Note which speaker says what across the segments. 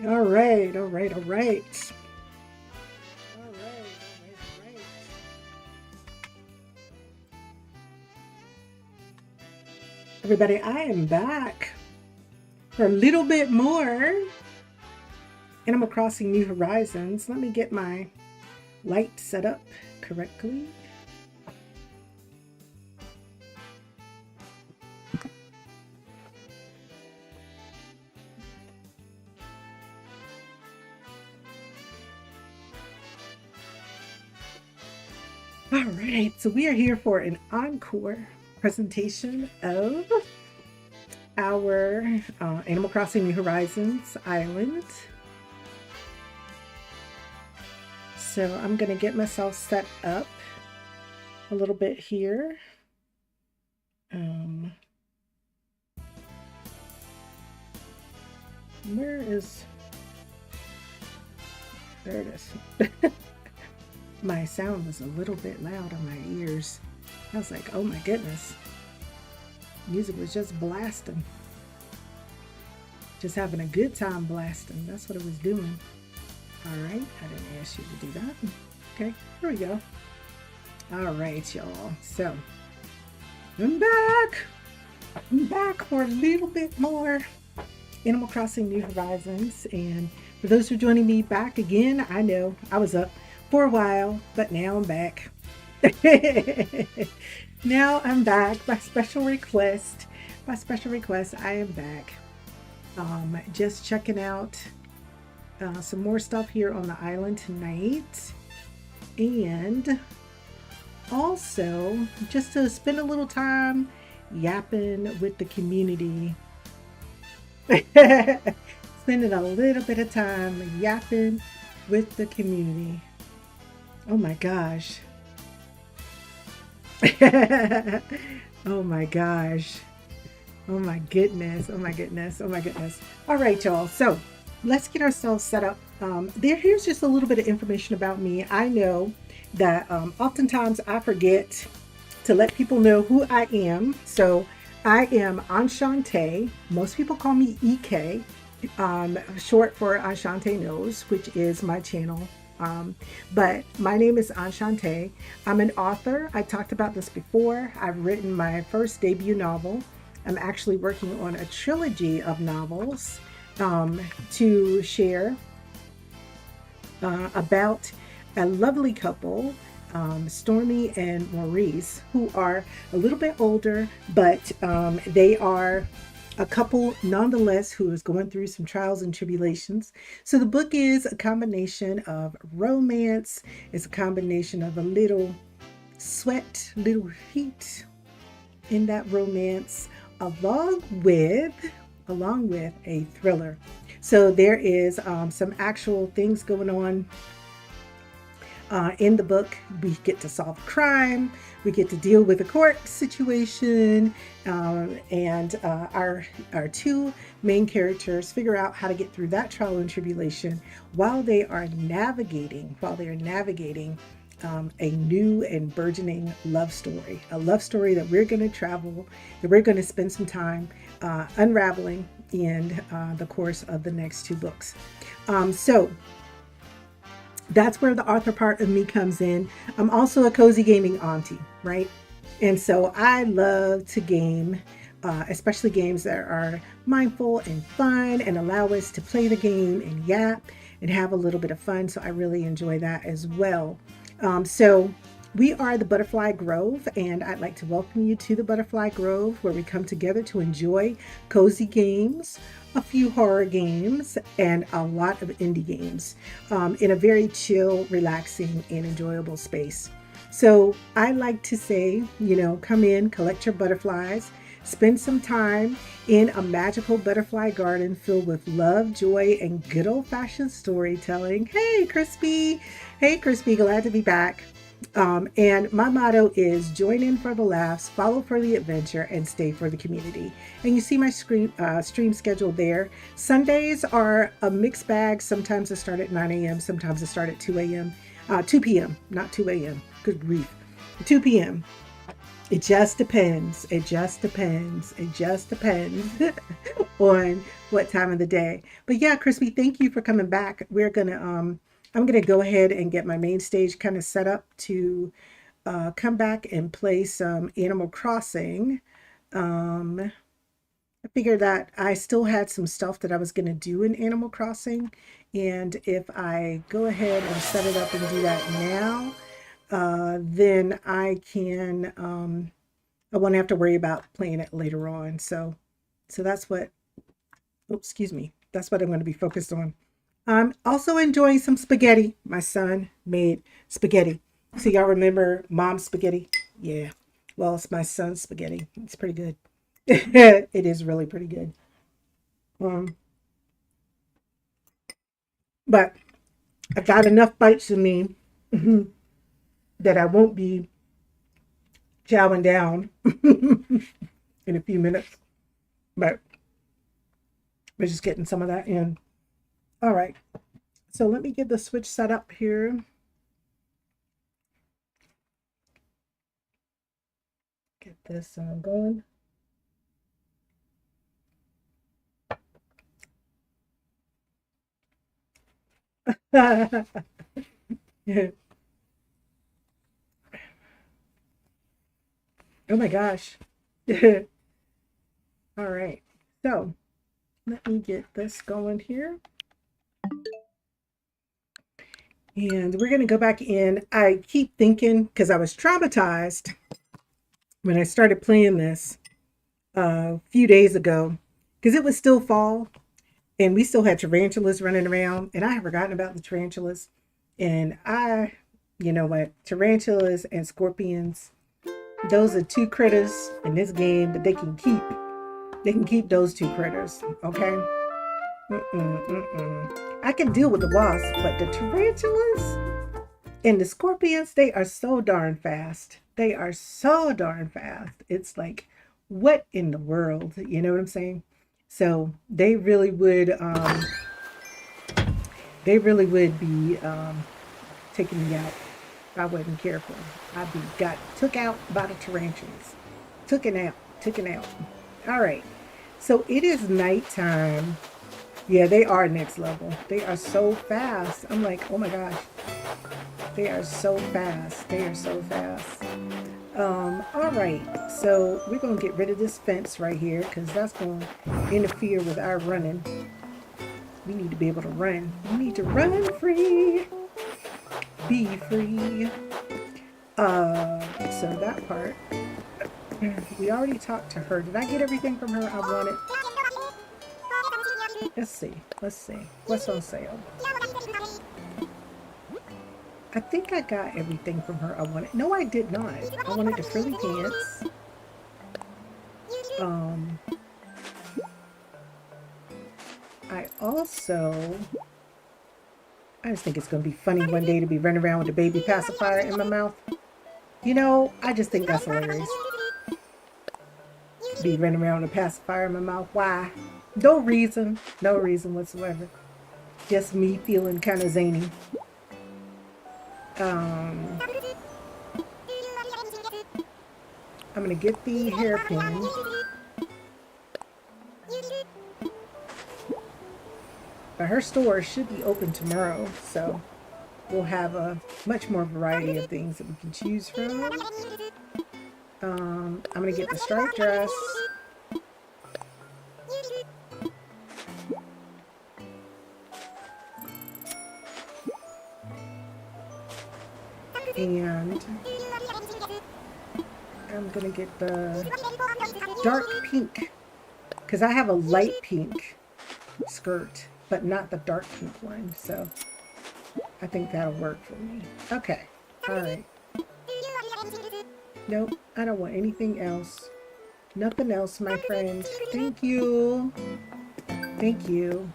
Speaker 1: All right, all right, all right. All right, all right. Everybody, I am back for a little bit more Animal Crossing New Horizons. Let me get my light set up correctly. All right, so we are here for an encore presentation of our Animal Crossing New Horizons island. So I'm going to get myself set up a little bit here. Where is... There it is. My sound was a little bit loud on my ears. I was like, oh my goodness. Music was just blasting. Just having a good time blasting. That's what it was doing. All right, I didn't ask you to do that. Okay, here we go. All right, y'all. So, I'm back. I'm back for a little bit more Animal Crossing New Horizons. And for those who are joining me back again, I know I was up for a while, but now I'm back. Now I'm back by special request. By special request, I am back. Just checking out some more stuff here on the island tonight, and also just to spend a little time yapping with the community. Spending a little bit of time yapping with the community. Oh my gosh. Oh my gosh. Oh my goodness. Oh my goodness. Oh my goodness. All right, y'all. So let's get ourselves set up. Here's just a little bit of information about me. I know that oftentimes I forget to let people know who I am. So I am Enchanted. Most people call me EK, short for Enchanted Knows, which is my channel. But my name is Enchanted. I'm an author. I talked about this before. I've written my first debut novel. I'm actually working on a trilogy of novels to share about a lovely couple, Stormy and Maurice, who are a little bit older, but they are a couple nonetheless who is going through some trials and tribulations. So the book is a combination of romance, it's a combination of a little sweat, little heat in that romance, along with a thriller. So there is some actual things going on in the book. We get to solve crime, we get to deal with a court situation, and our two main characters figure out how to get through that trial and tribulation while they are navigating a new and burgeoning love story, a love story that we're going to spend some time unraveling in the course of the next two books. So that's where the author part of me comes in. I'm also a cozy gaming auntie, right? And so I love to game, especially games that are mindful and fun and allow us to play the game and yap and have a little bit of fun. So I really enjoy that as well. So we are the Butterfly Grove, and I'd like to welcome you to the Butterfly Grove, where we come together to enjoy cozy games, a few horror games, and a lot of indie games in a very chill, relaxing, and enjoyable space. So I like to say, come in, collect your butterflies, spend some time in a magical butterfly garden filled with love, joy, and good old-fashioned storytelling. Hey, Crispy! Hey, Crispy, glad to be back. And my motto is join in for the laughs, follow for the adventure, and stay for the community. And you see my stream schedule there. Sundays are a mixed bag. Sometimes I start at 9 a.m., sometimes I start at 2 a.m., 2 p.m., not 2 a.m., good grief, 2 p.m. It just depends. It just depends. It just depends on what time of the day. But yeah, Crispy, thank you for coming back. We're gonna I'm gonna go ahead and get my main stage kind of set up to come back and play some Animal Crossing. Um, I figured that I still had some stuff that I was gonna do in Animal Crossing, and if I go ahead and set it up and do that now, then I can I won't have to worry about playing it later on. So that's what, oh, excuse me, that's what I'm going to be focused on. I'm also enjoying some spaghetti. My son made spaghetti. So y'all remember mom's spaghetti? Yeah. Well, it's my son's spaghetti. It's pretty good. It is really pretty good. Um, but I got enough bites in me that I won't be chowing down in a few minutes. But we're just getting some of that in. All right. So let me get the switch set up here. Get this going. Yeah. Oh my gosh. All right. So let me get this going here. And we're going to go back in. I keep thinking, because I was traumatized when I started playing this a few days ago, because it was still fall and we still had tarantulas running around, and I had forgotten about the tarantulas. And you know what, tarantulas and scorpions, those are two critters in this game that they can keep. They can keep those two critters, okay? I can deal with the wasps, but the tarantulas and the scorpions, they are so darn fast. They are so darn fast. It's like, what in the world? You know what I'm saying? So they really would be taking me out if I wasn't careful. I'd be took out by the tarantulas. Took it out. All right. So it is nighttime. Yeah, they are next level. They are so fast. I'm like, oh my gosh. They are so fast. They are so fast. All right. So we're going to get rid of this fence right here because that's going to interfere with our running. We need to be able to run. We need to run free. Be free. So that part. We already talked to her. Did I get everything from her I wanted? Let's see. What's on sale? I think I got everything from her I wanted. No, I did not. I wanted the frilly pants. I just think it's going to be funny one day to be running around with a baby pacifier in my mouth. You know, I just think that's hilarious. Be running around with a pacifier in my mouth. Why? No reason whatsoever. Just me feeling kind of zany. I'm going to get the hairpin. But her store should be open tomorrow, so we'll have a much more variety of things that we can choose from. I'm going to get the striped dress. And I'm going to get the dark pink, because I have a light pink skirt, but not the dark pink one, so I think that'll work for me. Okay, all right. Nope, I don't want anything else. Nothing else, my friend. Thank you. Thank you.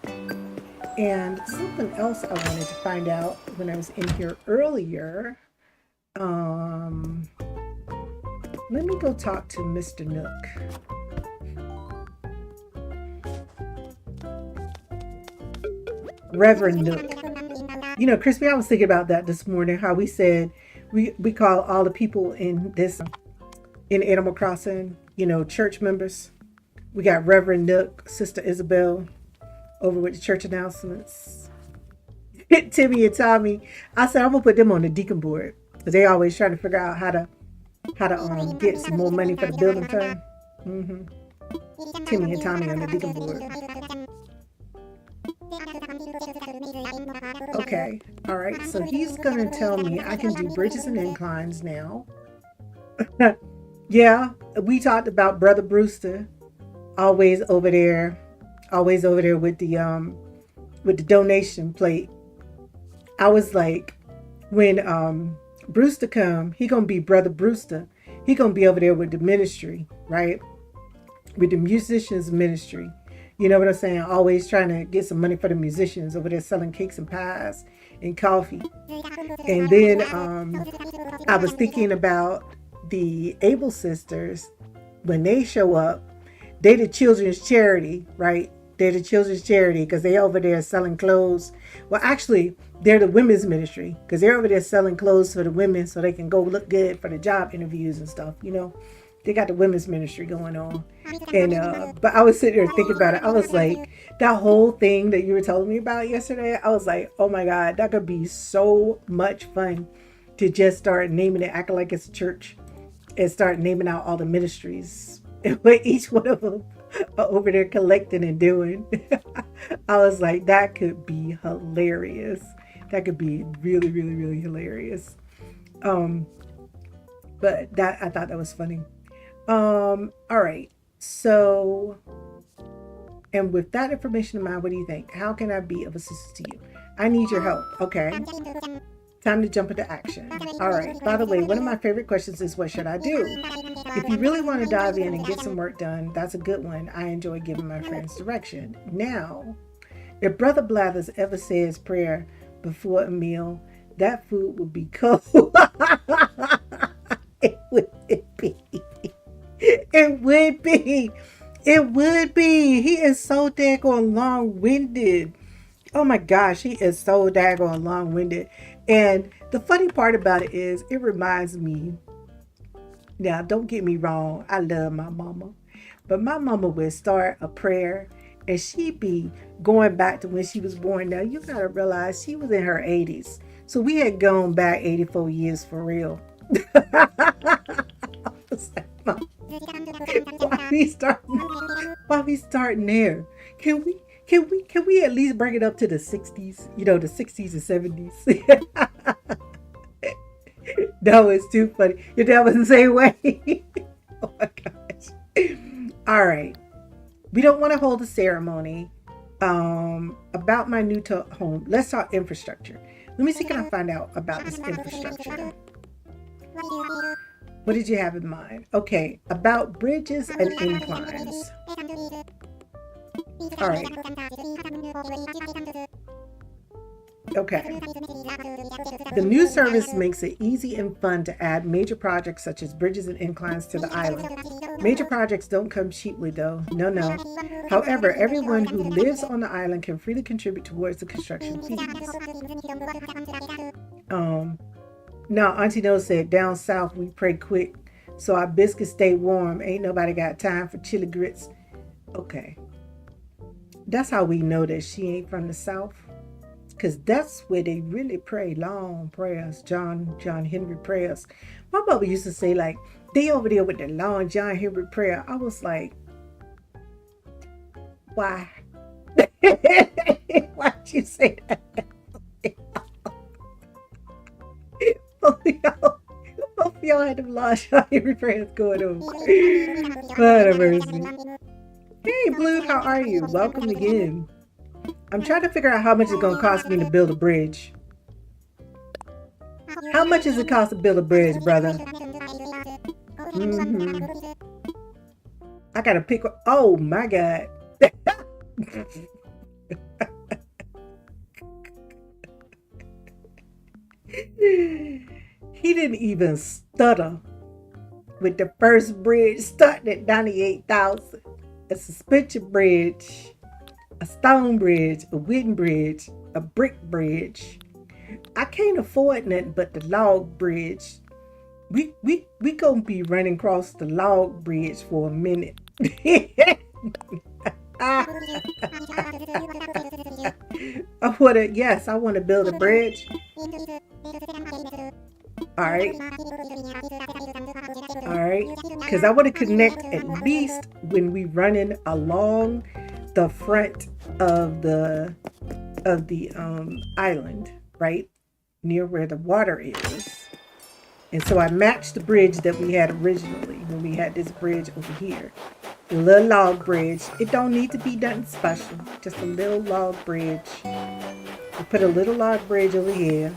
Speaker 1: And something else I wanted to find out when I was in here earlier. Let me go talk to Mr. Nook. Reverend Nook. You know, Crispy, I was thinking about that this morning, how we said we call all the people in in Animal Crossing, church members. We got Reverend Nook, Sister Isabel over with the church announcements. Timmy and Tommy. I said I'm gonna put them on the deacon board because they always trying to figure out how to get some more money for the building fund. Timmy and Tommy on the deacon board. Okay, all right. So he's gonna tell me I can do bridges and inclines now. Yeah, we talked about Brother Brewster, always over there with the donation plate. I was like, when Brewster come, he gonna be Brother Brewster. He gonna be over there with the ministry, right? With the musicians ministry. You know what I'm saying? Always trying to get some money for the musicians over there selling cakes and pies and coffee. And then I was thinking about the Able sisters. When they show up, they the children's charity, right? They're the children's charity because they over there selling clothes. Well, actually, they're the women's ministry because they're over there selling clothes for the women so they can go look good for the job interviews and stuff, They got the women's ministry going on. And but I was sitting there thinking about it. I was like, that whole thing that you were telling me about yesterday, I was like, oh my God, that could be so much fun to just start naming it, acting like it's a church, and start naming out all the ministries and what each one of them are over there collecting and doing. I was like, that could be hilarious. That could be really, really, really hilarious. But I thought that was funny. All right. So, and with that information in mind, what do you think? How can I be of assistance to you? I need your help. Okay. Time to jump into action. All right. By the way, one of my favorite questions is, what should I do? If you really want to dive in and get some work done, that's a good one. I enjoy giving my friends direction. Now, if Brother Blathers ever says prayer before a meal, that food would be cold. It would be. It would be. It would be. He is so daggone long-winded. Oh my gosh, he is so daggone long-winded. And the funny part about it is, it reminds me, now don't get me wrong, I love my mama, but my mama would start a prayer and she'd be going back to when she was born. Now you gotta realize she was in her 80s. So we had gone back 84 years for real. Why we starting there? Can we at least bring it up to the 60s? The 60s and 70s. No, it's too funny. Your dad was the same way. Oh my gosh. All right. We don't want to hold a ceremony about my new home. Let's talk infrastructure. Let me see, can I find out about this infrastructure? What did you have in mind? Okay, about bridges and inclines. All right. Okay. The new service makes it easy and fun to add major projects such as bridges and inclines to the island. Major projects don't come cheaply though. No. However, everyone who lives on the island can freely contribute towards the construction fees. Now, Auntie No said, down south we pray quick so our biscuits stay warm. Ain't nobody got time for chili grits. Okay. That's how we know that she ain't from the south. Because that's where they really pray long prayers, John Henry prayers. My mother used to say, like, they over there with the long John Henry prayer. I was like, why? Why'd you say that? Both of y'all had them long John Henry prayers going on. What a mercy. Hey, Blue, how are you? Welcome again. I'm trying to figure out how much it's going to cost me to build a bridge. How much does it cost to build a bridge, brother? I got to pick. Oh, my God. He didn't even stutter with the first bridge starting at $98,000. A suspension bridge, a stone bridge, a wooden bridge, a brick bridge. I can't afford nothing but the log bridge. We gonna be running across the log bridge for a minute. I yes, I wanna build a bridge. Alright. Alright. Because I want to connect at least when we running along the front of the island, right? Near where the water is. And so I matched the bridge that we had originally when we had this bridge over here. The little log bridge. It don't need to be nothing special. Just a little log bridge. We put a little log bridge over here.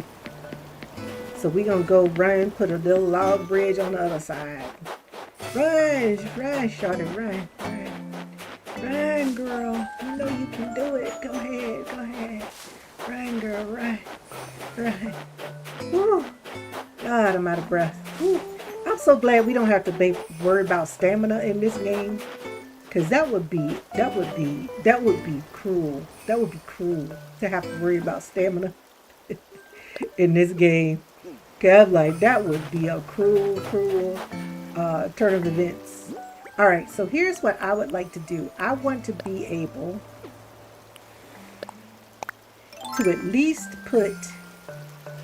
Speaker 1: So we're going to go run, put a little log bridge on the other side. Run, run, Shorty, run, run. Run, girl. You know you can do it. Go ahead, go ahead. Run, girl, run, run. Woo. God, I'm out of breath. Woo. I'm so glad we don't have to worry about stamina in this game. Because that would be cruel. That would be cruel to have to worry about stamina in this game. I'm like, that would be a cruel turn of events. All right, so here's what I would like to do. I want to be able to at least put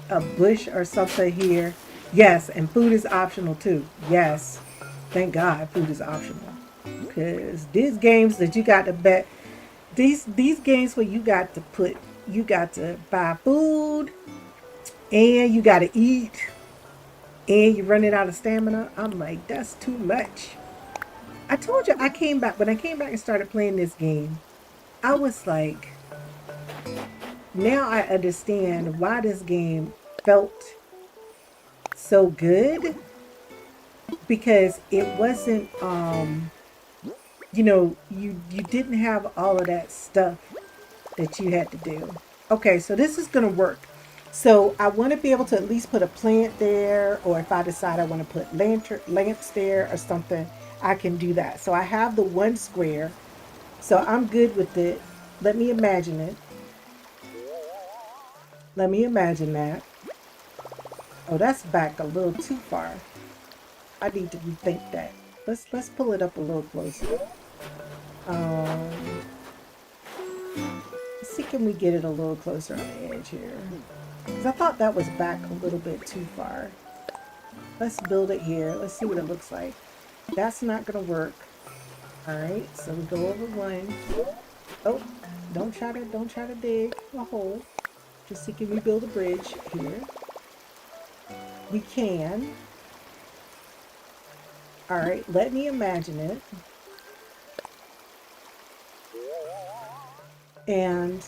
Speaker 1: a bush or something here. Yes, and food is optional too. Yes, thank God food is optional. Because these games that you got to bet, these games where you got to buy food, and you gotta eat, and you're running out of stamina. I'm like, that's too much. I told you when I came back and started playing this game, I was like, now I understand why this game felt so good. Because it wasn't, you didn't have all of that stuff that you had to do. Okay, so this is gonna work. So I want to be able to at least put a plant there, or if I decide I want to put lamps there or something, I can do that. So I have the one square, so I'm good with it. Let me imagine it. Let me imagine that. Oh, that's back a little too far. I need to rethink that. Let's pull it up a little closer. Let's see, can we get it a little closer on the edge here? Because I thought that was back a little bit too far. Let's build it here. Let's see what it looks like. That's not going to work. Alright, so we go over one. Oh, don't try to dig a hole. Just see, can we build a bridge here? We can. Alright, let me imagine it. And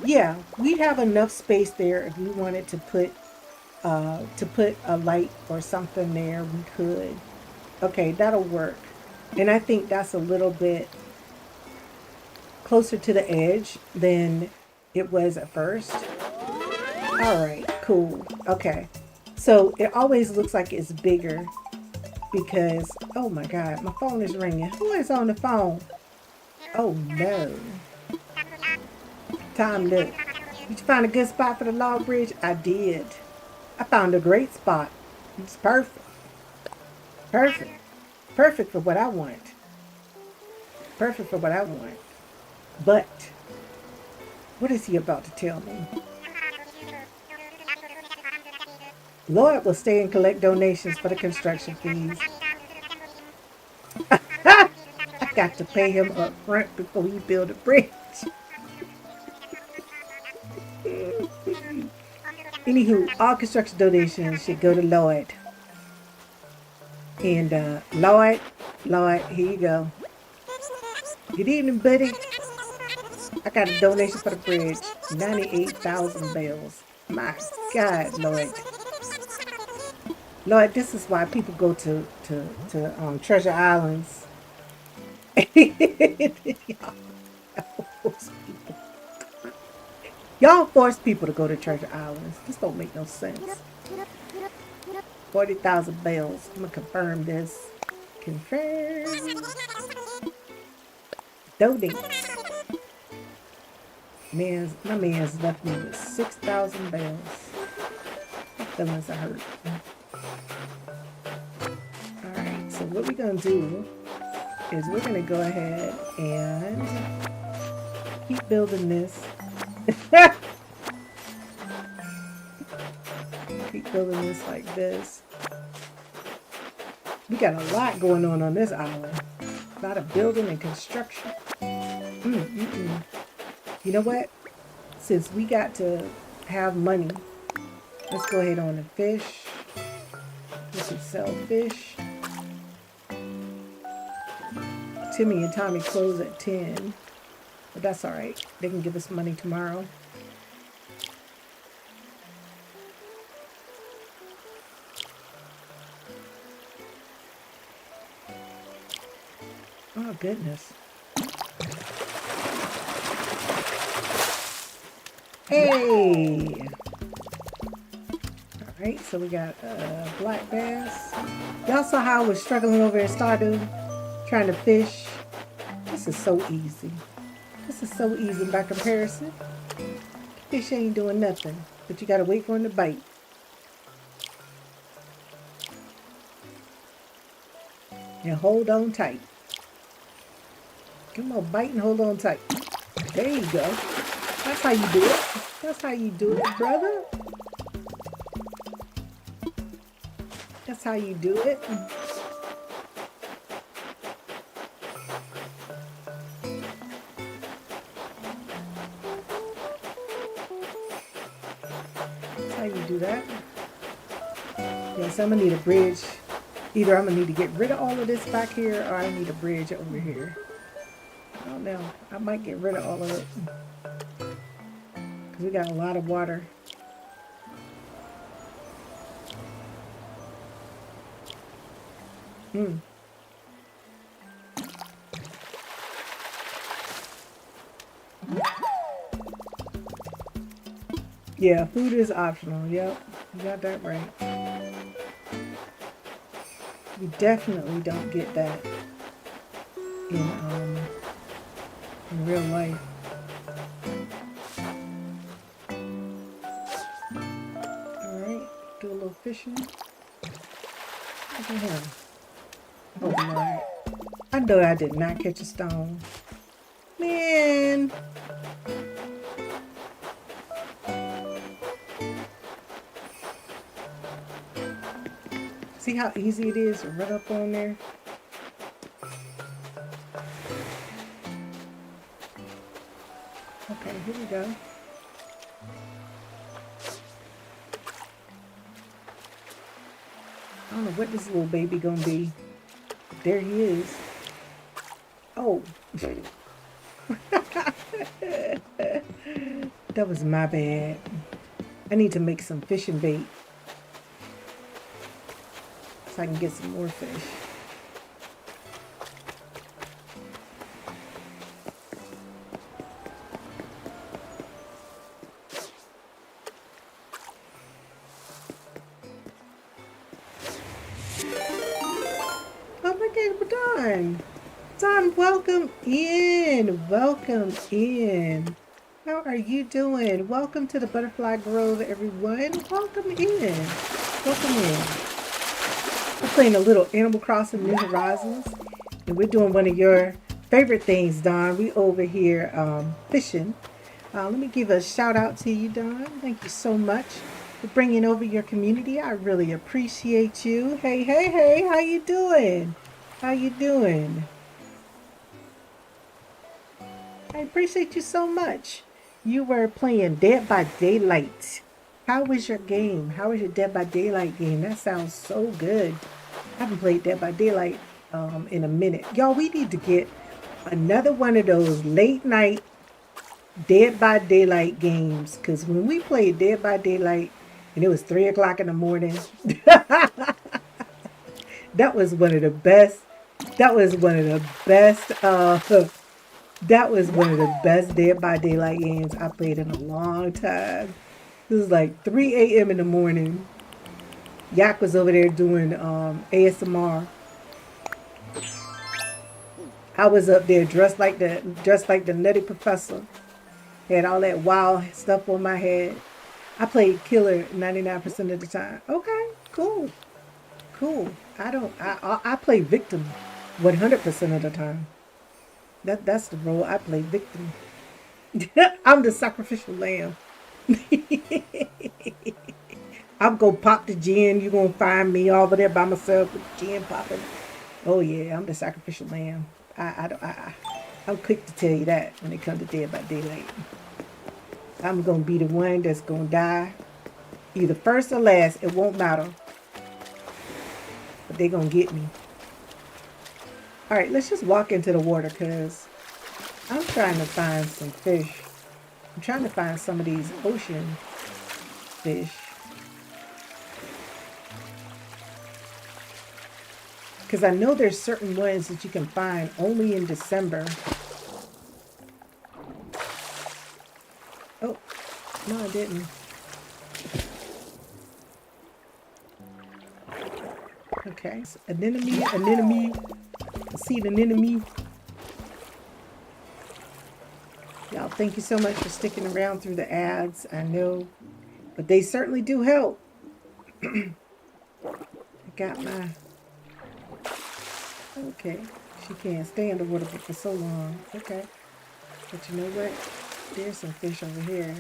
Speaker 1: yeah, we have enough space there if we wanted to put a light or something there, we could. Okay, that'll work. And I think that's a little bit closer to the edge than it was at first. All right, cool. Okay. So it always looks like it's bigger because, oh my God, my phone is ringing. Who is on the phone? Oh no. Time, look. Did you find a good spot for the log bridge? I did. I found a great spot. It's perfect. Perfect. Perfect for what I want. Perfect for what I want. But, what is he about to tell me? Lloyd will stay and collect donations for the construction fees. I got to pay him up front before we build a bridge. Anywho, all construction donations should go to Lloyd. And Lloyd, here you go. Good evening, buddy. I got a donation for the bridge. 98,000 bells. My God, Lloyd. Lloyd, this is why people go to treasure islands. Y'all force people to go to treasure islands. This don't make no sense. 40,000 bells. I'm gonna confirm this. Confirm. Donate. My man's left me with 6,000 bells. My feelings are hurt. what we're going to do is we're going to go ahead and keep building this. Keep building this like this. We got a lot going on this island. A lot of building and construction. You know what? Since we got to have money, let's go ahead on and fish. We should sell fish. Timmy and Tommy close at 10. But that's alright. They can give us money tomorrow. Oh, goodness. Hey! Alright, so we got black bass. Y'all saw how I was struggling over in Stardew, trying to fish. This is so easy. This is so easy by comparison. Fish ain't doing nothing, but you gotta wait for him to bite. And hold on tight. Come on, bite and hold on tight. There you go. That's how you do it. That's how you do it, brother. That's how you do it. That's how you do that. Yes, I'm gonna need a bridge. Either I'm gonna need to get rid of all of this back here, or I need a bridge over here. I don't know. I might get rid of all of it. Because we got a lot of water. Yeah, food is optional. Yep, you got that right. You definitely don't get that in real life. Alright, do a little fishing. Look at him. Oh Lord. I know I did not catch a stone. Man. See how easy it is to run up on there? Okay, here we go. I don't know what this little baby gonna be. There he is. Oh. That was my bad. I need to make some fishing bait so I can get some more fish. Oh my God, we're done. Don, welcome in. Welcome in. How are you doing? Welcome to the Butterfly Grove, everyone. Welcome in. Welcome in. We're playing a little Animal Crossing New Horizons, and we're doing one of your favorite things, Don. We over here fishing. Let me give a shout out to you, Don. Thank you so much for bringing over your community. I really appreciate you. Hey, hey, hey, how you doing? How you doing? I appreciate you so much. You were playing Dead by Daylight. How was your game? How was your Dead by Daylight game? That sounds so good. I haven't played Dead by Daylight in a minute. Y'all, we need to get another one of those late night Dead by Daylight games. Because when we played Dead by Daylight and it was 3 o'clock in the morning, that was one of the best. That was one of the best. That was one of the best Dead by Daylight games I played in a long time. This was like 3 a.m. in the morning. Yak was over there doing ASMR. I was up there dressed like the Nutty Professor. Had all that wild stuff on my head. I played killer 99% of the time. Okay, cool. Cool. I play victim 100% of the time. That's the role I play, victim. I'm the sacrificial lamb. I'm gonna pop the gin. You gonna find me over there by myself with the gin popping. Oh yeah, I'm the sacrificial lamb. I'm quick to tell you that when it comes to Dead by Daylight. I'm gonna be the one that's gonna die, either first or last. It won't matter, but they gonna get me. All right, let's just walk into the water because I'm trying to find some fish. I'm trying to find some of these ocean fish. Because I know there's certain ones that you can find only in December. Oh, no, I didn't. Okay, anemone, anemone. I see the anemone. Y'all, thank you so much for sticking around through the ads. I know, but they certainly do help. I got my... Okay, she can't stay in the water for so long. Okay, but you know what? There's some fish over here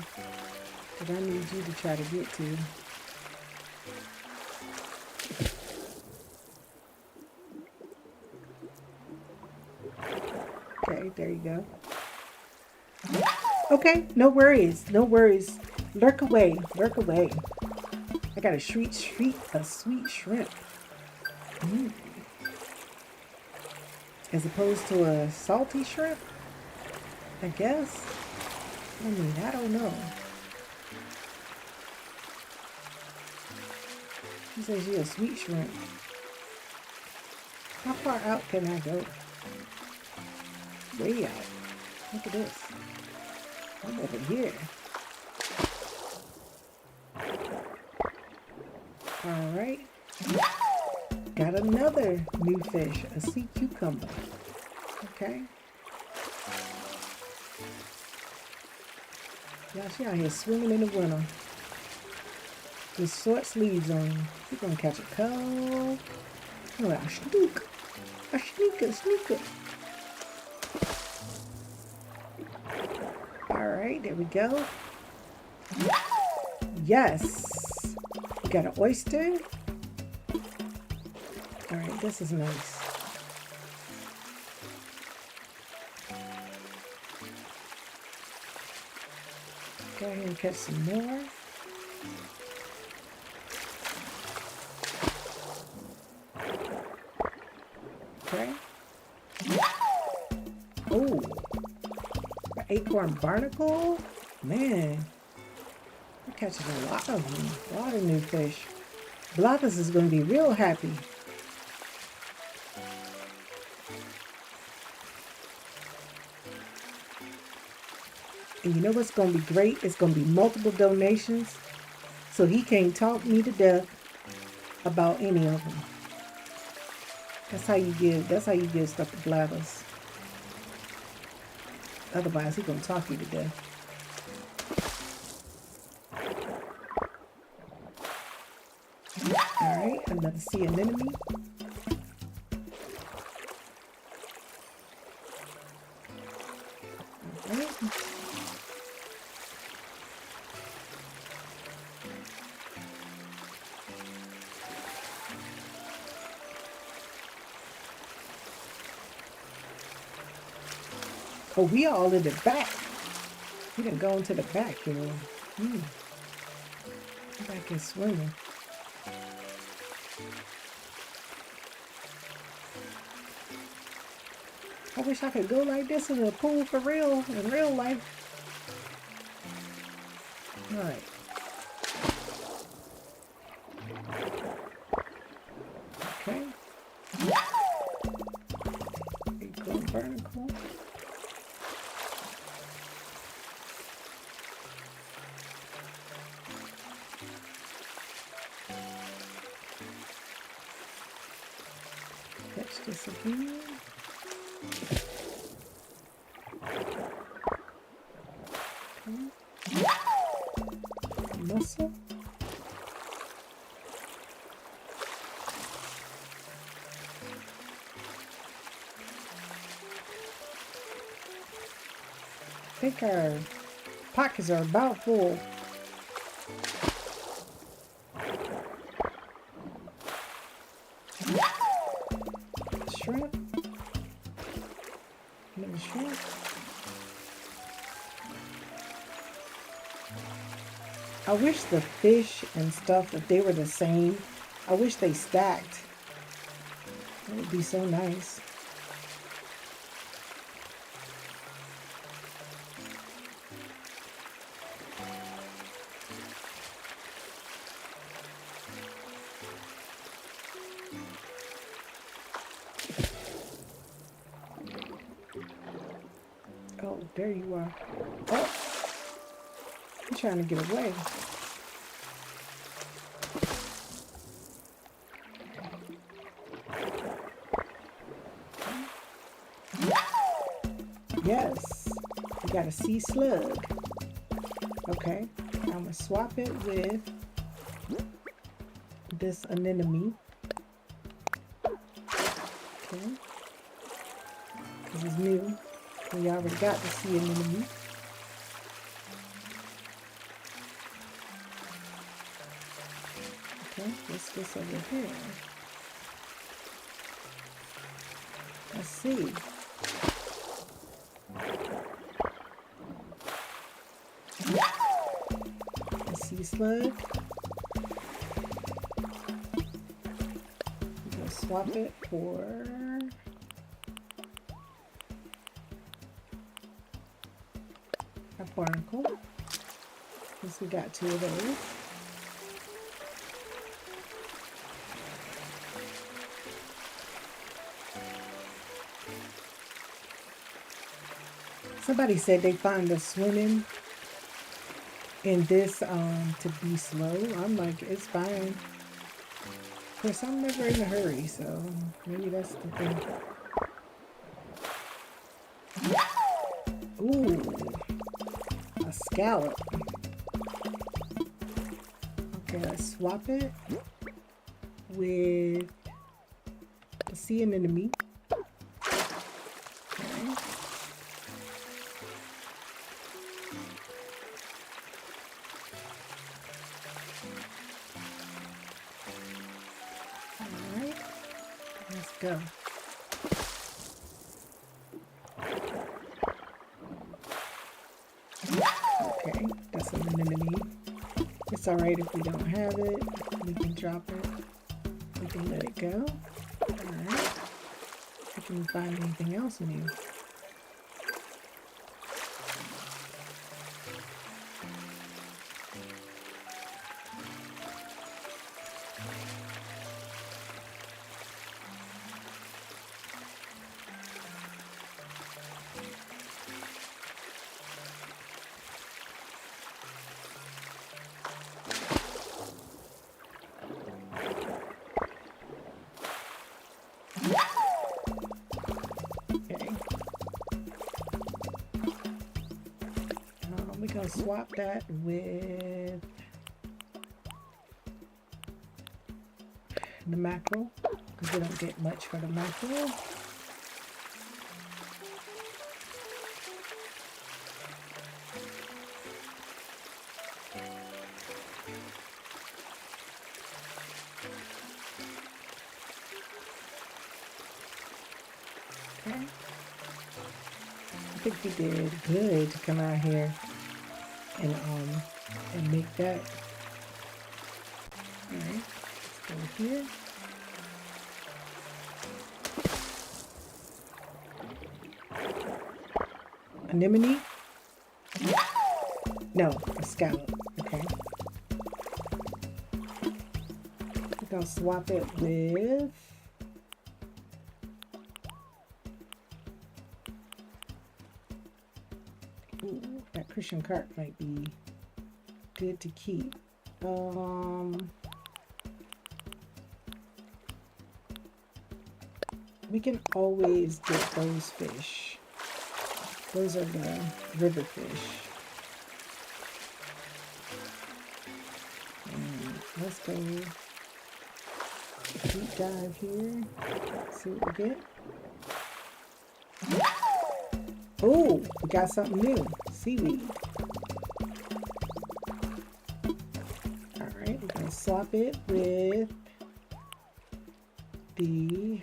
Speaker 1: that I need you to try to get to. Okay, there you go. Okay, no worries, no worries. Lurk away, lurk away. I got a sweet shrimp. Mm. As opposed to a salty shrimp, I guess. I mean, I don't know. She says she's a sweet shrimp. How far out can I go? Way out. Look at this. I'm over here. Alright. Got another new fish, a sea cucumber. Okay. Y'all, she out here swimming in the winter. With short sleeves on. She's gonna catch a cold. Oh, a snook. A sneaker. Alright, there we go. Yes. We got an oyster. Alright, this is nice. Go ahead and catch some more. Okay. Oh, an acorn barnacle. Man, we're catching a lot of them. A lot of new fish. Blockers is going to be real happy. And you know what's going to be great? It's going to be multiple donations. So he can't talk me to death about any of them. That's how you give stuff to Blathers. Otherwise, he's going to talk you to death. Alright, another sea anemone. Alright. Oh, we all in the back. We done go into the back, you know. Back and swimming. I wish I could go like this in a pool for real, in real life. All right. Okay. Acorn barnacle. Catch this again. Mussel. think our pockets are about full. Shrimp. Another shrimp. I wish the fish and stuff, if they were the same, I wish they stacked. That would be so nice. Oh, there you are. Oh, I'm trying to get away. Yes, we got a sea slug. Okay, I'm gonna swap it with this anemone. Okay, because it's new. We already got the sea anemone. Okay, what's this over here? Let's see. A sea slug. We'll swap it for a barnacle. Because we got 2 of those. Somebody said they find the swimming in this to be slow. I'm like, it's fine. Of course, I'm never in a hurry, so maybe that's the thing. Ooh, a scallop. Okay, let's swap it with the sea anemone. Go. Okay, that's an anemone. It's alright if we don't have it. We can drop it. We can let it go. Alright. We can find anything else new. We're going to swap that with the mackerel, because we don't get much for the mackerel. Okay. I think we did good to come out here and make that. All right, let's go here. Anemone? No, a scallop. Okay. We're gonna swap it with that Christian carp might be good to keep. We can always get those fish. Those are the river fish. And let's go deep dive here. See what we get. Oh, we got something new. seaweed. All right, we're going to swap it with the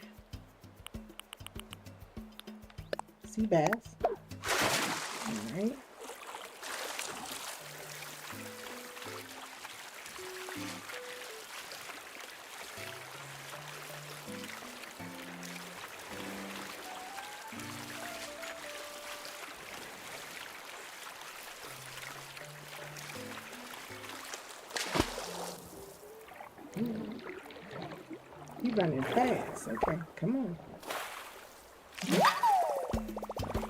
Speaker 1: sea bass. All right. You running fast. Okay, come on.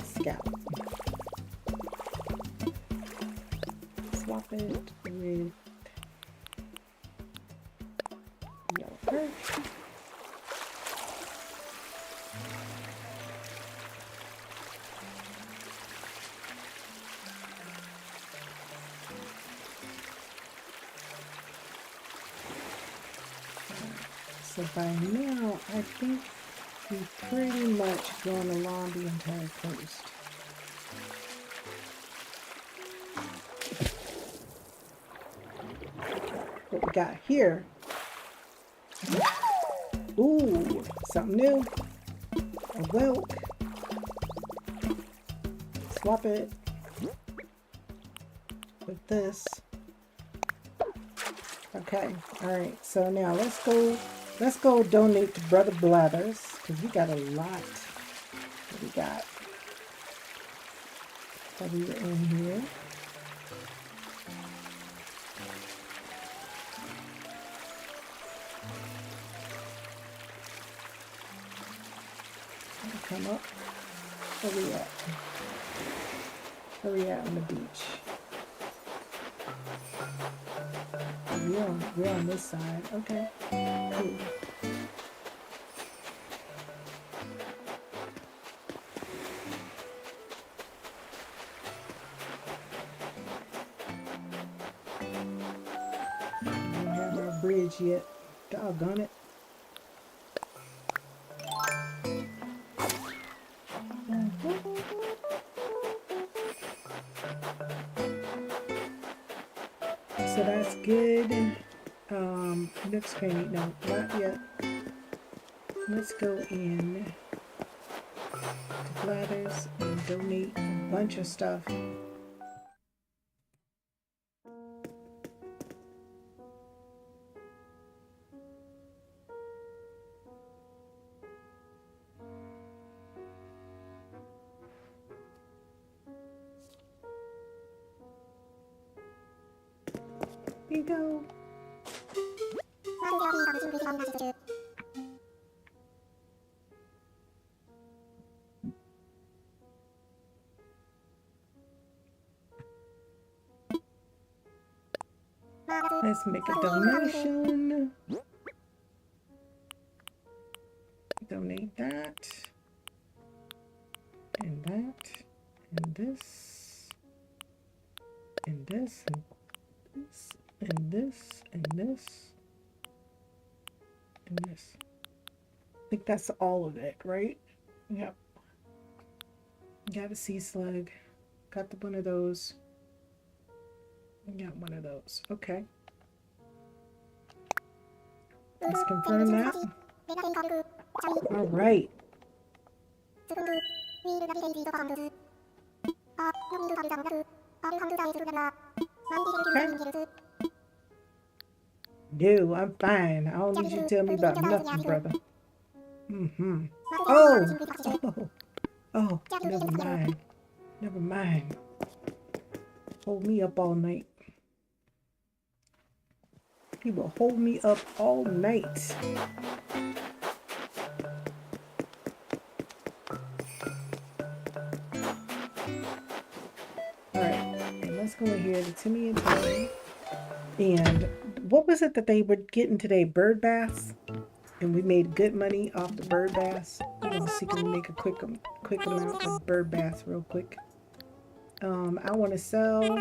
Speaker 1: Scout. Swap it with yellow perch. So by now, I think we've pretty much gone along the entire coast. What we got here? Ooh, something new. A whelk. Swap it with this. Okay, all right. So now let's go donate to Brother Blathers, because we got a lot that we got while we were in here. Come up. Where we at? Where we at on the beach? We're on this side. Okay. Cool. We don't have our bridge yet. Doggone it. So that's good. Next crate, no, not yet. Let's go in to Blathers and donate a bunch of stuff. Here you go. Let's make a donation. Donate that. And that. And this. And this. And this. And this. And this. And this. I think that's all of it, right? Yep. Got a sea slug. Got one of those. Got one of those. Okay. Let's confirm that. All right. Okay. No, I'm fine. I don't need you to tell me about nothing, brother. Mm-hmm. Oh, never mind. Never mind. Hold me up all night. He will hold me up all night. Alright, and let's go in here to Timmy and Terry. And what was it that they were getting today? Bird baths? And we made good money off the bird baths. Let's see, can we make a quick amount of bird baths real quick? I want to sell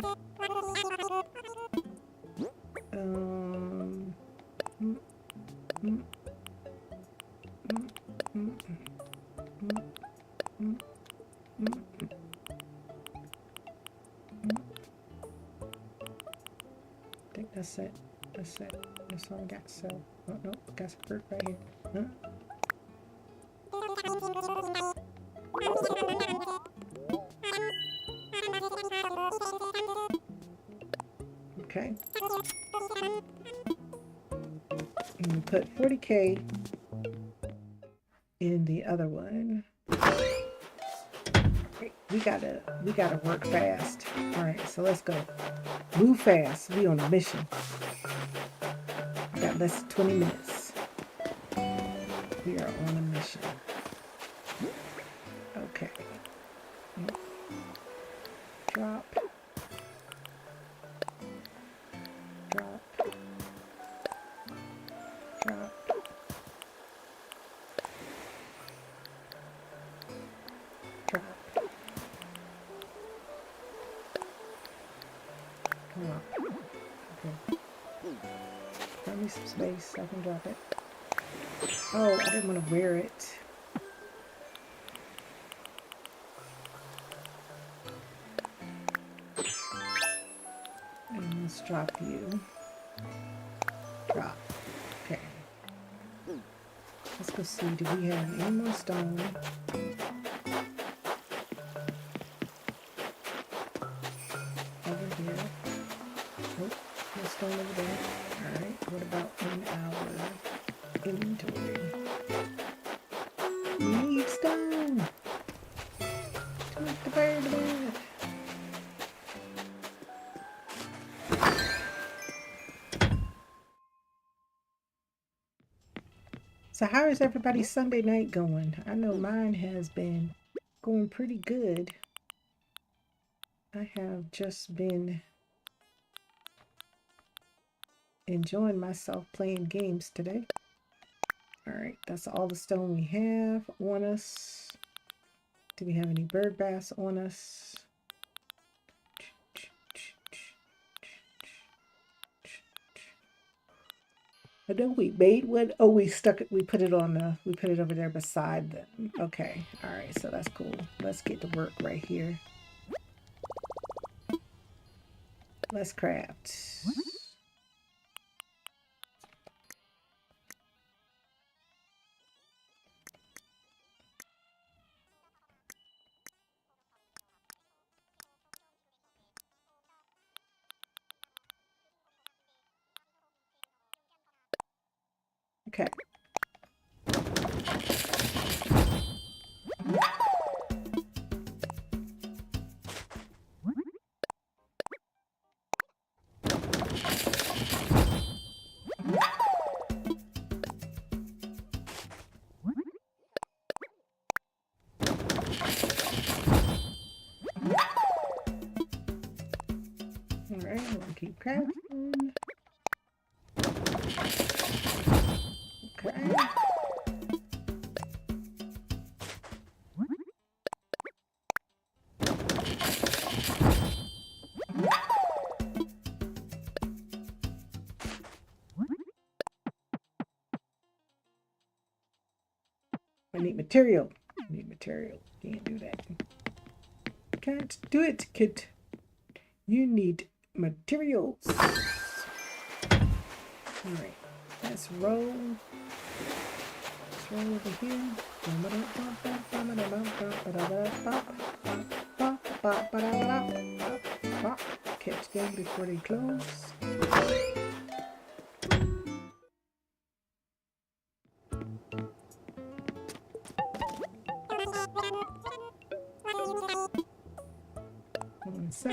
Speaker 1: That's it. That's it. That's all I got. So, oh no, got some fruit right here. Huh? Okay. And we put 40K in the other one. We gotta work fast. All right, so let's go. Move fast. We on a mission. Got less than 20 minutes. We are on a mission. Okay. Drop. Drop. Drop. Drop. Come on. Okay. Give me some space so I can drop it. Oh, I didn't want to wear it. And let's drop you. Drop. Okay. Let's go see. Do we have any more stone? Over here. Nope. No stone over there. Alright. What about in our inventory? We need stone! To make the bird bath. So how is everybody's Sunday night going? I know mine has been going pretty good. I have just been enjoying myself playing games today. Alright, that's all the stone we have on us. Do we have any bird baths on us? I know we made one. Oh, we stuck it. We put it on the. We put it over there beside them. Okay. All right. So that's cool. Let's get to work right here. Let's craft. Okay. Alright, we'll keep crafting. Okay. I need material. I need material. Can't do that. Can't do it, kid. You need materials. Alright, let's roll. Let's roll over here. Catch them before they close. So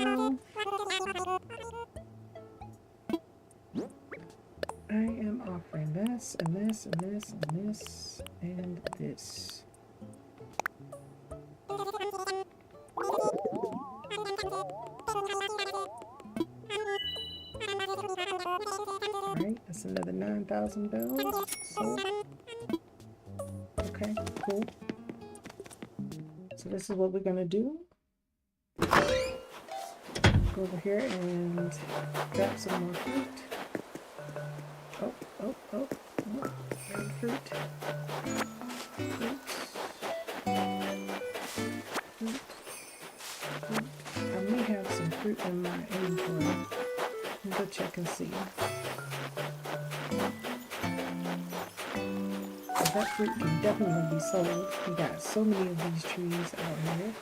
Speaker 1: I am offering this and this and this and this and this. Alright, that's another 9,000 bells. So, okay, cool. So this is what we're gonna do. Go over here and grab some more fruit. Oh, and fruit. Fruit. I may have some fruit in my inventory. Let me go check and see. That fruit can definitely be sold. We got so many of these trees out here.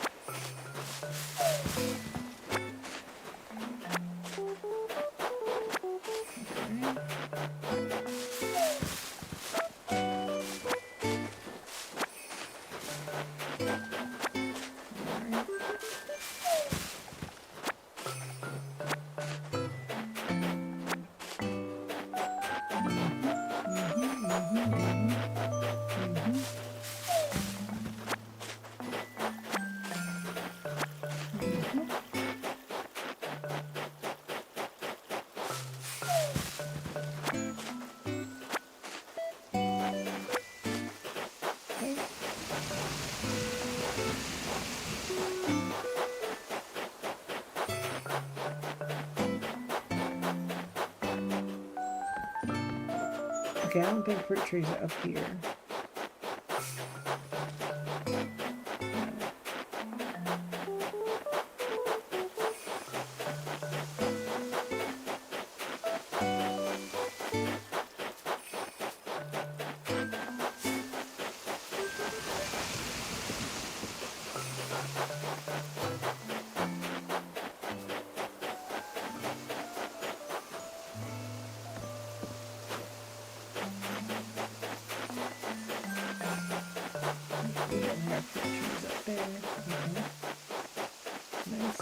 Speaker 1: Okay, I don't think fruit trees are up here. We don't have fruit trees up there. Nice.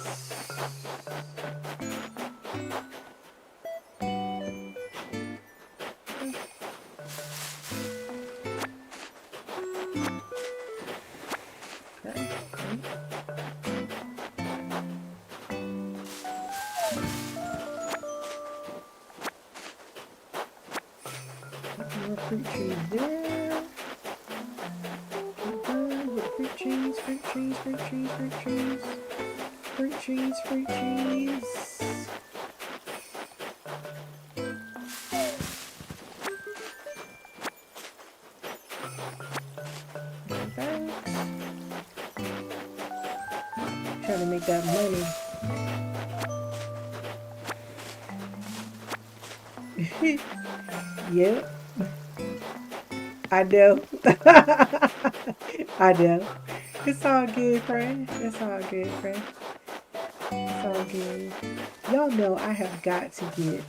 Speaker 1: Okay. More fruit trees there. Fruit trees, fruit trees, fruit trees, fruit trees. Fruit trees, fruit trees. Trying to make that money. Yep. I know. I know. It's all good, friend. It's all good, friend. It's all good. Y'all know I have got to get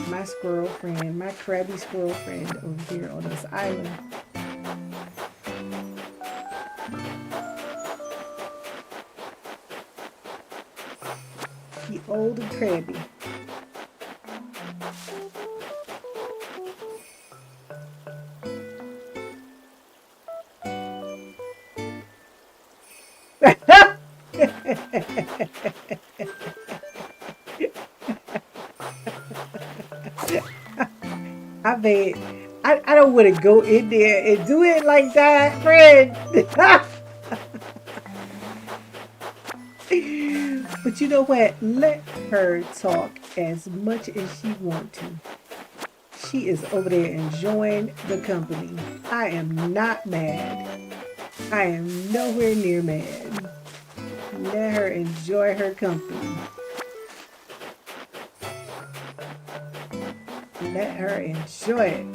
Speaker 1: my squirrel friend, my crabby squirrel friend over here on this island. He old and crabby. I bet I don't want to go in there and do it like that, friend. But you know what? Let her talk as much as she wants to. She is over there enjoying the company. I am not mad. I am nowhere near mad. Let her enjoy her company. Let her enjoy it.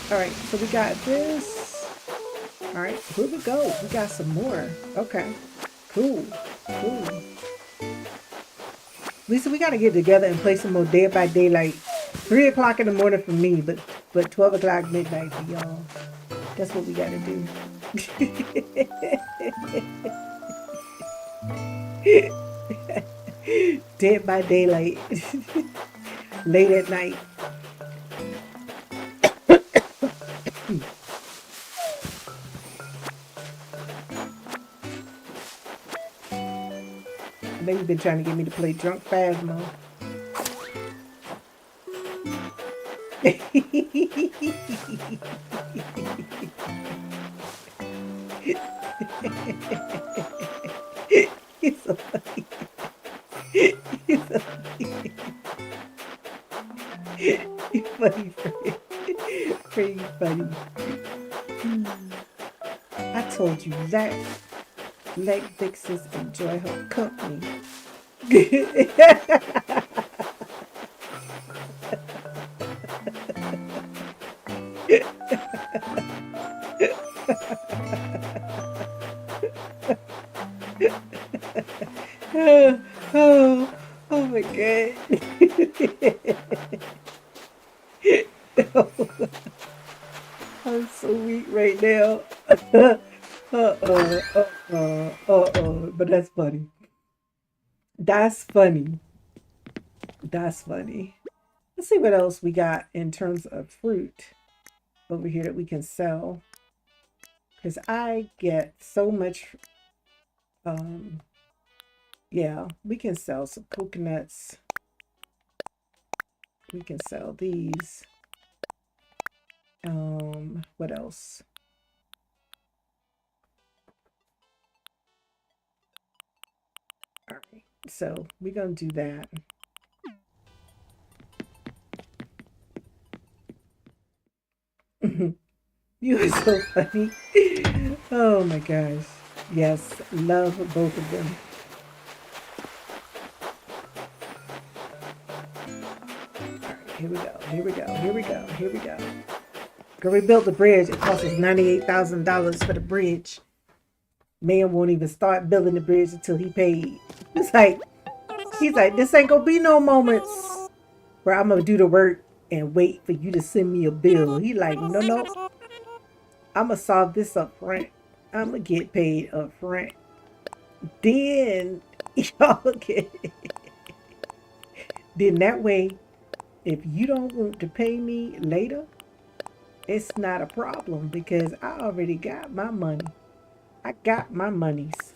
Speaker 1: All right, so we got this. All right, here we go. We got some more. Okay, cool. Lisa, we got to get together and play some more Dead by Daylight. 3 o'clock in the morning for me, but 12 o'clock midnight for y'all. That's what we got to do. Dead by Daylight. Late at night. They've been trying to get me to play Drunk Phasmo. He's so funny. He's so funny. You're funny, Fred. Pretty funny. I told you that. Let Vixens enjoy her company. oh, oh my god. I'm so weak right now. But that's funny. That's funny. That's funny. Let's see what else we got in terms of fruit over here that we can sell. Because I get so much. Yeah, we can sell some coconuts. We can sell these. What else? All right, so we're gonna do that. You are so funny. Oh my gosh. Yes, love both of them. All right, here we go. Here we go. Here we go. Here we go. Girl, we built the bridge. It cost us $98,000 for the bridge. Man won't even start building the bridge until he paid. He's like, this ain't gonna be no moments where I'm gonna do the work and wait for you to send me a bill. He like, no. I'm gonna solve this up front. I'm gonna get paid up front. Then y'all get then that way, if you don't want to pay me later, it's not a problem because I already got my money. I got my monies.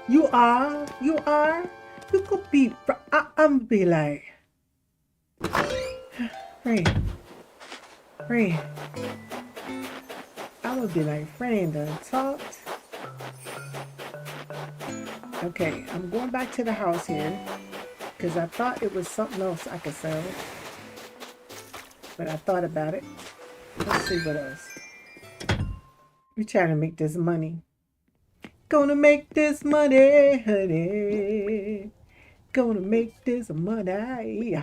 Speaker 1: You are. You could be. I'm be like, friend. I'm gonna be like, friend, done talked. Okay, I'm going back to the house here because I thought it was something else I could sell, but I thought about it. Let's see what else. We're trying to make this money. Gonna make this money, honey. Gonna make this money.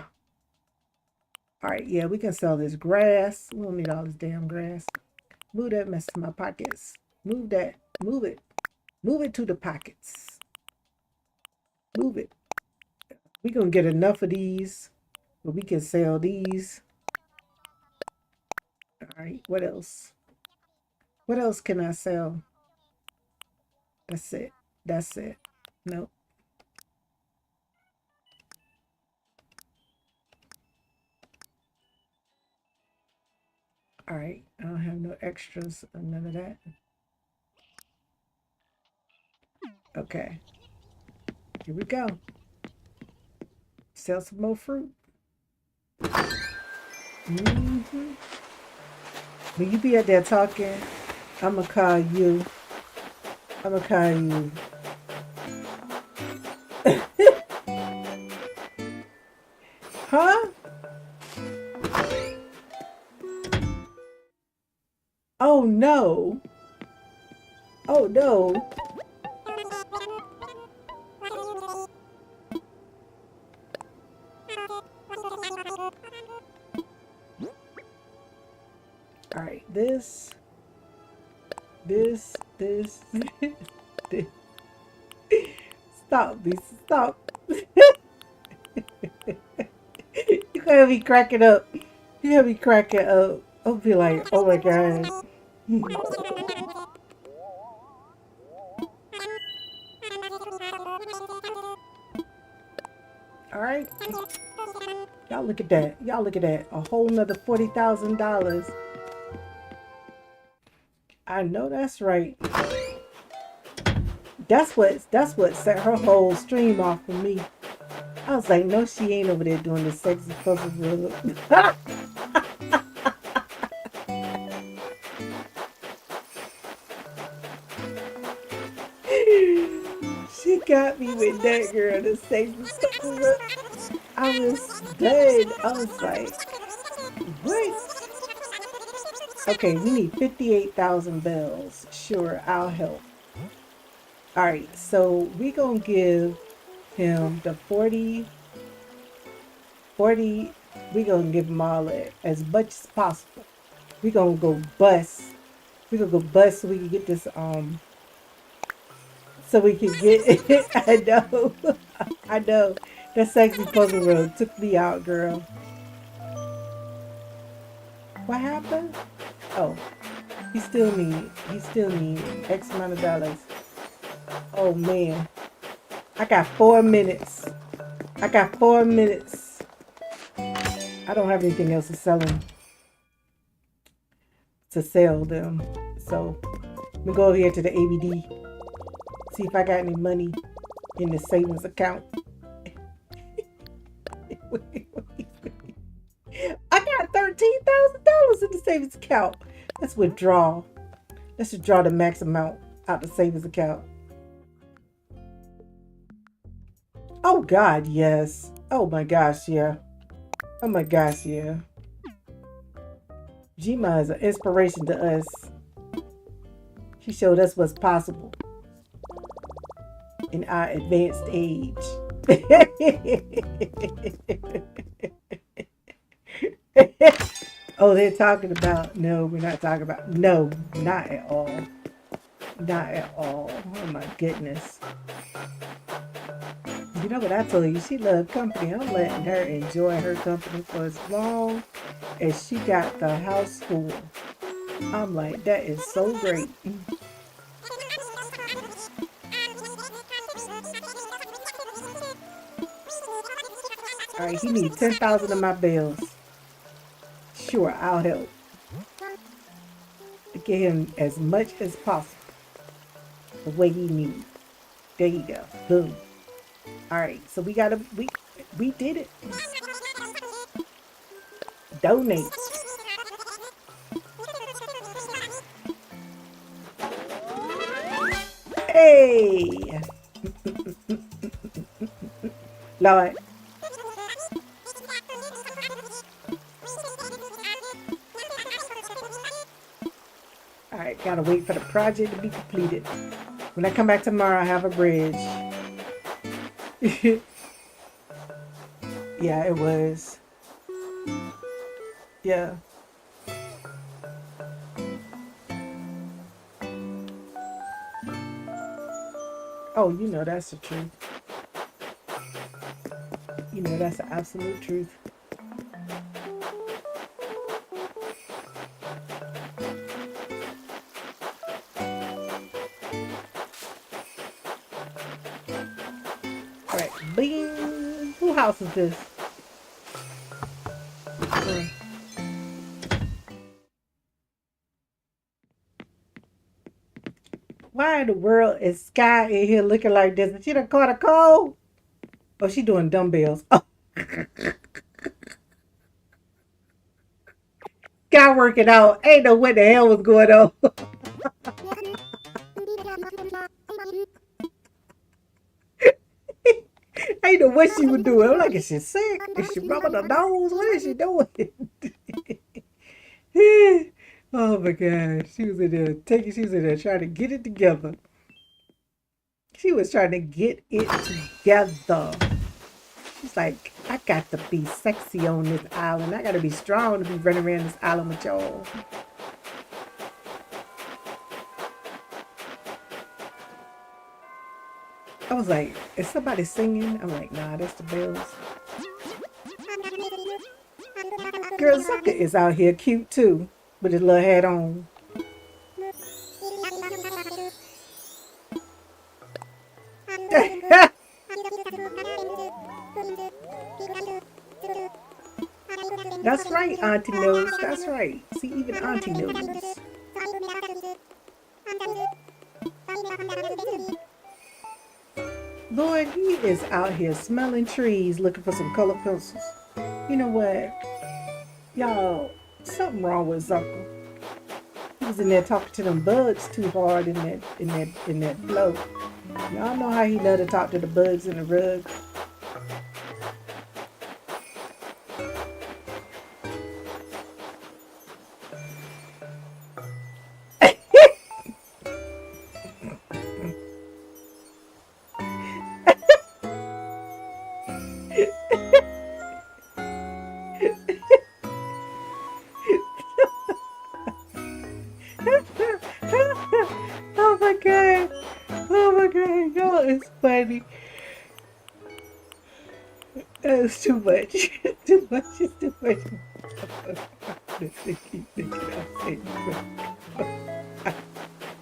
Speaker 1: All right, yeah, we can sell this grass. We don't need all this damn grass. Move that mess to my pockets. Move that. Move it. Move it to the pockets. Move it. We're gonna get enough of these, but we can sell these. All right, what else? What else can I sell? That's it. That's it. Nope. All right, I don't have no extras or none of that. Okay, here we go. Sell some more fruit. When you be out there talking, I'm gonna call you. Huh? Oh no. Oh no. All right, this. Stop, Lisa, stop. You gotta be cracking up. You gotta be cracking up. I'll be like, oh my god. All right. Y'all look at that. Y'all look at that. A whole nother $40,000. I know that's right. That's what set her whole stream off for me. I was like, no, she ain't over there doing the sexy puzzle. got me with that, girl. The savings. I was dead. I was like, what? Okay, we need 58,000 bells. Sure, I'll help. All right, so we gonna give him the 40. We gonna give him all that, as much as possible. We gonna go bust. We gonna go bust so we can get this, so we can get it. I know. I know. That sexy puzzle room took me out, girl. What happened? Oh, he still need X amount of dollars. Oh man. I got 4 minutes. I got 4 minutes. I don't have anything else to sell them. So I'm gonna go over here to the ABD. See if I got any money in the savings account. I got $13,000 in the savings account. Let's withdraw. Let's withdraw the max amount out the savings account. Oh God, yes. Oh my gosh, yeah. Oh my gosh, yeah. Jima is an inspiration to us. She showed us what's possible in our advanced age. Oh, they're talking about, no, we're not talking about, no, not at all. Not at all. Oh my goodness. You know what I told you? She loved company. I'm letting her enjoy her company for as long as she got the house full. I'm like, that is so great. All right, he needs 10,000 of my bills. Sure, I'll help. To get him as much as possible. The way he needs. There you go. Boom. All right, so we did it. Donate. Hey. Lord. All right, gotta wait for the project to be completed. When I come back tomorrow, I have a bridge. Yeah, it was. Yeah. Oh, you know that's the truth. You know that's the absolute truth. All right, bing. Whose house is this? Why in the world is Sky in here looking like this? And she done caught a cold? Oh, she doing dumbbells. Oh. Sky working out. Ain't know what the hell was going on. I know what she was doing. I'm like, is she sick? Is she rubbing her nose? What is she doing? Oh my God. She was in there trying to get it together. She was trying to get it together. She's like, I got to be sexy on this island. I got to be strong to be running around this island with y'all. I was like, is somebody singing? I'm like, nah, that's the bells. Girl, Zucker is out here cute too, with his little hat on. That's right, Auntie knows. That's right. See, even Auntie knows. Lord, he is out here smelling trees, looking for some colored pencils. You know what? Y'all, something wrong with Zucker. He was in there talking to them bugs too hard in that flow. Y'all know how he love to talk to the bugs in the rug. Oh my god. Oh my god. Y'all is funny. That's too much. Too much is too much.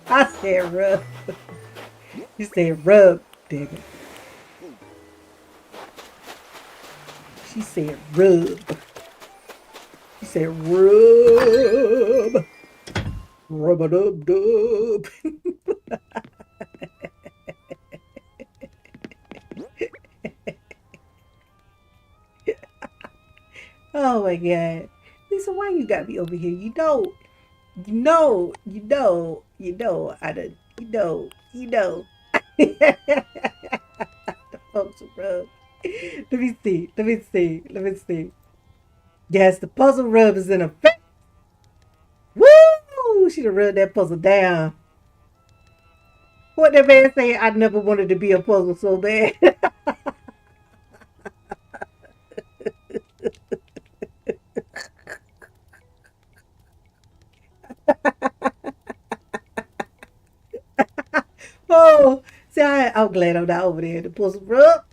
Speaker 1: I said rub. You said rub, damn it. She said rub. She said rub. Rub a dub dub. Oh my god. Lisa, why you got me over here? I done, you know. The folks rub. Let me see. Yes, the puzzle rub is in effect. Woo! She done rubbed that puzzle down. What that man say? I never wanted to be a puzzle so bad. Oh, see, I'm glad I'm not over there in the puzzle rub.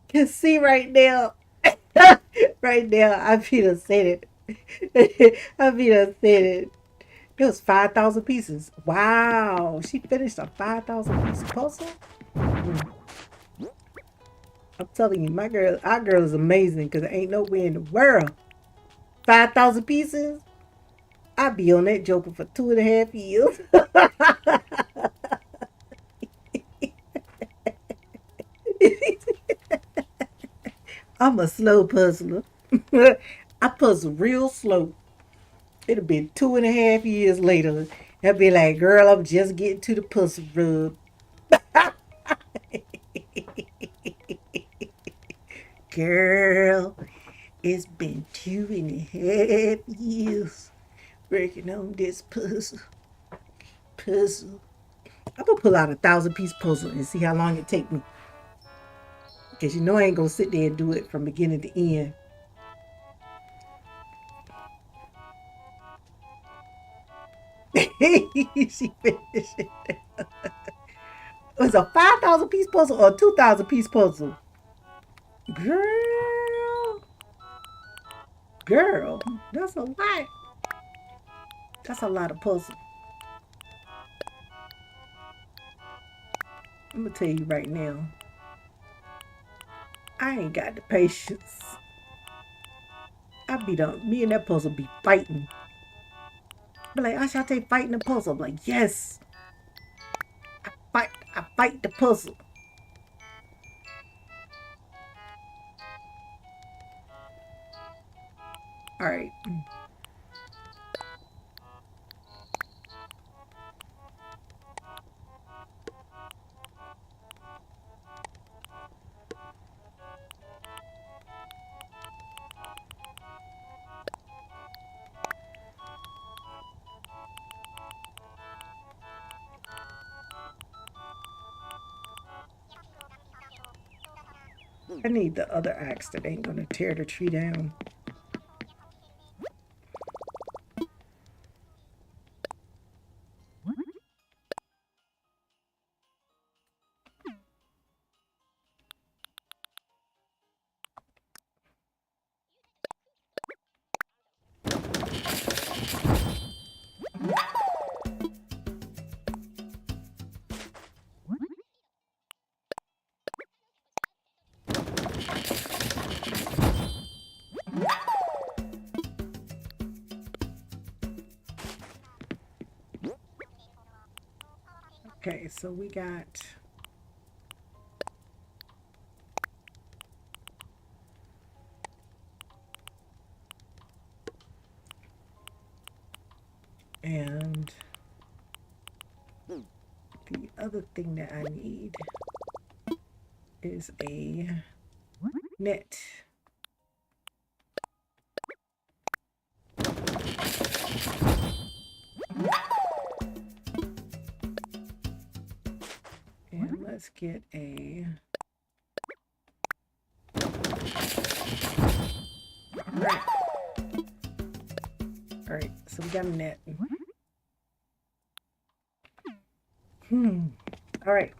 Speaker 1: Can see right now. Right now, I feel done said it. I feel done said it. It was 5,000 pieces. Wow. She finished a 5,000 piece puzzle? Mm. I'm telling you, our girl is amazing because there ain't nowhere in the world. 5,000 pieces? I'd be on that joker for 2.5 years. I'm a slow puzzler. I puzzle real slow. It'll be 2.5 years later. I'll be like, girl, I'm just getting to the puzzle rub. Girl, it's been 2.5 years working on this puzzle. I'm gonna pull out a 1,000 piece puzzle and see how long it take me. Cause you know I ain't gonna sit there and do it from beginning to end. She finished it. Was a 5,000 piece puzzle or a 2,000 piece puzzle? Girl, girl, that's a lot. That's a lot of puzzle. I'm gonna tell you right now, I ain't got the patience. Me and that puzzle be fighting. Be like, Enchanted fighting the puzzle. I'm like, yes. I fight the puzzle. All right. I need the other axe that ain't gonna tear the tree down. Okay, so we got and The other thing that I need is a net. And let's get a... Alright. Alright, so we got a net. Alright.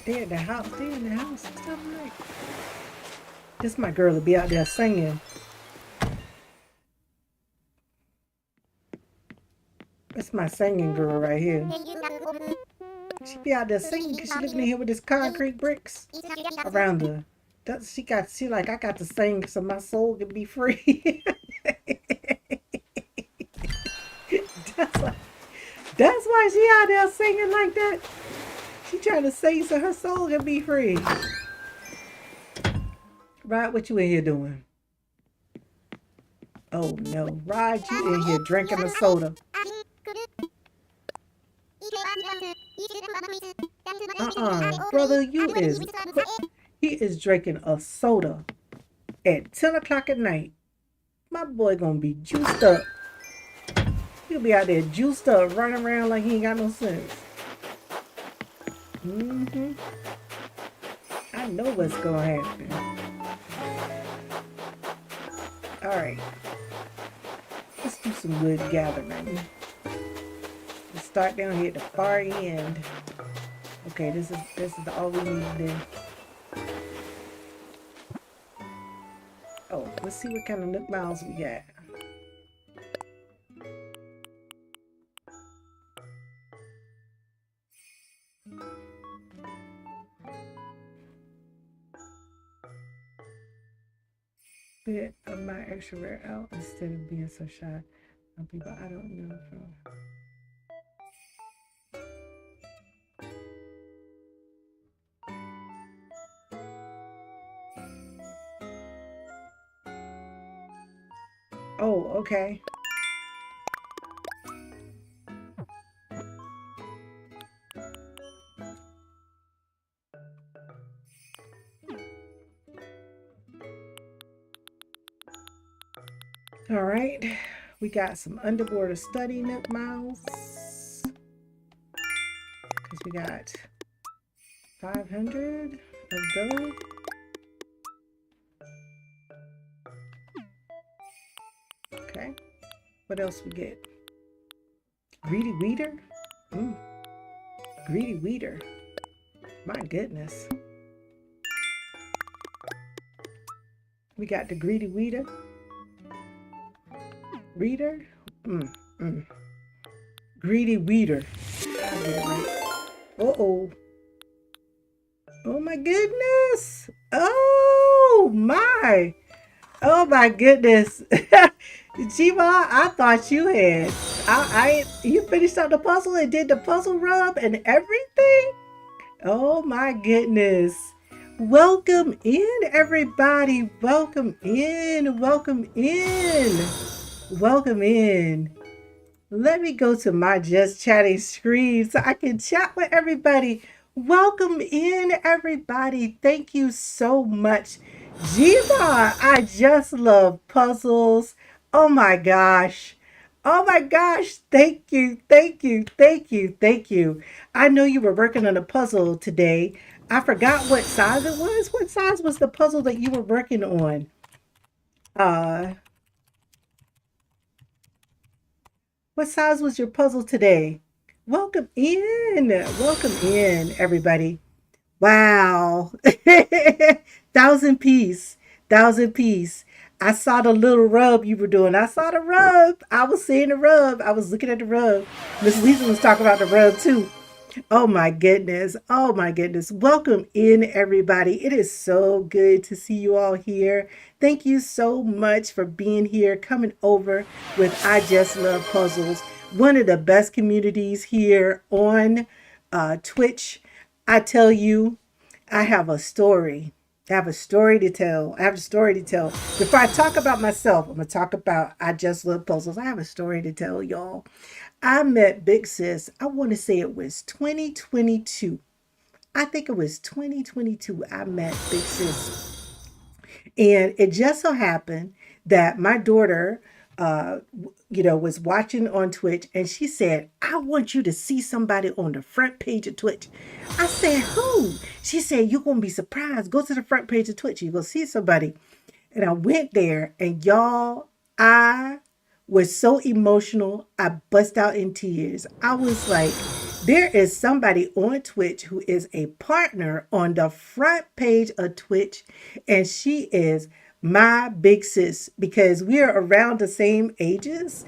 Speaker 1: They're in the house. They're in the house. It's all right. This my girl will be out there singing. That's my singing girl right here. She be out there singing because she living in here with this concrete bricks around her. She like, I got to sing so my soul can be free. That's why she out there singing like that. She trying to sing so her soul can be free. Rod, what you in here doing? Oh no, Rod, you in here drinking a soda. Brother, he is drinking a soda at 10 o'clock at night. My boy gonna be juiced up. He'll be out there juiced up, running around like he ain't got no sense. I know what's gonna happen. Alright. Let's do some wood gathering. Let's start down here at the far end. Okay, this is all we need to do. Oh, let's see what kind of nook miles we got. Bit of my extrovert out instead of being so shy on people I don't know from. Oh, okay. All right, we got some underwater study nook miles because we got 500 of those. Okay, what else we get? Greedy weeder? Greedy weeder. My goodness. We got the greedy weeder. Reader? Greedy weeder. Uh-oh. Oh my goodness. Oh my. Oh my goodness. Jiva, I thought you had. You finished up the puzzle and did the puzzle rub and everything? Oh my goodness. Welcome in, everybody. Welcome in. Welcome in. Welcome in. Let me go to my just chatting screen so I can chat with everybody. Welcome in, everybody. Thank you so much. Jiva, I just love puzzles. Oh my gosh. Oh my gosh. Thank you. Thank you. Thank you. Thank you. I know you were working on a puzzle today. I forgot what size it was. What size was the puzzle that you were working on? What size was your puzzle today? Welcome in. Welcome in, everybody. Wow. 1,000 piece. 1,000 piece. I saw the little rub you were doing. I saw the rub. I was seeing the rub. I was looking at the rub. Miss Lisa was talking about the rub too. Oh my goodness. Oh my goodness. Welcome in, everybody. It is so good to see you all here. Thank you so much for being here, coming over with I Just Love Puzzles, one of the best communities here on Twitch. I tell you, I have a story. I have a story to tell. I have a story to tell. Before I talk about myself, I'm going to talk about I Just Love Puzzles. I have a story to tell y'all. I met Big Sis, I want to say it was 2022. I think it was 2022 I met Big Sis. And it just so happened that my daughter, was watching on Twitch, and she said, I want you to see somebody on the front page of Twitch. I said, who? She said, you're going to be surprised. Go to the front page of Twitch. You're going to see somebody. And I went there, and y'all, I was so emotional. I bust out in tears. I was like, there is somebody on Twitch who is a partner on the front page of Twitch, and she is my big sis because we are around the same ages,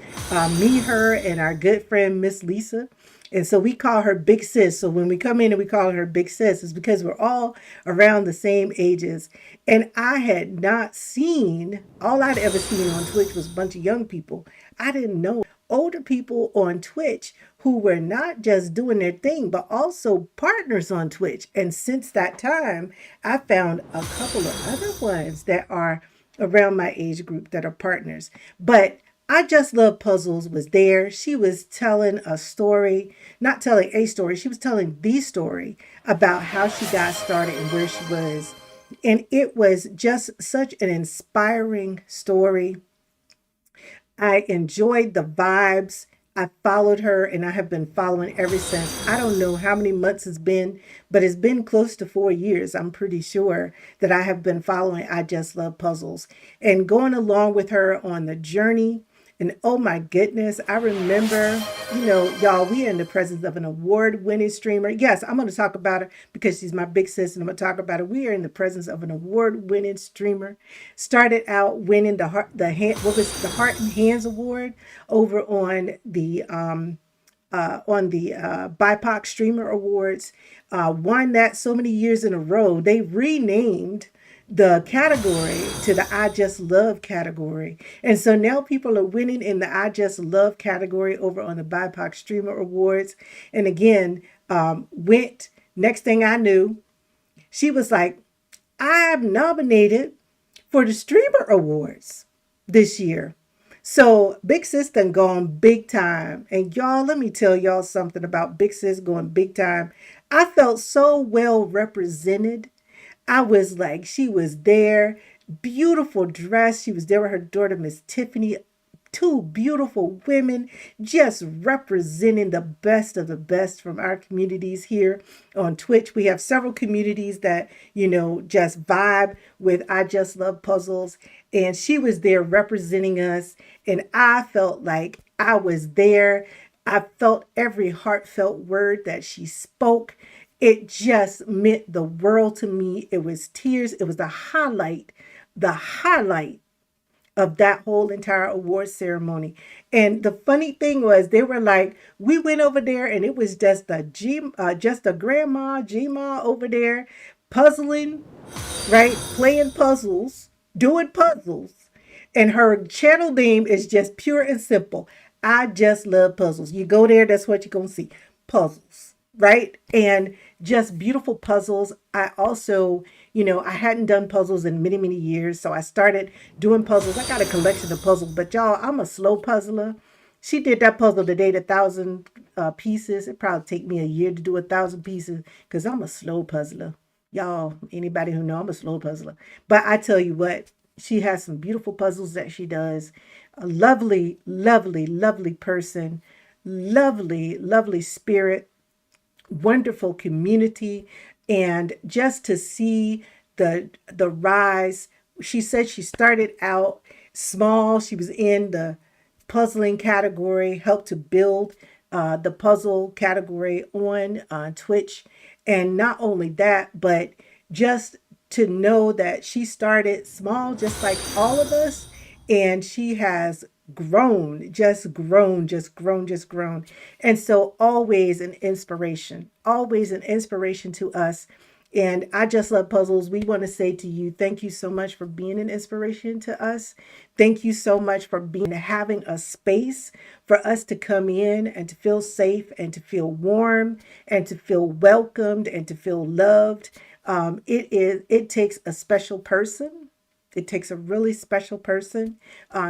Speaker 1: me, her, and our good friend Miss Lisa. And so we call her Big Sis. So when we come in and we call her Big Sis, it's because we're all around the same ages. And I had not seen, all I'd ever seen on Twitch was a bunch of young people. I didn't know older people on Twitch who were not just doing their thing, but also partners on Twitch. And since that time, I found a couple of other ones that are around my age group that are partners. But I Just Love Puzzles was there. She was telling a story, not telling a story, she was telling the story about how she got started and where she was. And it was just such an inspiring story. I enjoyed the vibes. I followed her and I have been following ever since. I don't know how many months it's been, but it's been close to 4 years. I'm pretty sure that I have been following I Just Love Puzzles and going along with her on the journey. And oh my goodness, I remember, y'all, we are in the presence of an award-winning streamer. Yes, I'm going to talk about her because she's my big sis and I'm going to talk about her. We are in the presence of an award-winning streamer. Started out winning the Heart and Hands Award over on the BIPOC Streamer Awards. Won that so many years in a row. They renamed the category to the I Just Love category. And so now people are winning in the I Just Love category over on the BIPOC Streamer Awards. And again, went, next thing I knew, she was like, I'm nominated for the Streamer Awards this year. So Big Sis done gone big time. And y'all, let me tell y'all something about Big Sis going big time. I felt so well represented. I was like, she was there, beautiful dress. She was there with her daughter, Miss Tiffany, two beautiful women just representing the best of the best from our communities here on Twitch. We have several communities that, just vibe with I Just Love Puzzles. And she was there representing us. And I felt like I was there. I felt every heartfelt word that she spoke. It just meant the world to me. It was tears. It was the highlight of that whole entire award ceremony. And the funny thing was, they were like, we went over there and it was just a grandma, G-ma over there puzzling, right? Playing puzzles, doing puzzles. And her channel name is just pure and simple. I Just Love Puzzles. You go there, that's what you're going to see. Puzzles, right? And just beautiful puzzles. I also, I hadn't done puzzles in many, many years. So I started doing puzzles. I got a collection of puzzles, but y'all, I'm a slow puzzler. She did that puzzle today, the 1,000 pieces. It probably take me a year to do 1,000 pieces because I'm a slow puzzler. Y'all, anybody who know, I'm a slow puzzler. But I tell you what, she has some beautiful puzzles that she does. A lovely, lovely, lovely person. Lovely, lovely spirit. Wonderful community. And just to see the rise. She said she started out small. She was in the puzzling category, helped to build the puzzle category on Twitch. And not only that, but just to know that she started small, just like all of us, and she has grown, just grown, just grown, just grown. And so always an inspiration to us And I Just Love Puzzles, we want to say to you, thank you so much for being an inspiration to us. Thank you so much for having a space for us to come in and to feel safe and to feel warm and to feel welcomed and to feel loved. It takes a special person. It takes a really special person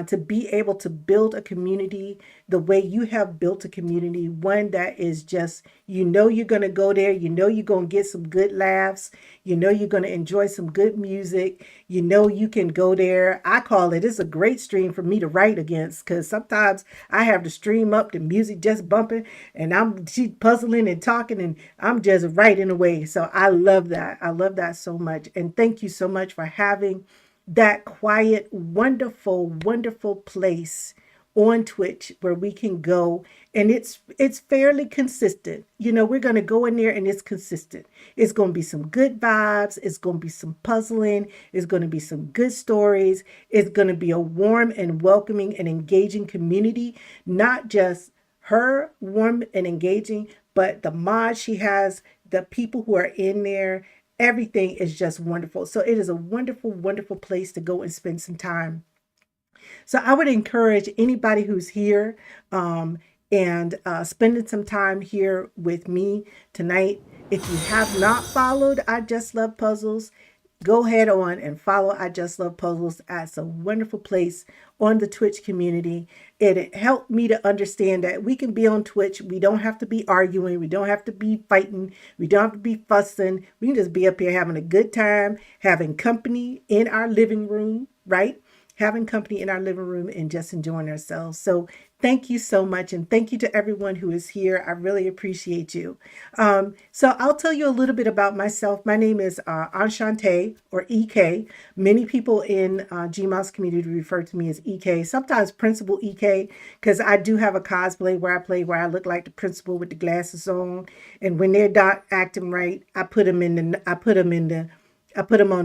Speaker 1: to be able to build a community the way you have built a community, one that is just, you're going to go there, you're going to get some good laughs, you're going to enjoy some good music, you can go there. I call it's a great stream for me to write against, because sometimes I have to stream up the music just bumping and she puzzling and talking and I'm just writing away. So I love that. I love that so much. And thank you so much for having that quiet, wonderful, wonderful place on Twitch where we can go, and it's fairly consistent. We're going to go in there and it's consistent. It's going to be some good vibes, it's going to be some puzzling, it's going to be some good stories. It's going to be a warm and welcoming and engaging community, not just her warm and engaging, but the mods she has, the people who are in there. Everything is just wonderful. So it is a wonderful, wonderful place to go and spend some time. So I would encourage anybody who's here and spending some time here with me tonight. If you have not followed I Just Love Puzzles, go ahead on and follow I Just Love Puzzles. It's a wonderful place on the Twitch community. It helped me to understand that we can be on Twitch. We don't have to be arguing. We don't have to be fighting. We don't have to be fussing. We can just be up here having a good time, having company in our living room, right? Having company in our living room and just enjoying ourselves. So thank you so much. And thank you to everyone who is here. I really appreciate you. So I'll tell you a little bit about myself. My name is Enchanted, or EK. Many people in GMOS community refer to me as EK, sometimes Principal EK, because I do have a cosplay where I look like the principal with the glasses on. And when they're not acting right, I put them on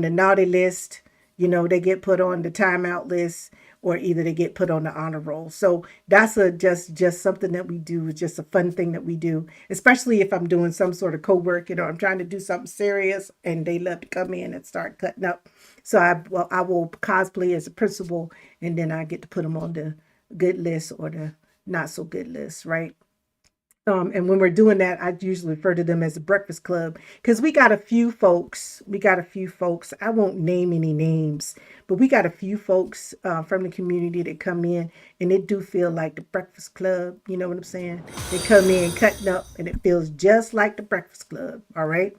Speaker 1: the naughty list. They get put on the timeout list, or either they get put on the honor roll. So that's just something that we do. It's just a fun thing that we do, especially if I'm doing some sort of co-work, I'm trying to do something serious and they love to come in and start cutting up. So I will cosplay as a principal, and then I get to put them on the good list or the not so good list, right? And when we're doing that, I usually refer to them as the Breakfast Club, because we got a few folks. I won't name any names, but we got a few folks from the community that come in, and it do feel like the Breakfast Club. You know what I'm saying? They come in cutting up, and it feels just like the Breakfast Club. All right.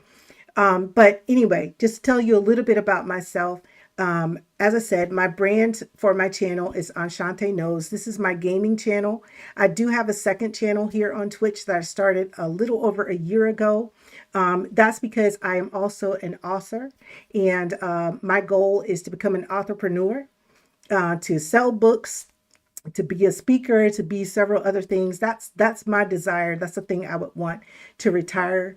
Speaker 1: But anyway, just to tell you a little bit about myself. As I said, my brand for my channel is Enchanted Knows. This is my gaming channel. I do have a second channel here on Twitch that I started a little over a year ago. That's because I am also an author, and my goal is to become an entrepreneur, to sell books, to be a speaker, to be several other things. That's my desire. That's the thing I would want to retire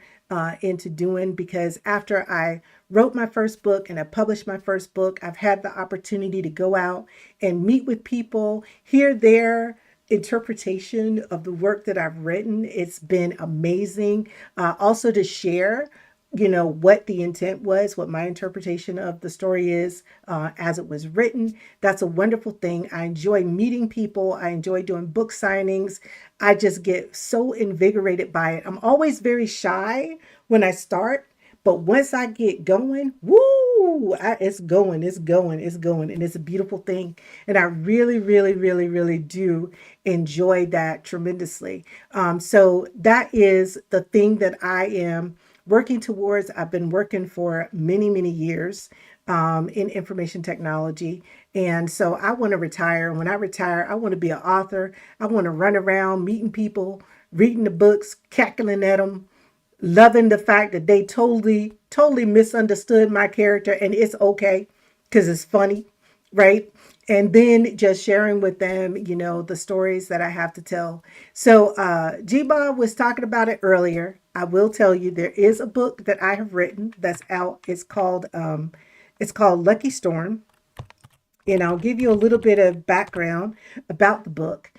Speaker 1: into doing, because after I wrote my first book and I published my first book, I've had the opportunity to go out and meet with people, hear their interpretation of the work that I've written. It's been amazing. Also to share what the intent was, what my interpretation of the story is as it was written. That's a wonderful thing. I enjoy meeting people. I enjoy doing book signings. I just get so invigorated by it. I'm always very shy when I start, but once I get going, woo, it's going. And it's a beautiful thing. And I really, really, really, really do enjoy that tremendously. So that is the thing that I am working towards. I've been working for many, many years in information technology. And so I want to retire. When I retire, I want to be an author. I want to run around meeting people, reading the books, cackling at them, loving the fact that they totally, totally misunderstood my character. And it's okay, because it's funny, right? And then just sharing with them, the stories that I have to tell. So G-Bob was talking about it earlier. I will tell you, there is a book that I have written that's out. It's called Lucky Storm. And I'll give you a little bit of background about the book.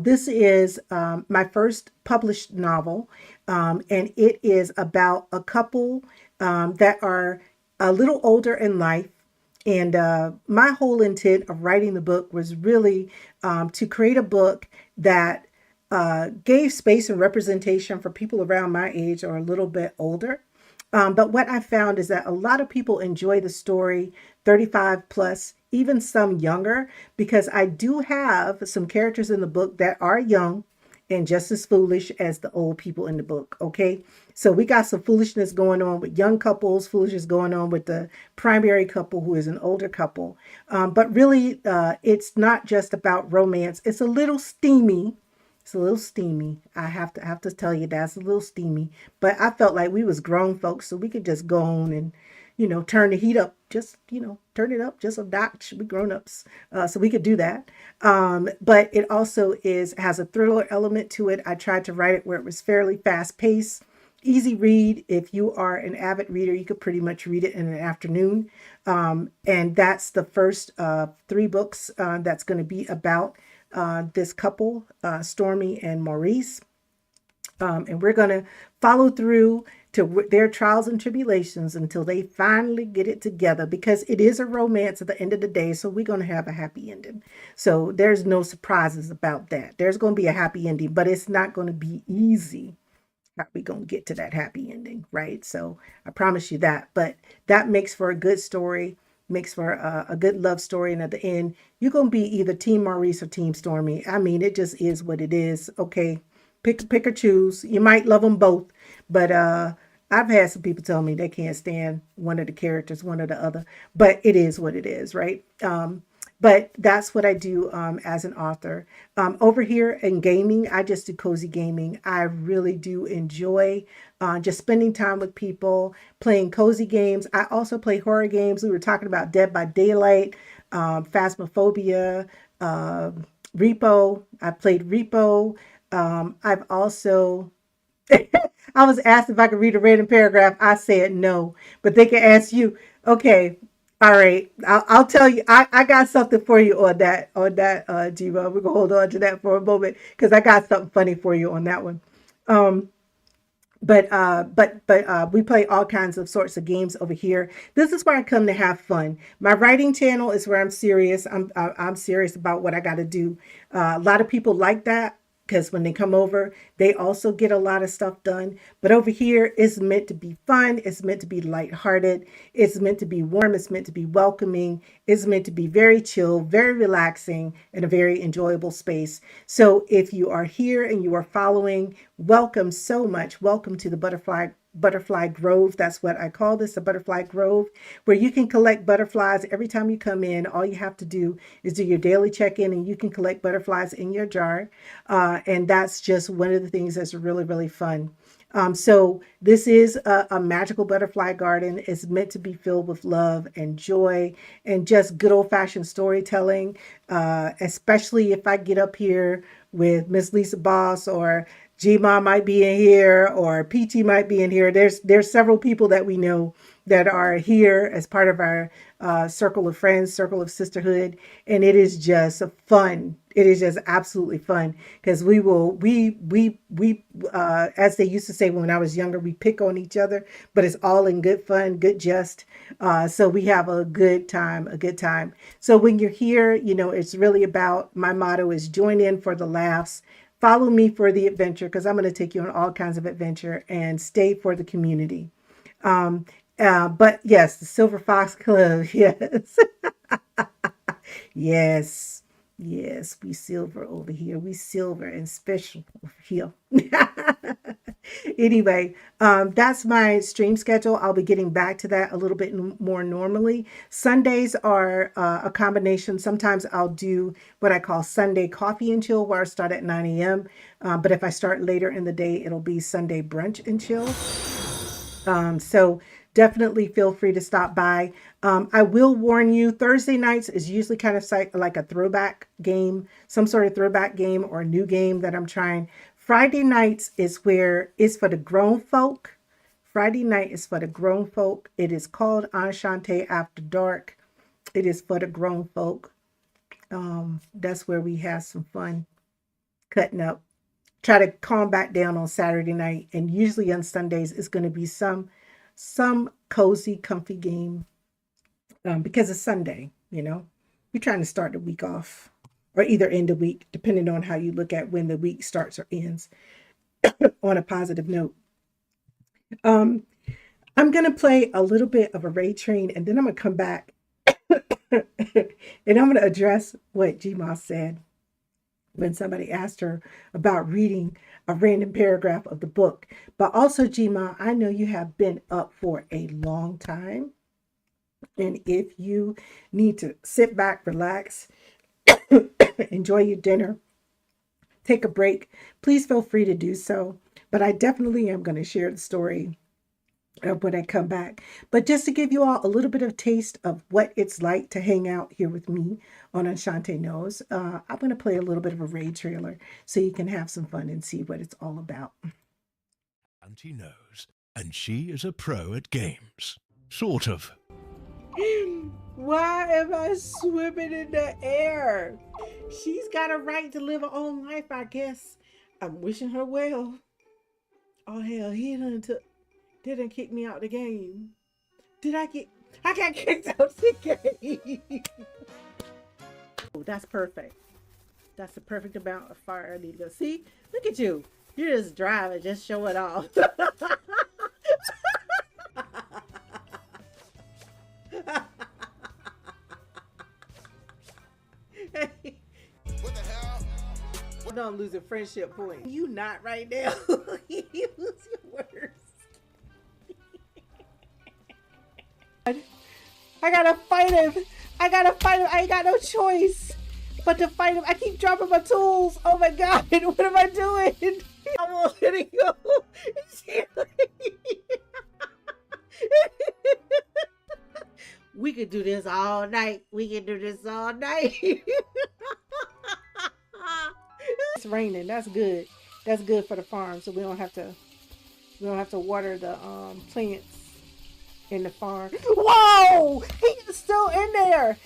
Speaker 1: This is my first published novel, and it is about a couple that are a little older in life. And my whole intent of writing the book was really to create a book that gave space and representation for people around my age or a little bit older. But what I found is that a lot of people enjoy the story 35 plus, even some younger, because I do have some characters in the book that are young and just as foolish as the old people in the book. Okay. So we got some foolishness going on with young couples, foolishness going on with the primary couple who is an older couple. But really, it's not just about romance. It's a little steamy. It's a little steamy. I have to tell you that's a little steamy. But I felt like we was grown folks, so we could just go on and, turn the heat up. Just, turn it up just a notch. We grown ups, so we could do that. But it also has a thriller element to it. I tried to write it where it was fairly fast paced, easy read. If you are an avid reader, you could pretty much read it in an afternoon. And that's the first 3 books that's going to be about this couple, Stormy and Maurice. And we're going to follow through to their trials and tribulations until they finally get it together, because it is a romance at the end of the day. So we're going to have a happy ending. So there's no surprises about that. There's going to be a happy ending, but it's not going to be easy how we going to get to that happy ending, right? So I promise you that. But that makes for a good story, makes for a good love story. And at the end, you're going to be either Team Maurice or Team Stormy. I mean, it just is what it is. Okay. Pick or choose. You might love them both, but I've had some people tell me they can't stand one of the characters, one or the other. But it is what it is, right? But that's what I do as an author. Over here in gaming, I just do cozy gaming. I really do enjoy just spending time with people, playing cozy games. I also play horror games. We were talking about Dead by Daylight, Phasmophobia, Repo. I played Repo. I've also, I was asked if I could read a random paragraph. I said no, but they can ask you. Okay, all right. I'll tell you. I got something for you on that. Jiva. We're gonna hold on to that for a moment because I got something funny for you on that one. Um, but we play all kinds of sorts of games over here. This is where I come to have fun. My writing channel is where I'm serious. I'm serious about what I got to do. A lot of people like that because when they come over, they also get a lot of stuff done. But over here, it's meant to be fun. It's meant to be lighthearted. It's meant to be warm. It's meant to be welcoming. It's meant to be very chill, very relaxing, and a very enjoyable space. So if you are here and you are following, welcome so much. Welcome to the Butterfly Grove. That's what I call this, a Butterfly Grove, where you can collect butterflies every time you come in. All you have to do is do your daily check-in and you can collect butterflies in your jar. And that's just one of the things that's really, really fun. So this is a magical butterfly garden. It's meant to be filled with love and joy and just good old-fashioned storytelling, especially if I get up here with Miss Lisa Boss, or G-Ma might be in here, or PT might be in here. There's several people that we know that are here as part of our circle of friends, circle of sisterhood, and it is just fun. It is just absolutely fun because we as they used to say when I was younger, we pick on each other, but it's all in good fun, good jest. So we have a good time, a good time. So when you're here, it's really about, my motto is join in for the laughs. Follow me for the adventure because I'm going to take you on all kinds of adventure, and stay for the community. But yes, the Silver Fox Club. Yes. Yes. Yes, we silver over here. We silver and special over here. Anyway, that's my stream schedule. I'll be getting back to that a little bit more normally. Sundays are a combination. Sometimes I'll do what I call Sunday coffee and chill, where I start at 9 a.m. But if I start later in the day, it'll be Sunday brunch and chill. So definitely feel free to stop by. I will warn you, Thursday nights is usually kind of like a throwback game, some sort of throwback game or a new game that I'm trying. Friday nights is where it's for the grown folk. Friday night is for the grown folk. It is called Enchanted After Dark. It is for the grown folk. That's where we have some fun cutting up. Try to calm back down on Saturday night. And usually on Sundays, it's going to be some some cozy, comfy game because it's Sunday, you know. We're trying to start the week off or either end the week, depending on how you look at when the week starts or ends on a positive note. Um, I'm going to play a little bit of a raid train and then I'm going to come back and I'm going to address what Gma said when somebody asked her about reading a random paragraph of the book. But also, Gma, I know you have been up for a long time. And if you need to sit back, relax, enjoy your dinner, take a break, please feel free to do so. But I definitely am going to share the story when I come back. But just to give you all a little bit of taste of what it's like to hang out here with me on Enchanted Knows, I'm going to play a little bit of a raid trailer so you can have some fun and see what it's all about.
Speaker 2: Auntie knows, and she is a pro at games. Sort of.
Speaker 1: Why am I swimming in the air? She's got a right to live her own life, I guess. I'm wishing her well. Oh, hell, they done kick me out the game. I got kicked out the game. Oh, that's perfect. That's the perfect amount of fire I need to go. See, look at you. You're just driving, just show it off. What the hell? I'm losing friendship point. You not right now. You lose your words. I gotta fight him. I ain't got no choice but to fight him. I keep dropping my tools. Oh my god, what am I doing? I won't let it go. We could do this all night. It's raining. That's good. That's good for the farm, so we don't have to water the plants in the farm. Whoa! He is still in there.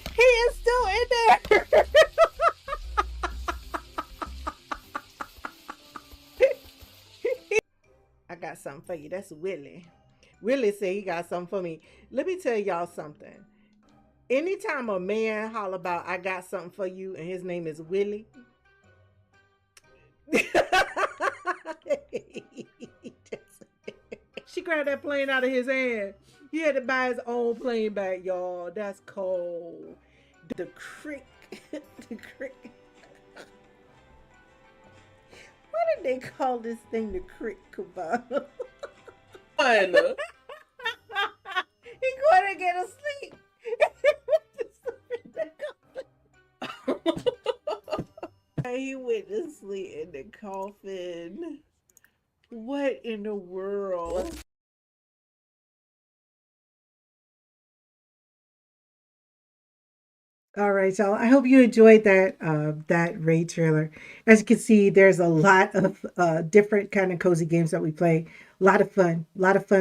Speaker 1: I got something for you. That's Willie. Willie said he got something for me. Let me tell y'all something. Anytime a man holler about I got something for you and his name is Willie, she grabbed that plane out of his hand. He had to buy his own plane back, y'all. That's cold. The crick. The crick. Why did they call this thing the crick cabana? He going to get asleep. He went to sleep in the coffin. What in the world? All right, y'all. I hope you enjoyed that raid trailer. As you can see, there's a lot of different kind of cozy games that we play. A lot of fun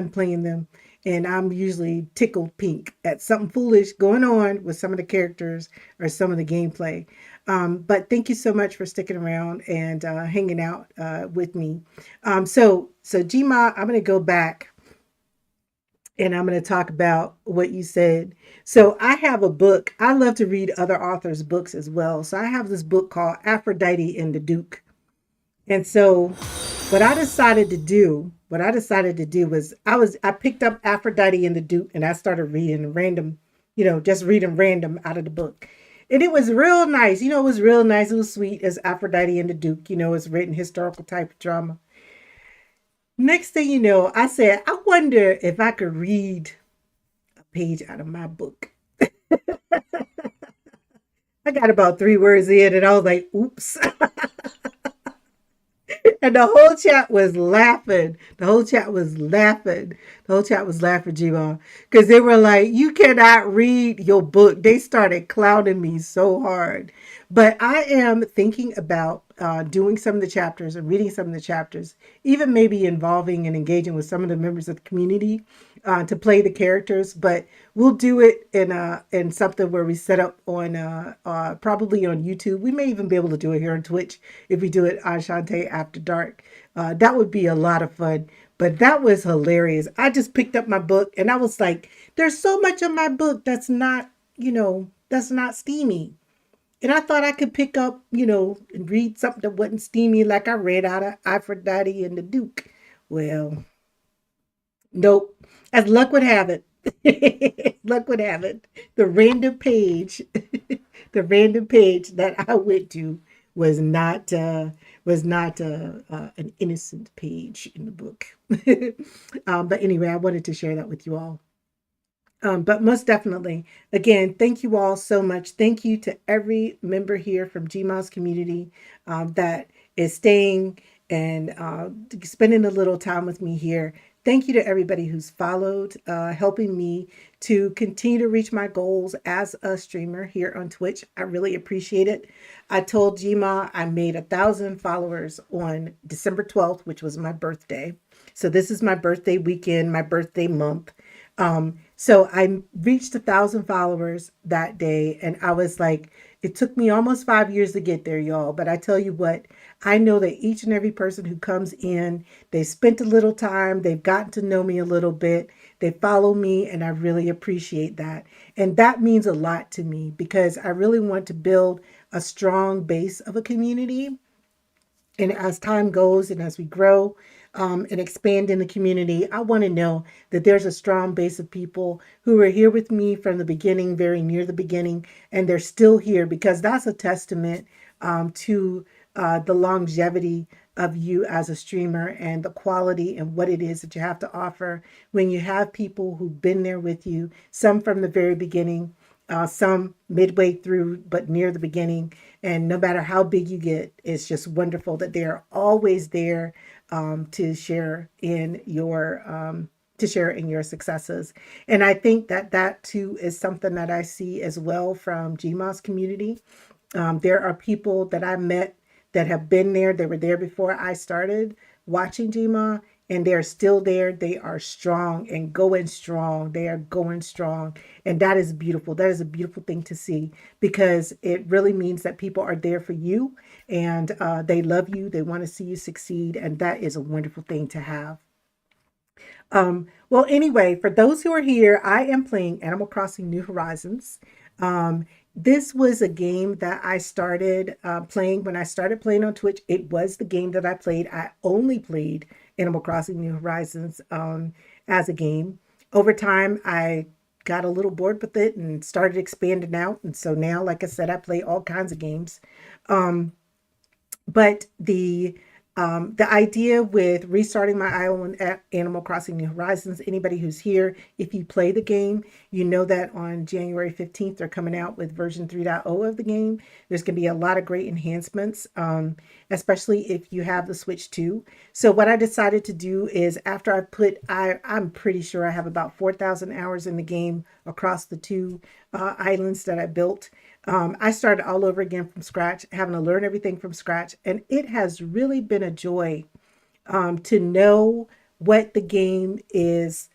Speaker 1: playing them. And I'm usually tickled pink at something foolish going on with some of the characters or some of the gameplay. But thank you so much for sticking around and hanging out with me. So Gma, I'm going to go back and I'm going to talk about what you said. So I have a book. I love to read other authors' books as well. So I have this book called Aphrodite and the Duke. And so what I decided to do was I picked up Aphrodite and the Duke and I started reading random, just reading random out of the book. And it was real nice. It was real nice. It was sweet as Aphrodite and the Duke. It's written historical type of drama. Next thing you know, I said, I wonder if I could read a page out of my book. I got about 3 words in and I was like, oops. And the whole chat was laughing. G-Ball. Because they were like, you cannot read your book. They started clowning me so hard. But I am thinking about doing some of the chapters and reading some of the chapters, even maybe involving and engaging with some of the members of the community to play the characters. But we'll do it in something where we set up on probably on YouTube. We may even be able to do it here on Twitch if we do it Enchanted After Dark. That would be a lot of fun. But that was hilarious. I just picked up my book and I was like, there's so much of my book that's not, that's not steamy. And I thought I could pick up, and read something that wasn't steamy like I read out of Aphrodite and the Duke. Well, nope. As luck would have it, luck would have it, the random page, the random page that I went to was not an innocent page in the book. But anyway, I wanted to share that with you all. But most definitely, again, thank you all so much. Thank you to every member here from GMOS community that is staying and spending a little time with me here. Thank you to everybody who's followed, helping me to continue to reach my goals as a streamer here on Twitch. I really appreciate it. I told Gma I made 1,000 followers on December 12th, which was my birthday. So this is my birthday weekend, my birthday month. So I reached 1,000 followers that day, and I was like, it took me almost 5 years to get there, y'all. But I tell you what, I know that each and every person who comes in, they spent a little time, they've gotten to know me a little bit, they follow me, and I really appreciate that. And that means a lot to me because I really want to build a strong base of a community. And as time goes and as we grow and expand in the community, I want to know that there's a strong base of people who are here with me from the beginning, very near the beginning, and they're still here because that's a testament to the longevity of you as a streamer and the quality and what it is that you have to offer when you have people who've been there with you, some from the very beginning, some midway through, but near the beginning. And no matter how big you get, it's just wonderful that they're always there to share in your successes. And I think that that too is something that I see as well from GMOS community. There are people that I met that have been there. They were there before I started watching GMA, and they're still there. They are strong and going strong. They are going strong. And that is beautiful. That is a beautiful thing to see because it really means that people are there for you and they love you. They want to see you succeed. And that is a wonderful thing to have. Well, anyway, for those who are here, I am playing Animal Crossing New Horizons. Um, this was a game that I started playing when I started playing on Twitch. It was the game that I played. I only played Animal Crossing New Horizons as a game. Over time, I got a little bored with it and started expanding out. And so now, like I said, I play all kinds of games. Um, but the idea with restarting my island at Animal Crossing New Horizons, anybody who's here, if you play the game, you know that on January 15th, they're coming out with version 3.0 of the game. There's going to be a lot of great enhancements, especially if you have the Switch 2. So what I decided to do is after I'm pretty sure I have about 4,000 hours in the game across the two islands that I built. I started all over again from scratch, having to learn everything from scratch. And it has really been a joy to know what the game is.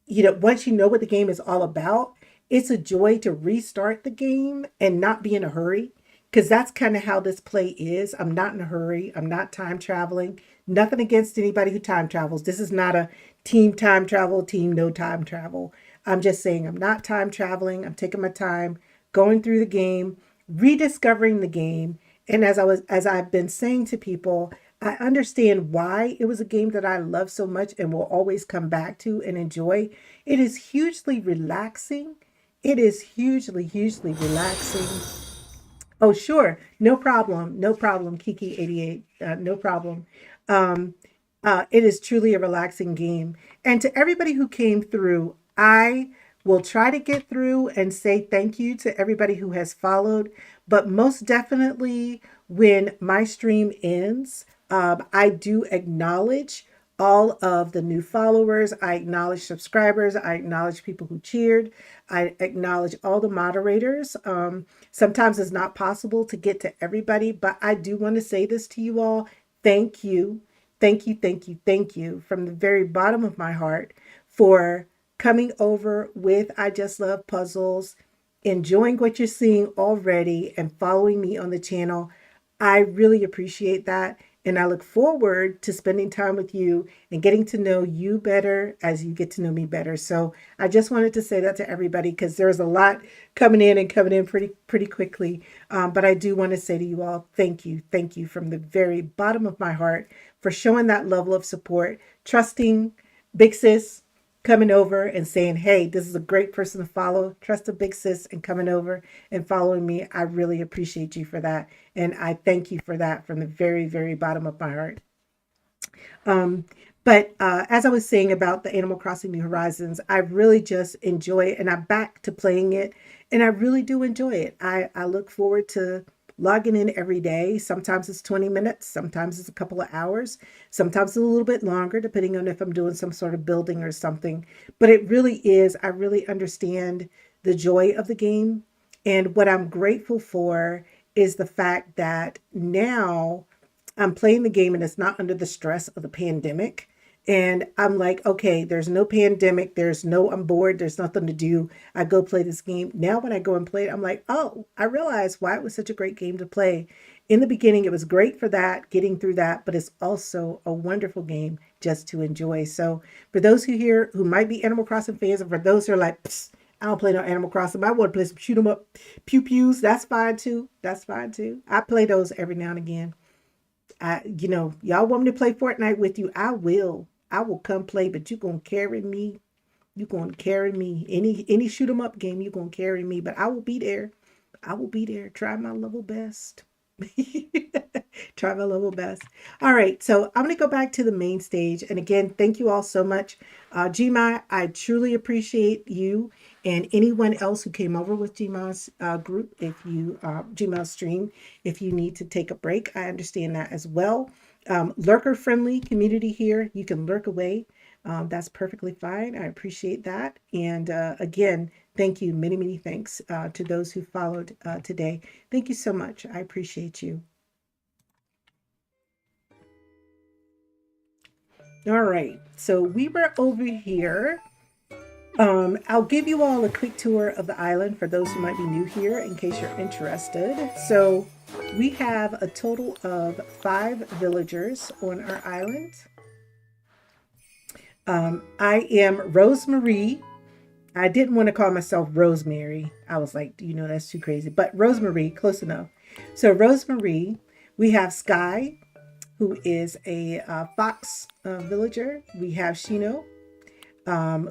Speaker 1: Once you know what the game is all about, it's a joy to restart the game and not be in a hurry. Because that's kind of how this play is. I'm not in a hurry. I'm not time traveling. Nothing against anybody who time travels. This is not a team time travel, team no time travel. I'm just saying I'm not time traveling. I'm taking my time going through the game, rediscovering the game. And as I've been saying to people, I understand why it was a game that I love so much and will always come back to and enjoy. It is hugely relaxing. It is hugely, hugely relaxing. Oh, sure. No problem. No problem, Kiki88. No problem. Um, it is truly a relaxing game. And to everybody who came through, I will try to get through and say thank you to everybody who has followed. But most definitely, when my stream ends, I do acknowledge all of the new followers. I acknowledge subscribers. I acknowledge people who cheered. I acknowledge all the moderators. Sometimes it's not possible to get to everybody, but I do want to say this to you all. Thank you. Thank you, thank you, thank you from the very bottom of my heart for coming over with I Just Love Puzzles, enjoying what you're seeing already, and following me on the channel. I really appreciate that. And I look forward to spending time with you and getting to know you better as you get to know me better. So I just wanted to say that to everybody because there's a lot coming in pretty quickly. But I do want to say to you all, thank you from the very bottom of my heart for showing that level of support, trusting Big Sis coming over and saying, hey, this is a great person to follow. Trust a Big Sis and coming over and following me. I really appreciate you for that. And I thank you for that from the very, very bottom of my heart. Um, but as I was saying about the Animal Crossing New Horizons, I really just enjoy it and I'm back to playing it and I really do enjoy it. I look forward to logging in every day. Sometimes it's 20 minutes, sometimes it's a couple of hours, sometimes it's a little bit longer, depending on if I'm doing some sort of building or something. But it really is, I really understand the joy of the game. And what I'm grateful for is the fact that now I'm playing the game and it's not under the stress of the pandemic. And I'm like, okay, there's no pandemic. There's no, I'm bored. There's nothing to do. I go play this game. Now, when I go and play it, I'm like, oh, I realize why it was such a great game to play. In the beginning, it was great for that, getting through that, but it's also a wonderful game just to enjoy. So, for those who here who might be Animal Crossing fans, and for those who are like, I don't play no Animal Crossing, I want to play some shoot 'em up pew pews. That's fine too. That's fine too. I play those every now and again. Y'all want me to play Fortnite with you? I will. I will come play, but you gonna carry me. You gonna carry me. Any shoot 'em up game, you gonna carry me. But I will be there. I will be there. Try my level best. Try my level best. All right, so I'm gonna go back to the main stage. And again, thank you all so much. Gma, I truly appreciate you and anyone else who came over with Gma's group. If you Gma's stream, if you need to take a break, I understand that as well. Lurker friendly community here. You can lurk away. That's perfectly fine. I appreciate that. And again, thank you. Many, many thanks to those who followed today. Thank you so much. I appreciate you. All right. So we were over here. I'll give you all a quick tour of the island for those who might be new here in case you're interested. So we have a total of 5 villagers on our island. I am Rosemary. I didn't want to call myself Rosemary. I was like, that's too crazy. But Rosemary, close enough. So Rosemary, we have Sky, who is a fox villager. We have Shino.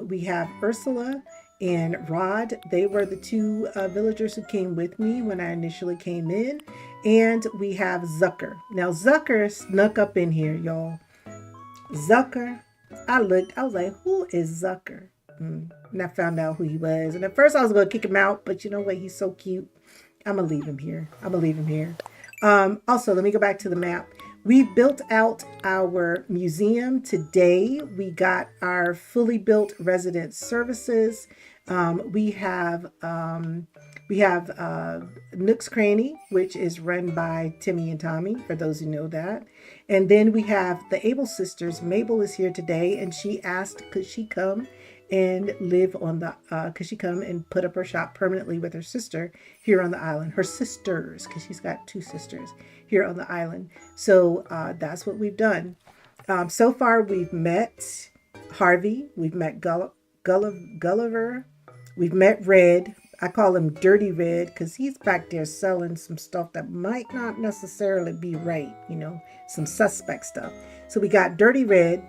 Speaker 1: We have Ursula and Rod. They were the 2 villagers who came with me when I initially came in. And we have Zucker. Now, Zucker snuck up in here, y'all. Zucker. I was like, who is Zucker? And I found out who he was. And at first I was going to kick him out, but you know what? He's so cute. I'm going to leave him here. Also, let me go back to the map. We built out our museum today. We got our fully built resident services. We have Nook's Cranny, which is run by Timmy and Tommy, for those who know that. And then we have the Able sisters. Mabel is here today, and she asked, could she come and live on the, could she come and put up her shop permanently with her sister here on the island? Her sisters, because she's got 2 sisters here on the island. So that's what we've done. So far, we've met Harvey. We've met Gulliver. We've met Red. I call him Dirty Red because he's back there selling some stuff that might not necessarily be right, some suspect stuff. So we got Dirty Red.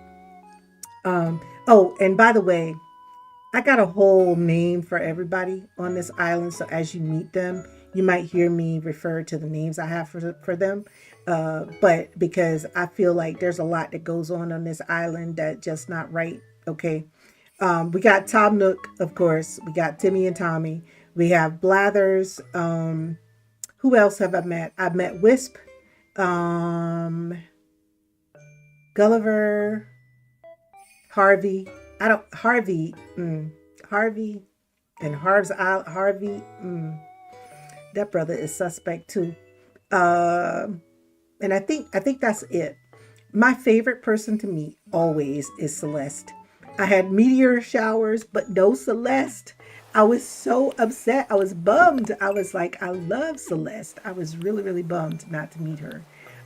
Speaker 1: Oh, and by the way, I got a whole name for everybody on this island. So as you meet them, you might hear me refer to the names I have for them. But because I feel like there's a lot that goes on this island that just not right. Okay. We got Tom Nook, of course. We got Timmy and Tommy. We have Blathers. Who else have I met? I've met Wisp, Gulliver, Harvey. Harvey and Harvey. That brother is suspect too. And I think that's it. My favorite person to meet always is Celeste. I had meteor showers, but no Celeste. I was so upset. I was bummed. I was like, I love Celeste. I was really, really bummed not to meet her.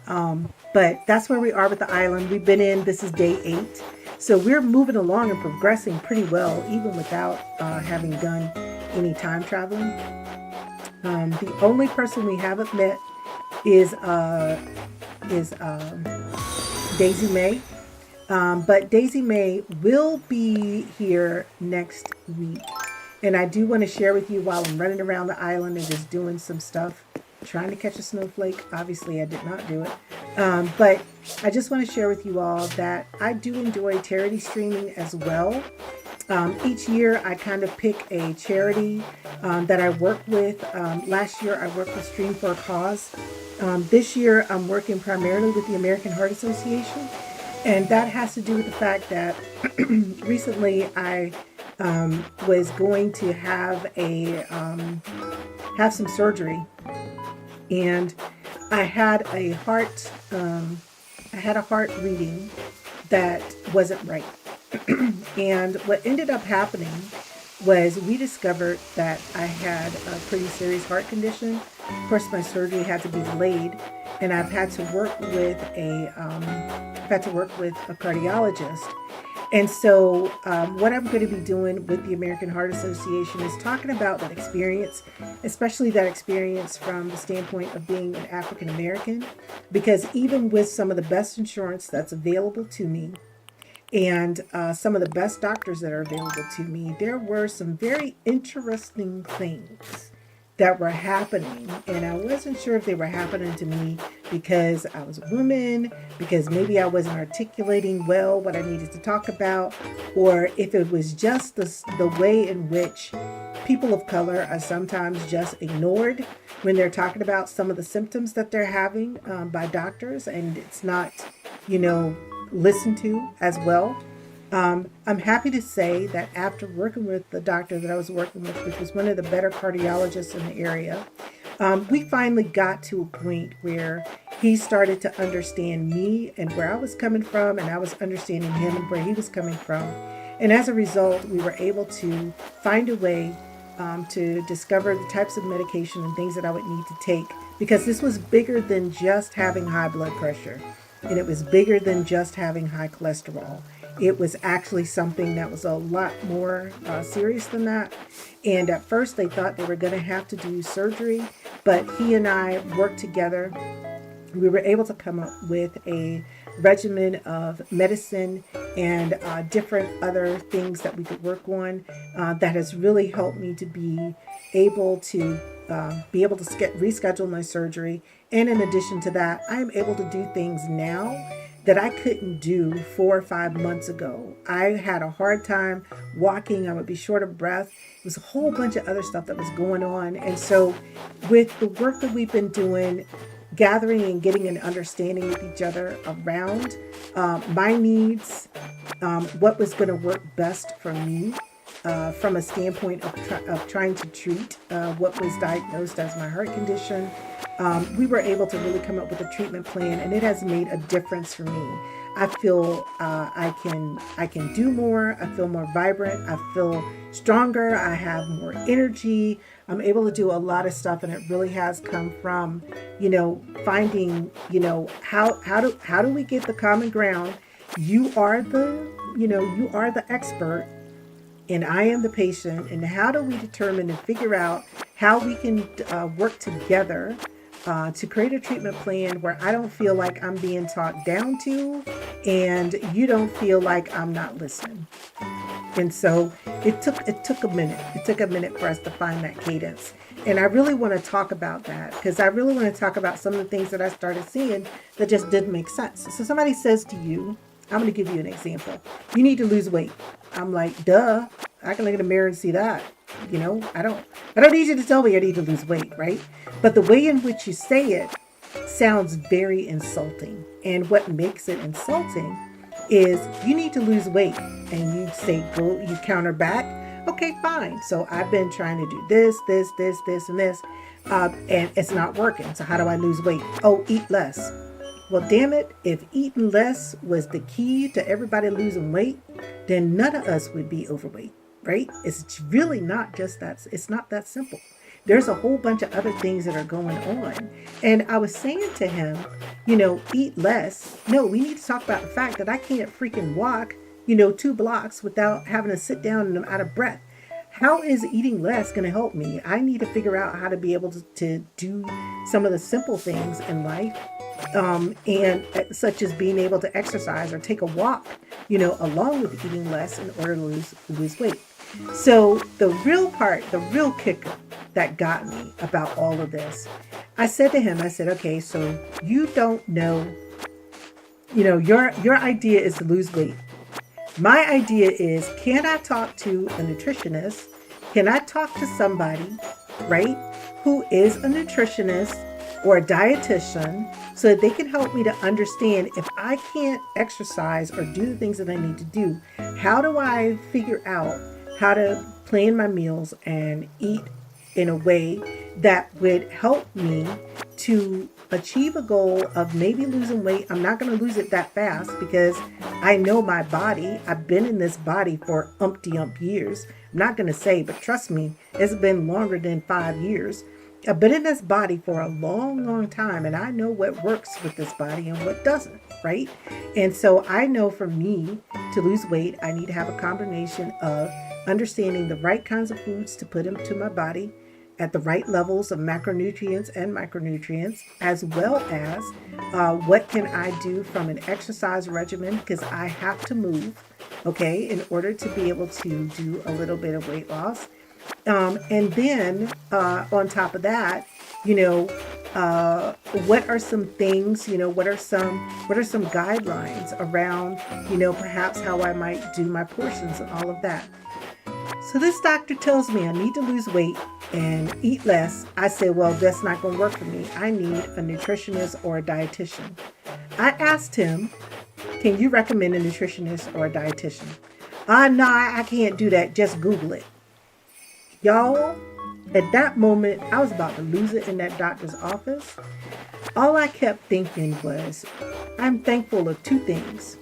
Speaker 1: But that's where we are with the island. We've been in, this is day 8. So we're moving along and progressing pretty well, even without having done any time traveling. The only person we haven't met is Daisy May. But Daisy May will be here next week. And I do want to share with you while I'm running around the island and just doing some stuff, trying to catch a snowflake. Obviously, I did not do it. But I just want to share with you all that I do enjoy charity streaming as well. Each year, I kind of pick a charity that I work with. Last year, I worked with Stream for a Cause. This year, I'm working primarily with the American Heart Association. And that has to do with the fact that recently I was going to have some surgery, and I had a heart reading that wasn't right. And what ended up happening was we discovered that I had a pretty serious heart condition. Of course, my surgery had to be delayed, and I've had to work with a cardiologist. And so what I'm going to be doing with the American Heart Association is talking about that experience, especially that experience from the standpoint of being an African American, because even with some of the best insurance that's available to me and some of the best doctors that are available to me, there were some very interesting things that were happening, and I wasn't sure if they were happening to me because I was a woman, because maybe I wasn't articulating well what I needed to talk about, or if it was just the way in which people of color are sometimes just ignored when they're talking about some of the symptoms that they're having by doctors, and it's not, listened to as well. I'm happy to say that after working with the doctor that I was working with, which was one of the better cardiologists in the area, we finally got to a point where he started to understand me and where I was coming from, and I was understanding him and where he was coming from. And as a result, we were able to find a way to discover the types of medication and things that I would need to take, because this was bigger than just having high blood pressure, and it was bigger than just having high cholesterol. It was actually something that was a lot more serious than that. And at first they thought they were going to have to do surgery, but he and I worked together. We were able to come up with a regimen of medicine and different other things that we could work on that has really helped me to be able to reschedule my surgery. And in addition to that, I am able to do things now that I couldn't do 4 or 5 months ago. I had a hard time walking. I would be short of breath. It was a whole bunch of other stuff that was going on. And so with the work that we've been doing, gathering and getting an understanding with each other around my needs, what was going to work best for me from a standpoint of trying to treat what was diagnosed as my heart condition, we were able to really come up with a treatment plan, and it has made a difference for me. I feel I can do more. I feel more vibrant. I feel stronger. I have more energy. I'm able to do a lot of stuff, and it really has come from, finding, how do we get the common ground? You are the expert, and I am the patient. And how do we determine and figure out how we can work together to create a treatment plan where I don't feel like I'm being talked down to, and you don't feel like I'm not listening. And so it took a minute. It took a minute for us to find that cadence. And I really want to talk about that, because I really want to talk about some of the things that I started seeing that just didn't make sense. So somebody says to you, I'm going to give you an example. You need to lose weight. I'm like, duh. I can look in the mirror and see that. I don't need you to tell me I need to lose weight, right? But the way in which you say it sounds very insulting. And what makes it insulting is you need to lose weight, and you say, go, you counter back. Okay, fine. So I've been trying to do this, and this, and it's not working. So how do I lose weight? Oh, eat less. Well, damn it, if eating less was the key to everybody losing weight, then none of us would be overweight, right? It's really not just that. It's not that simple. There's a whole bunch of other things that are going on. And I was saying to him, eat less. No, we need to talk about the fact that I can't freaking walk, 2 blocks without having to sit down and I'm out of breath. How is eating less going to help me? I need to figure out how to be able to do some of the simple things in life, and such as being able to exercise or take a walk, along with eating less in order to lose weight. So the real kicker that got me about all of this, I said to him, okay, so you don't know, your idea is to lose weight. My idea is, can I talk to a nutritionist? Can I talk to somebody, right, who is a nutritionist or a dietitian so that they can help me to understand if I can't exercise or do the things that I need to do, how do I figure out how to plan my meals and eat in a way that would help me to achieve a goal of maybe losing weight. I'm not going to lose it that fast because I know my body. I've been in this body for umpty years. I'm not going to say, but trust me, it's been longer than 5 years. I've been in this body for a long time, and I know what works with this body and what doesn't, right? And so I know for me to lose weight, I need to have a combination of understanding the right kinds of foods to put into my body at the right levels of macronutrients and micronutrients, as well as what can I do from an exercise regimen, because I have to move, okay, in order to be able to do a little bit of weight loss. And then on top of that, what are some things, what are some guidelines around, perhaps how I might do my portions and all of that. So this doctor tells me I need to lose weight and eat less. I said, well, that's not going to work for me. I need a nutritionist or a dietitian. I asked him, can you recommend a nutritionist or a dietitian? No, I can't do that. Just Google it. Y'all, at that moment, I was about to lose it in that doctor's office. All I kept thinking was, I'm thankful of 2 things.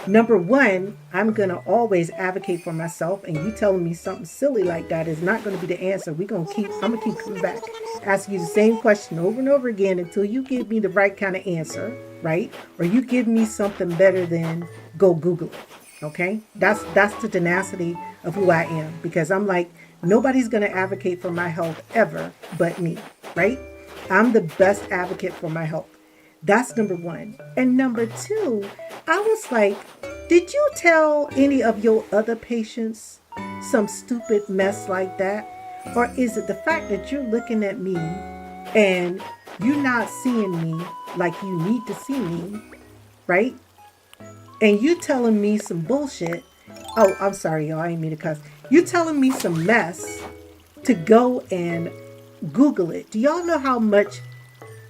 Speaker 1: Number 1, I'm going to always advocate for myself, and you telling me something silly like that is not going to be the answer. I'm going to keep coming back, asking you the same question over and over again until you give me the right kind of answer, right? Or you give me something better than go Google it, okay? That's the tenacity of who I am, because I'm like, nobody's going to advocate for my health ever but me, right? I'm the best advocate for my health. That's number 1. And number 2, I was like, did you tell any of your other patients some stupid mess like that? Or is it the fact that you're looking at me and you're not seeing me like you need to see me, right? And you telling me some bullshit. Oh, I'm sorry, y'all. I didn't mean to cuss. You telling me some mess to go and Google it. Do y'all know how much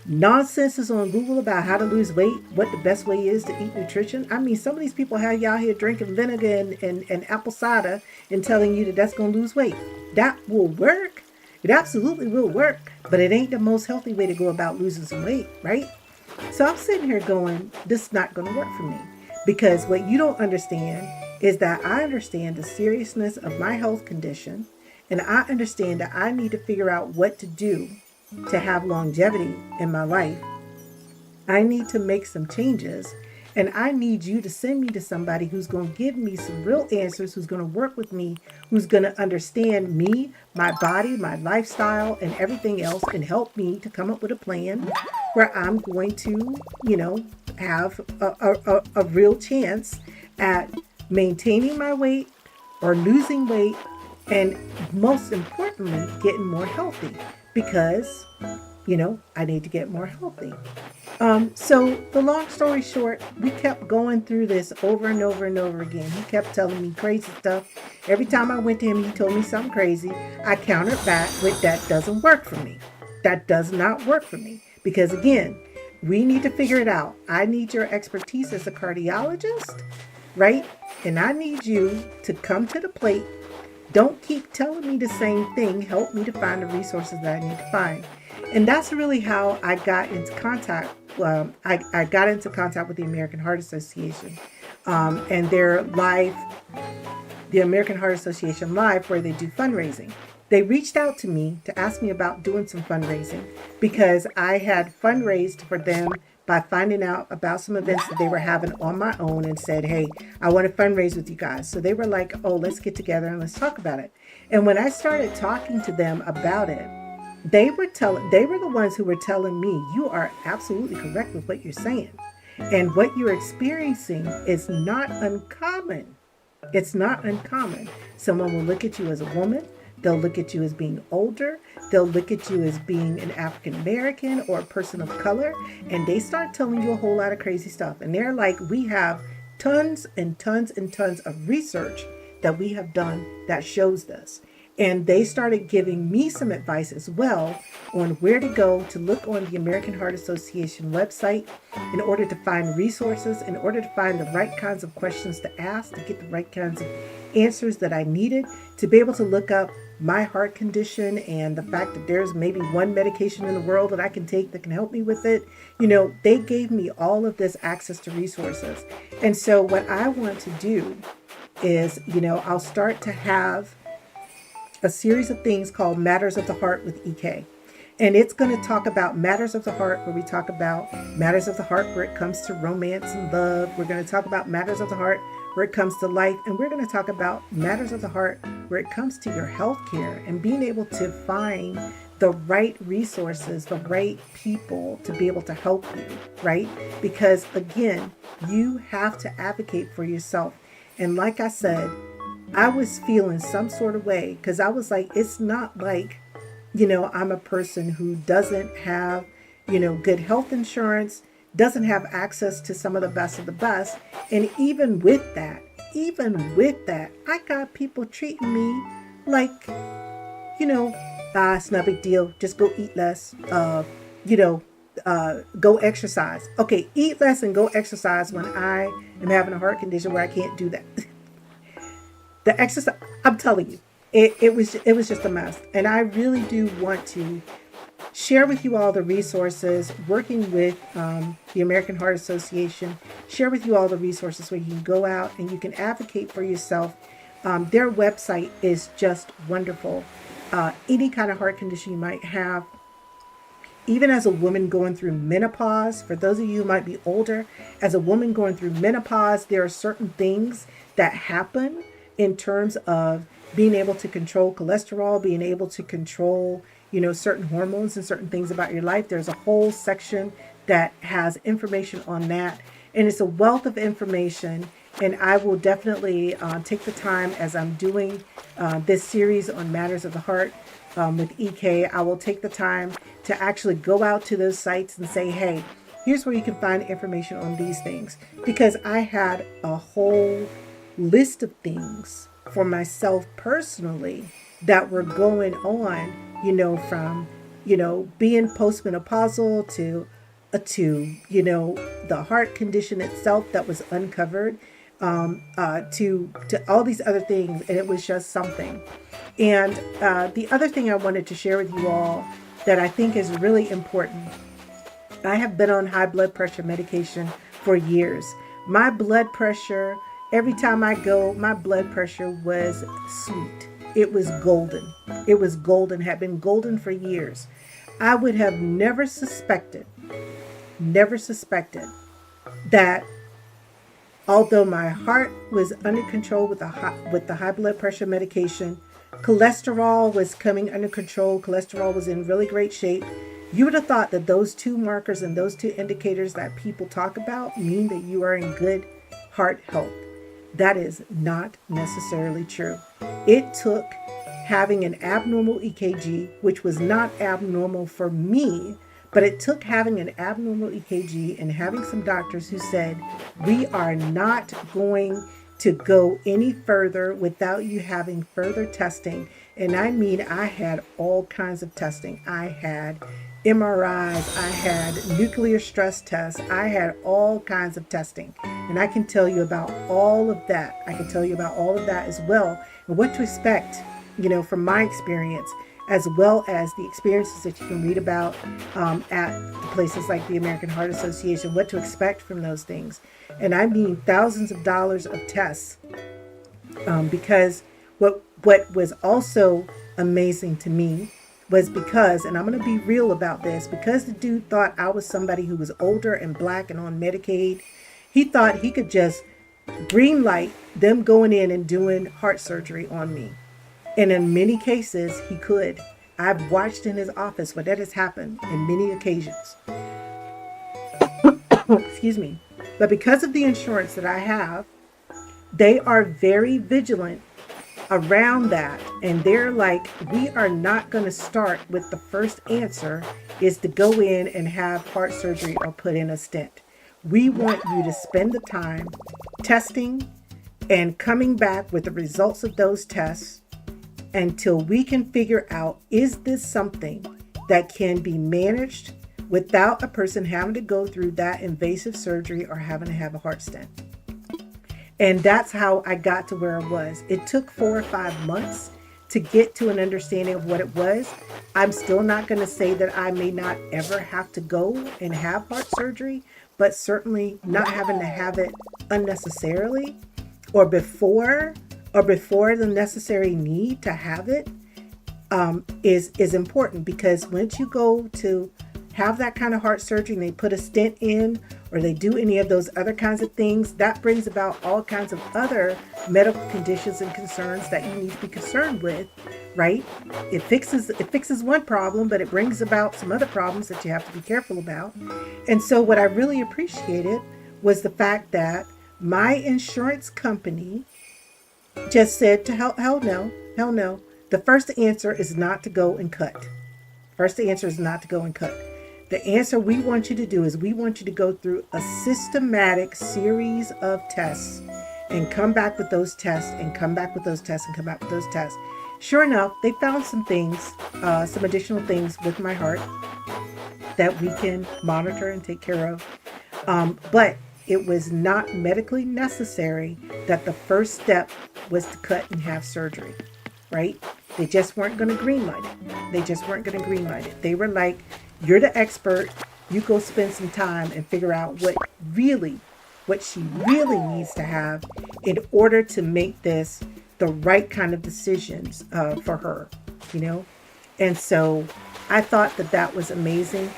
Speaker 1: nonsense is on Google about how to lose weight, what the best way is to eat nutrition? I mean, some of these people have y'all here drinking vinegar and apple cider and telling you that that's going to lose weight. That will work. It absolutely will work, but it ain't the most healthy way to go about losing some weight, right? So I'm sitting here going, this is not going to work for me, because what you don't understand is that I understand the seriousness of my health condition, and I understand that I need to figure out what to do to have longevity in my life. I need to make some changes, and I need you to send me to somebody who's going to give me some real answers, who's going to work with me, who's going to understand me, my body, my lifestyle, and everything else, and help me to come up with a plan where I'm going to, have a real chance at maintaining my weight or losing weight, and most importantly, getting more healthy. Because, I need to get more healthy. So the long story short, we kept going through this over and over and over again. He kept telling me crazy stuff. Every time I went to him, he told me something crazy. I countered back with, that doesn't work for me. That does not work for me. Because again, we need to figure it out. I need your expertise as a cardiologist, right? And I need you to come to the plate. Don't keep telling me the same thing. Help me to find the resources that I need to find. And that's really how I got into contact. I got into contact with the American Heart Association and their live the American Heart Association Live, where they do fundraising. They reached out to me to ask me about doing some fundraising because I had fundraised for them by finding out about some events that they were having on my own and said, hey, I want to fundraise with you guys. So they were like, oh, let's get together and let's talk about it. And when I started talking to them about it, they were the ones who were telling me, you are absolutely correct with what you're saying. And what you're experiencing is not uncommon. It's not uncommon. Someone will look at you as a woman. They'll look at you as being older. They'll look at you as being an African American or a person of color. And they start telling you a whole lot of crazy stuff. And they're like, we have tons and tons and tons of research that we have done that shows this. And they started giving me some advice as well on where to go to look on the American Heart Association website in order to find resources, in order to find the right kinds of questions to ask, to get the right kinds of answers that I needed, to be able to look up my heart condition and the fact that there's maybe one medication in the world that I can take that can help me with it. You know, they gave me all of this access to resources. And so what I want to do is, I'll start to have a series of things called Matters of the Heart with EK. And it's going to talk about matters of the heart, where we talk about matters of the heart where it comes to romance and love. We're going to talk about matters of the heart where it comes to life. And we're going to talk about matters of the heart where it comes to your health care and being able to find the right resources, the right people to be able to help you, right? Because again, you have to advocate for yourself. And like I said, I was feeling some sort of way because I was like, it's not like, I'm a person who doesn't have, good health insurance, doesn't have access to some of the best. And even with that, I got people treating me like, it's not a big deal. Just go eat less, go exercise. Okay, eat less and go exercise when I am having a heart condition where I can't do that. The exercise, I'm telling you, it was just a mess. And I really do want to share with you all the resources, working with the American Heart Association, share with you all the resources where you can go out and you can advocate for yourself. Their website is just wonderful. Any kind of heart condition you might have, even as a woman going through menopause, for those of you who might be older, as a woman going through menopause, there are certain things that happen in terms of being able to control cholesterol, being able to control, certain hormones and certain things about your life. There's a whole section that has information on that. And it's a wealth of information. And I will definitely take the time as I'm doing this series on matters of the heart with EK. I will take the time to actually go out to those sites and say, hey, here's where you can find information on these things. Because I had a whole list of things for myself personally that were going on, from, being postmenopausal to the heart condition itself that was uncovered, to all these other things. And it was just something. And the other thing I wanted to share with you all that I think is really important, I have been on high blood pressure medication for years. My blood pressure, every time I go, my blood pressure was sweet. It was golden. It was golden, had been golden for years. I would have never suspected that although my heart was under control with the high blood pressure medication, cholesterol was coming under control. Cholesterol was in really great shape. You would have thought that those two markers and those two indicators that people talk about mean that you are in good heart health. That is not necessarily true. It took having an abnormal EKG, which was not abnormal for me, but it took having an abnormal EKG and having some doctors who said, we are not going to go any further without you having further testing. And I mean, I had all kinds of testing. I had MRIs, I had nuclear stress tests, I had all kinds of testing. And I can tell you about all of that. I can tell you about all of that as well, and what to expect, from my experience, as well as the experiences that you can read about at places like the American Heart Association, what to expect from those things. And I mean thousands of dollars of tests Because what was also amazing to me was because, and I'm going to be real about this, because the dude thought I was somebody who was older and black and on Medicaid, he thought he could just green light them going in and doing heart surgery on me. And in many cases, he could. I've watched in his office where that has happened in many occasions. Excuse me. But because of the insurance that I have, they are very vigilant around that. And they're like, we are not going to start with the first answer is to go in and have heart surgery or put in a stent. We want you to spend the time testing and coming back with the results of those tests until we can figure out, is this something that can be managed without a person having to go through that invasive surgery or having to have a heart stent. And that's how I got to where I was. It took 4 or 5 months to get to an understanding of what it was. I'm still not going to say that I may not ever have to go and have heart surgery, but certainly not having to have it unnecessarily or before the necessary need to have it is important, because once you go to have that kind of heart surgery and they put a stent in or they do any of those other kinds of things, that brings about all kinds of other medical conditions and concerns that you need to be concerned with, right? It fixes one problem, but it brings about some other problems that you have to be careful about. And so what I really appreciated was the fact that my insurance company just said to hell no. The first answer is not to go and cut. First answer is not to go and cut. The answer we want you to do is we want you to go through a systematic series of tests and come back with those tests and come back with those tests and come back with those tests. Sure enough, they found some things, some additional things with my heart that we can monitor and take care of. But it was not medically necessary that the first step was to cut and have surgery, right? They just weren't going to greenlight it. They were like, you're the expert. You go spend some time and figure out what she really needs to have in order to make this the right kind of decisions for her, you know? And so I thought that was amazing.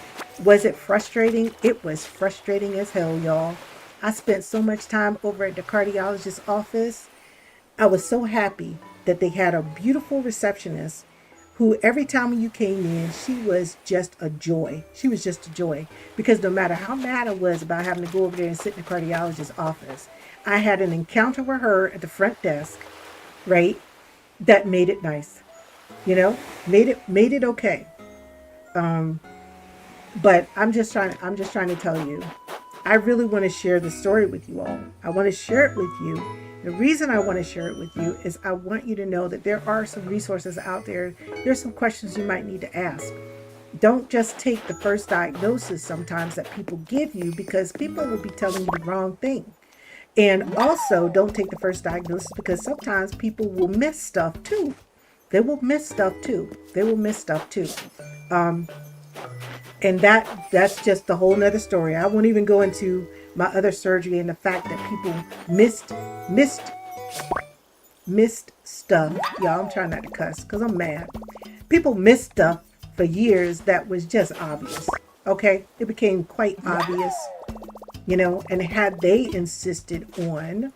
Speaker 1: Was it frustrating? It was frustrating as hell, y'all. I spent so much time over at the cardiologist's office. I was so happy that they had a beautiful receptionist who every time you came in, she was just a joy. She was just a joy, because no matter how mad I was about having to go over there and sit in the cardiologist's office, I had an encounter with her at the front desk, right? That made it nice, you know, made it okay. But I'm just trying to tell you, I really want to share the story with you all. I want to share it with you. The reason I want to share it with you is I want you to know that there are some resources out there. There's some questions you might need to ask. Don't just take the first diagnosis sometimes that people give you, because people will be telling you the wrong thing. And also don't take the first diagnosis because sometimes people will miss stuff too. They will miss stuff too. And that's just a whole nother story. I won't even go into my other surgery and the fact that people missed stuff. Y'all, I'm trying not to cuss because I'm mad. People missed stuff for years that was just obvious. Okay? It became quite obvious, you know, and had they insisted on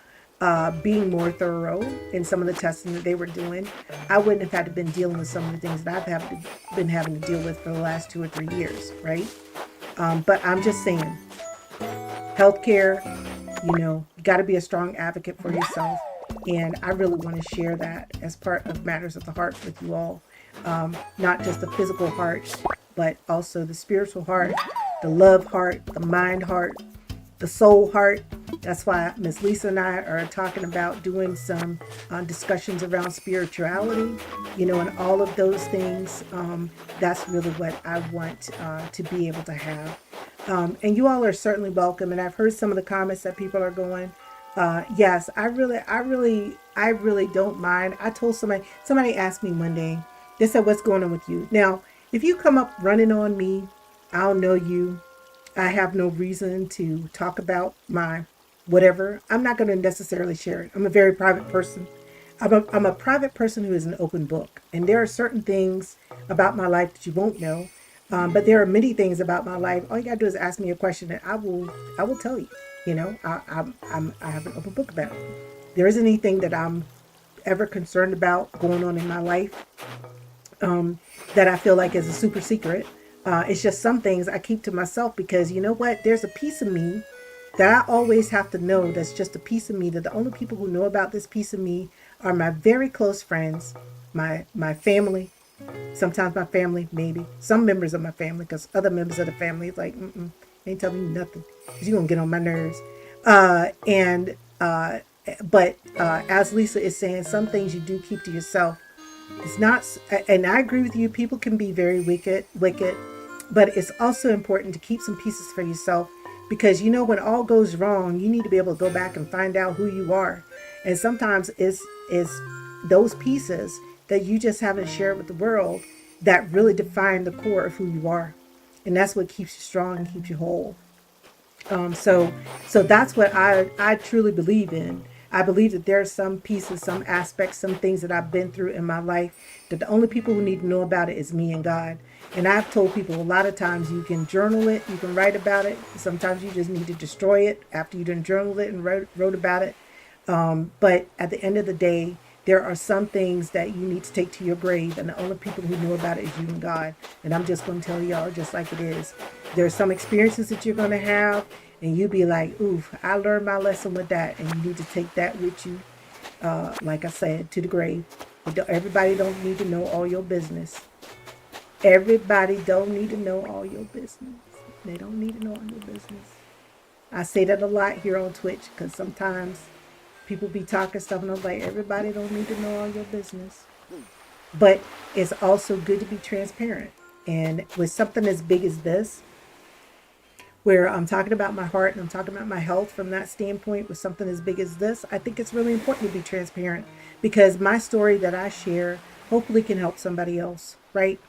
Speaker 1: being more thorough in some of the testing that they were doing, I wouldn't have had to been dealing with some of the things that I've been having to deal with for the last 2 or 3 years, right? But I'm just saying, healthcare, you know, you got to be a strong advocate for yourself. And I really want to share that as part of Matters of the Heart with you all. Not just the physical heart, but also the spiritual heart, the love heart, the mind heart, the soul heart. That's why Miss Lisa and I are talking about doing some discussions around spirituality, you know, and all of those things. That's really what I want to be able to have. And you all are certainly welcome. And I've heard some of the comments that people are going, yes, I really don't mind. I told somebody asked me one day, they said, what's going on with you? Now, if you come up running on me, I don't know you. I have no reason to talk about my whatever. I'm not going to necessarily share it. I'm a very private person. I'm a private person who is an open book, and there are certain things about my life that you won't know. But there are many things about my life. All you gotta do is ask me a question, and I will tell you. You know, I have an open book about it. There isn't anything that I'm ever concerned about going on in my life that I feel like is a super secret. It's just some things I keep to myself because you know what? There's a piece of me that I always have to know that's just a piece of me that the only people who know about this piece of me are my very close friends, my family, sometimes my family, maybe some members of my family, because other members of the family is like, ain't telling me nothing, because you're gonna get on my nerves. And but as Lisa is saying, some things you do keep to yourself. It's not, and I agree with you. People can be very wicked, but it's also important to keep some pieces for yourself because you know when all goes wrong, you need to be able to go back and find out who you are. And sometimes it's those pieces that you just haven't shared with the world that really define the core of who you are, and that's what keeps you strong and keeps you whole. So that's what I truly believe in. I believe that there are some pieces, some aspects, some things that I've been through in my life that the only people who need to know about it is me and God. And I've told people a lot of times you can journal it, you can write about it. Sometimes you just need to destroy it after you done journaled it and wrote about it. But at the end of the day, there are some things that you need to take to your grave, and the only people who know about it is you and God. And I'm just going to tell y'all just like it is. There are some experiences that you're going to have, and you'll be like, oof, I learned my lesson with that. And you need to take that with you, like I said, to the grave. Everybody don't need to know all your business. Everybody don't need to know all your business. They don't need to know all your business. I say that a lot here on Twitch because sometimes people be talking stuff and I'm like, everybody don't need to know all your business. But it's also good to be transparent. And with something as big as this, where I'm talking about my heart and I'm talking about my health from that standpoint, with something as big as this, I think it's really important to be transparent because my story that I share hopefully can help somebody else, right?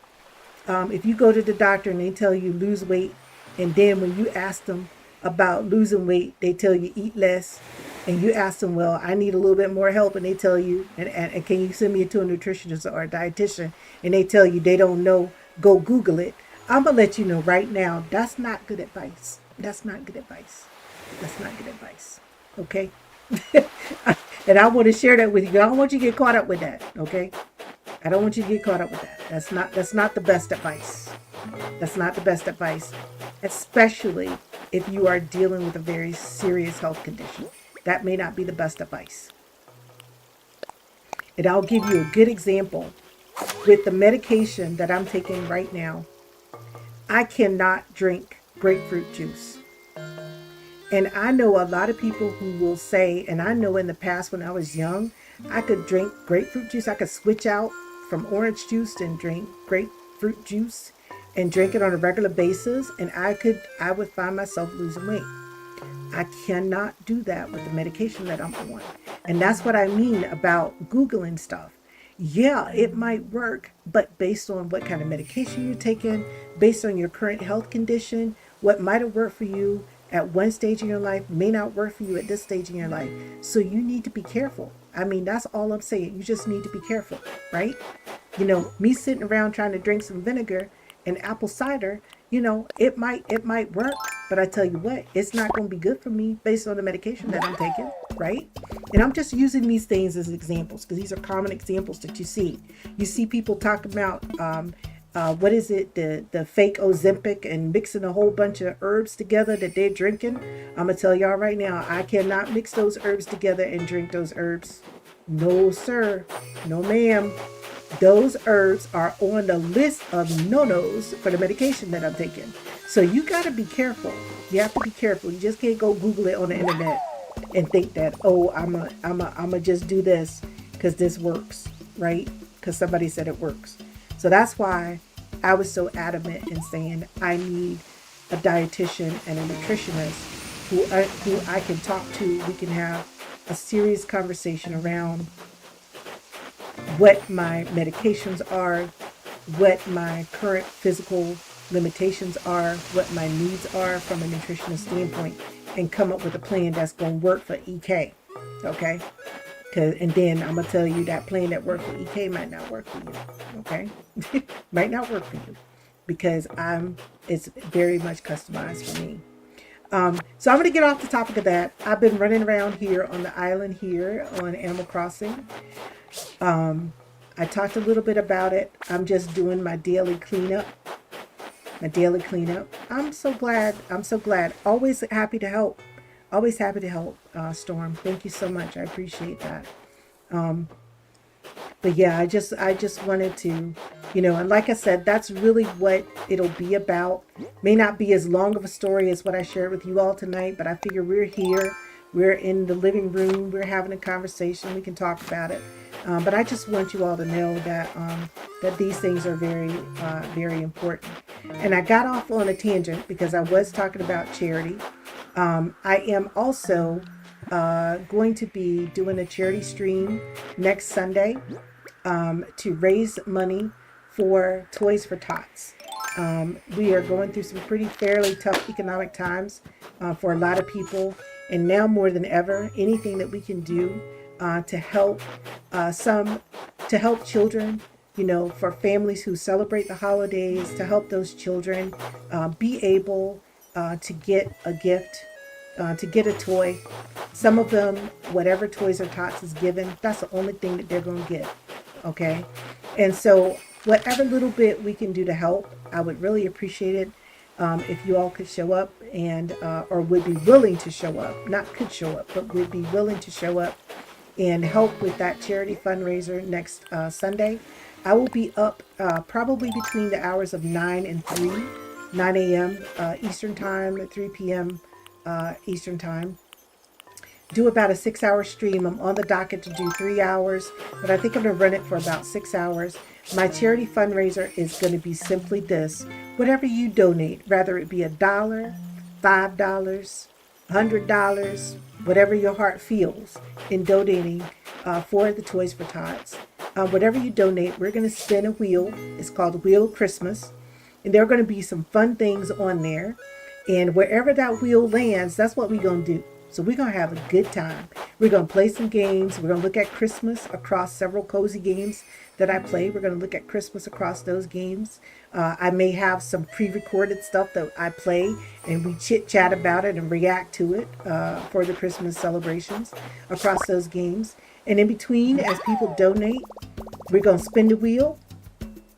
Speaker 1: If you go to the doctor and they tell you lose weight, and then when you ask them about losing weight, they tell you eat less, and you ask them, well, I need a little bit more help, and they tell you, and can you send me to a nutritionist or a dietitian, and they tell you they don't know, go Google it. I'm going to let you know right now, that's not good advice. That's not good advice. That's not good advice. Okay? And I want to share that with you. I don't want you to get caught up with that. Okay? I don't want you to get caught up with that. That's not the best advice. That's not the best advice, especially if you are dealing with a very serious health condition. That may not be the best advice. And I'll give you a good example. With the medication that I'm taking right now, I cannot drink grapefruit juice. And I know a lot of people who will say, and I know in the past when I was young, I could drink grapefruit juice. I could switch out from orange juice and drink grapefruit juice and drink it on a regular basis. And I would find myself losing weight. I cannot do that with the medication that I'm on. And that's what I mean about Googling stuff. Yeah, it might work, but based on what kind of medication you're taking, based on your current health condition, what might have worked for you at one stage in your life may not work for you at this stage in your life. So you need to be careful. I mean, that's all I'm saying. You just need to be careful, right? You know, me sitting around trying to drink some vinegar and apple cider, you know, it might work, but I tell you what, it's not going to be good for me based on the medication that I'm taking, right? And I'm just using these things as examples because these are common examples that you see. You see people talk about what is it, the fake Ozempic and mixing a whole bunch of herbs together that they're drinking. I'm gonna tell y'all right now, I cannot mix those herbs together and drink those herbs. No sir, no ma'am. Those herbs are on the list of no-nos for the medication that I'm taking. So you got to be careful. You have to be careful. You just can't go Google it on the internet and think that, oh, I'm a just do this because this works, right? Because somebody said it works. So that's why I was so adamant in saying I need a dietitian and a nutritionist who I can talk to. We can have a serious conversation around what my medications are, what my current physical limitations are, what my needs are from a nutritionist standpoint, and come up with a plan that's going to work for EK. Okay? And then I'm gonna tell you that plan that worked for EK might not work for you. Okay, might not work for you because it's very much customized for me. So I'm gonna get off the topic of that. I've been running around here on the island here on Animal Crossing. I talked a little bit about it. I'm just doing my daily cleanup. My daily cleanup. I'm so glad. I'm so glad. Always happy to help. Always happy to help, Storm. Thank you so much. I appreciate that. But yeah, I just wanted to, and like I said, that's really what it'll be about. May not be as long of a story as what I shared with you all tonight, but I figure we're here. We're in the living room. We're having a conversation. We can talk about it. But I just want you all to know that these things are very, very important. And I got off on a tangent because I was talking about charity. I am also going to be doing a charity stream next Sunday to raise money for Toys for Tots. We are going through some pretty fairly tough economic times for a lot of people, and now more than ever, anything that we can do to help children, for families who celebrate the holidays, to help those children be able to get a gift, to get a toy. Some of them, whatever Toys or Tots is given, that's the only thing that they're going to get. Okay. And so whatever little bit we can do to help, I would really appreciate it if you all could show up and or would be willing to show up, not could show up, but would be willing to show up and help with that charity fundraiser next Sunday. I will be up probably between the hours of 9 and 3, 9 a.m. Eastern Time, 3 p.m. Eastern Time. Do about a 6-hour stream. I'm on the docket to do 3 hours, but I think I'm going to run it for about 6 hours. My charity fundraiser is going to be simply this. Whatever you donate, whether it be $1, $5, $100, whatever your heart feels in donating for the Toys for Tots. Whatever you donate, we're going to spin a wheel. It's called Wheel of Christmas. And there are going to be some fun things on there. And wherever that wheel lands, that's what we're going to do. So we're going to have a good time. We're going to play some games. We're going to look at Christmas across several cozy games that I play. We're going to look at Christmas across those games. I may have some pre-recorded stuff that I play and we chit-chat about it and react to it for the Christmas celebrations across those games. And in between, as people donate, we're going to spin the wheel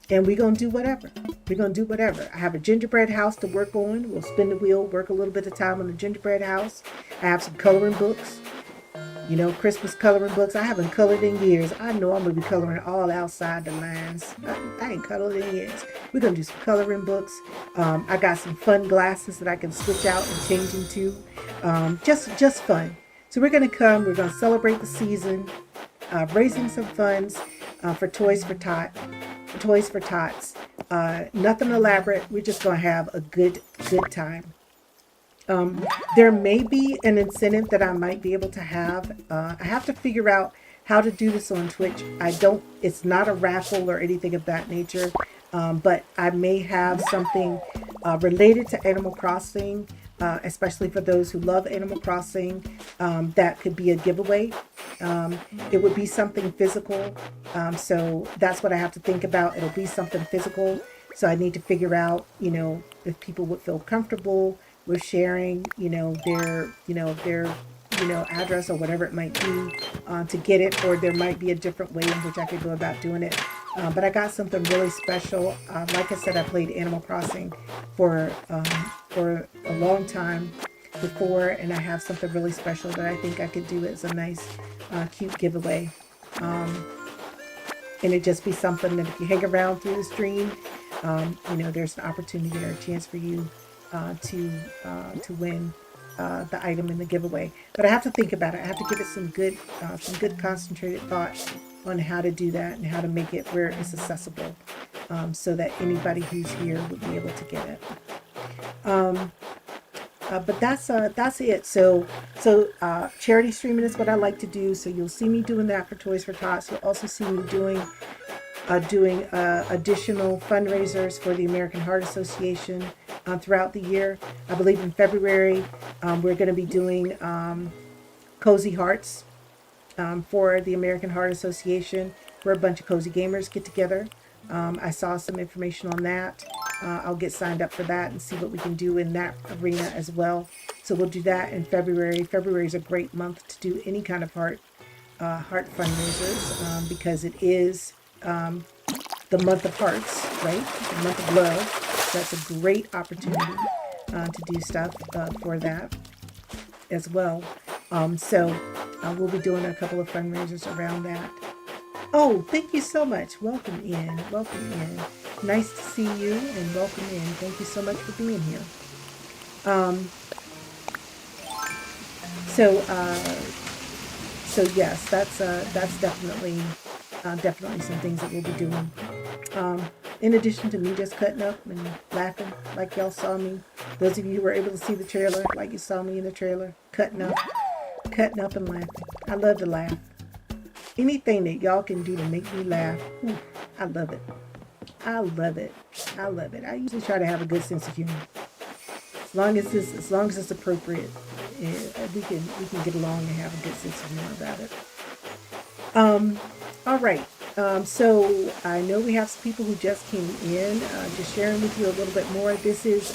Speaker 1: and we're going to do whatever. We're going to do whatever. I have a gingerbread house to work on. We'll spin the wheel, work a little bit of time on the gingerbread house. I have some coloring books, Christmas coloring books. I haven't colored in years. I know I'm going to be coloring all outside the lines. I ain't colored in years. We're going to do some coloring books. I got some fun glasses that I can switch out and change into. Just fun. So we're going to come. We're going to celebrate the season, raising some funds for Toys for Tots. Nothing elaborate. We're just going to have a good time. There may be an incentive that I might be able to have. I have to figure out how to do this on Twitch. It's not a raffle or anything of that nature, but I may have something related to Animal Crossing, especially for those who love Animal Crossing, that could be a giveaway. It would be something physical. So that's what I have to think about. It'll be something physical. So I need to figure out, if people would feel comfortable with sharing, their address or whatever it might be to get it, or there might be a different way in which I could go about doing it. But I got something really special. Like I said, I played Animal Crossing for a long time before, and I have something really special that I think I could do as a nice, cute giveaway. And it just be something that if you hang around through the stream, there's an opportunity or a chance for you to win the item in the giveaway. But I have to think about it. I have to give it some good concentrated thought on how to do that and how to make it where it's accessible, so that anybody who's here would be able to get it. But that's it. So charity streaming is what I like to do. So you'll see me doing that for Toys for Tots. You'll also see me doing additional fundraisers for the American Heart Association throughout the year. I believe in February we're going to be doing Cozy Hearts. for the American Heart Association, where a bunch of cozy gamers get together. I saw some information on that. I'll get signed up for that and see what we can do in that arena as well. So we'll do that in February. February is a great month to do any kind of heart fundraisers, because it is the month of hearts, right? The month of love. That's a great opportunity to do stuff for that as well. So we'll be doing a couple of fundraisers around that. Oh, thank you so much. Welcome in. Welcome in. Nice to see you and welcome in. Thank you so much for being here. So yes, that's definitely some things that we'll be doing. In addition to me just cutting up and laughing like y'all saw me. Those of you who were able to see the trailer, like you saw me in the trailer, cutting up and laughing. I love to laugh. Anything that y'all can do to make me laugh, I love it. I love it. I love it. I usually try to have a good sense of humor. As long as it's appropriate, we can get along and have a good sense of humor about it. All right. So I know we have some people who just came in. Just sharing with you a little bit more. This is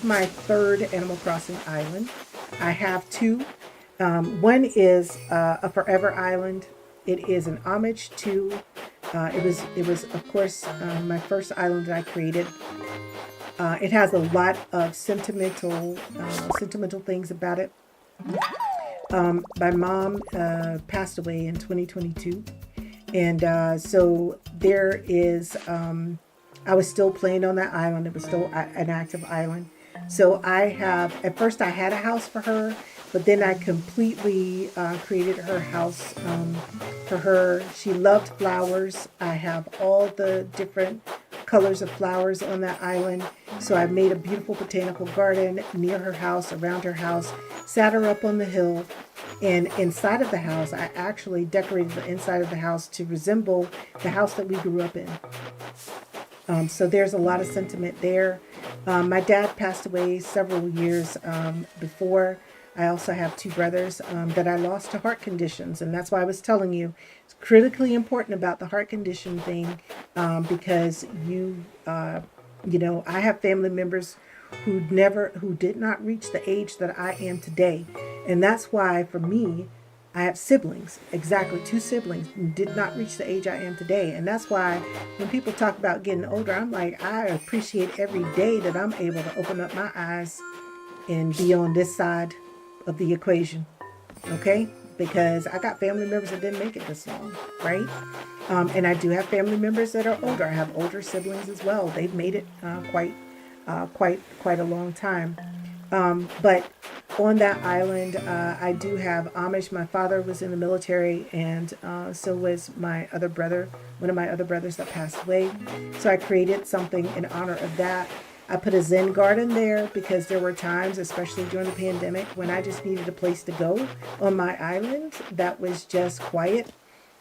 Speaker 1: my third Animal Crossing island. I have two. One is a forever island. It is an homage to. It was of course my first island that I created. It has a lot of sentimental things about it. My mom passed away in 2022, and so there is. I was still playing on that island. It was still an active island. So at first I had a house for her, but then I completely created her house for her. She loved flowers. I have all the different colors of flowers on that island. So I made a beautiful botanical garden near her house, around her house, sat her up on the hill. And inside of the house, I actually decorated the inside of the house to resemble the house that we grew up in. So there's a lot of sentiment there. My dad passed away several years before. I also have two brothers that I lost to heart conditions. And that's why I was telling you, it's critically important about the heart condition thing, because I have family members who did not reach the age that I am today. And that's why, for me, I have siblings, exactly 2 siblings who did not reach the age I am today. And that's why when people talk about getting older, I'm like, I appreciate every day that I'm able to open up my eyes and be on this side of the equation. Okay? Because I got family members that didn't make it this long, right? And I do have family members that are older. I have older siblings as well. They've made it quite a long time. But on that island, I do have Amish. My father was in the military, and so was my other brother, one of my other brothers that passed away. So I created something in honor of that. I put a Zen garden there because there were times, especially during the pandemic, when I just needed a place to go on my island that was just quiet,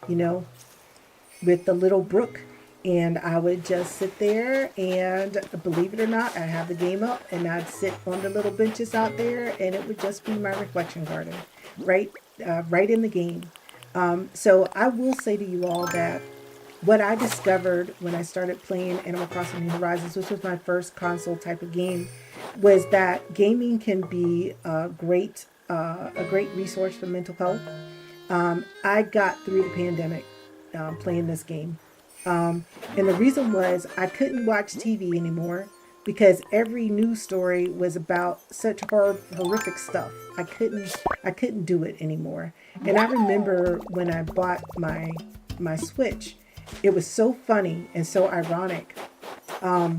Speaker 1: with the little brook. And I would just sit there, and believe it or not, I'd have the game up and I'd sit on the little benches out there, and it would just be my reflection garden, right in the game. So I will say to you all that what I discovered when I started playing Animal Crossing New Horizons, which was my first console type of game, was that gaming can be a great resource for mental health. I got through the pandemic playing this game. And the reason was I couldn't watch TV anymore because every news story was about such horrific stuff. I couldn't do it anymore. And I remember when I bought my Switch, it was so funny and so ironic. I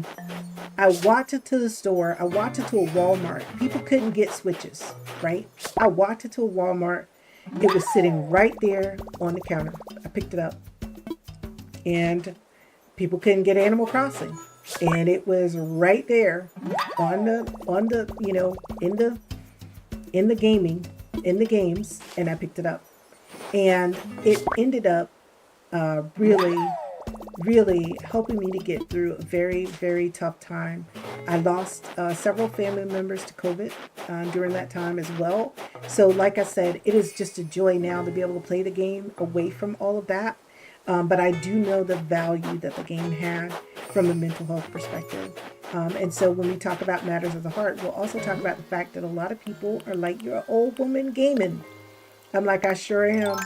Speaker 1: walked into the store. I walked into a Walmart. People couldn't get Switches, right? I walked into a Walmart. It was sitting right there on the counter. I picked it up. And people couldn't get Animal Crossing, and it was right there in the games, and I picked it up, and it ended up really really helping me to get through a very, very tough time. I lost several family members to COVID during that time as well. So, like I said, it is just a joy now to be able to play the game away from all of that. But I do know the value that the game had from a mental health perspective. And so when we talk about matters of the heart, we'll also talk about the fact that a lot of people are like, you're an old woman gaming. I'm like, I sure am.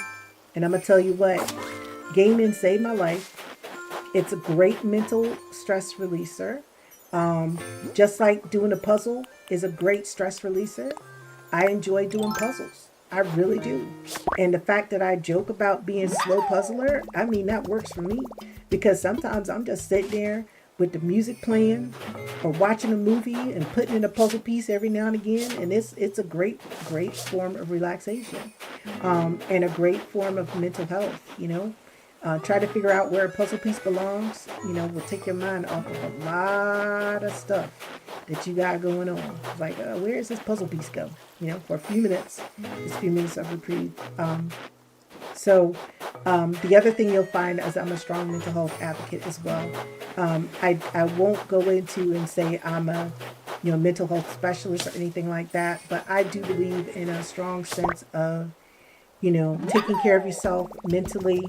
Speaker 1: And I'm going to tell you what, gaming saved my life. It's a great mental stress releaser. Just like doing a puzzle is a great stress releaser. I enjoy doing puzzles. I really do. And the fact that I joke about being slow puzzler, I mean, that works for me because sometimes I'm just sitting there with the music playing or watching a movie and putting in a puzzle piece every now and again. And it's a great form of relaxation and a great form of mental health, you know. Try to figure out where a puzzle piece belongs, you know, will take your mind off of a lot of stuff that you got going on. It's like, where does this puzzle piece go? You know, for a few minutes, just a few minutes of reprieve. So the other thing you'll find is I'm a strong mental health advocate as well. I won't go into and say I'm a mental health specialist or anything like that, but I do believe in a strong sense of taking care of yourself mentally,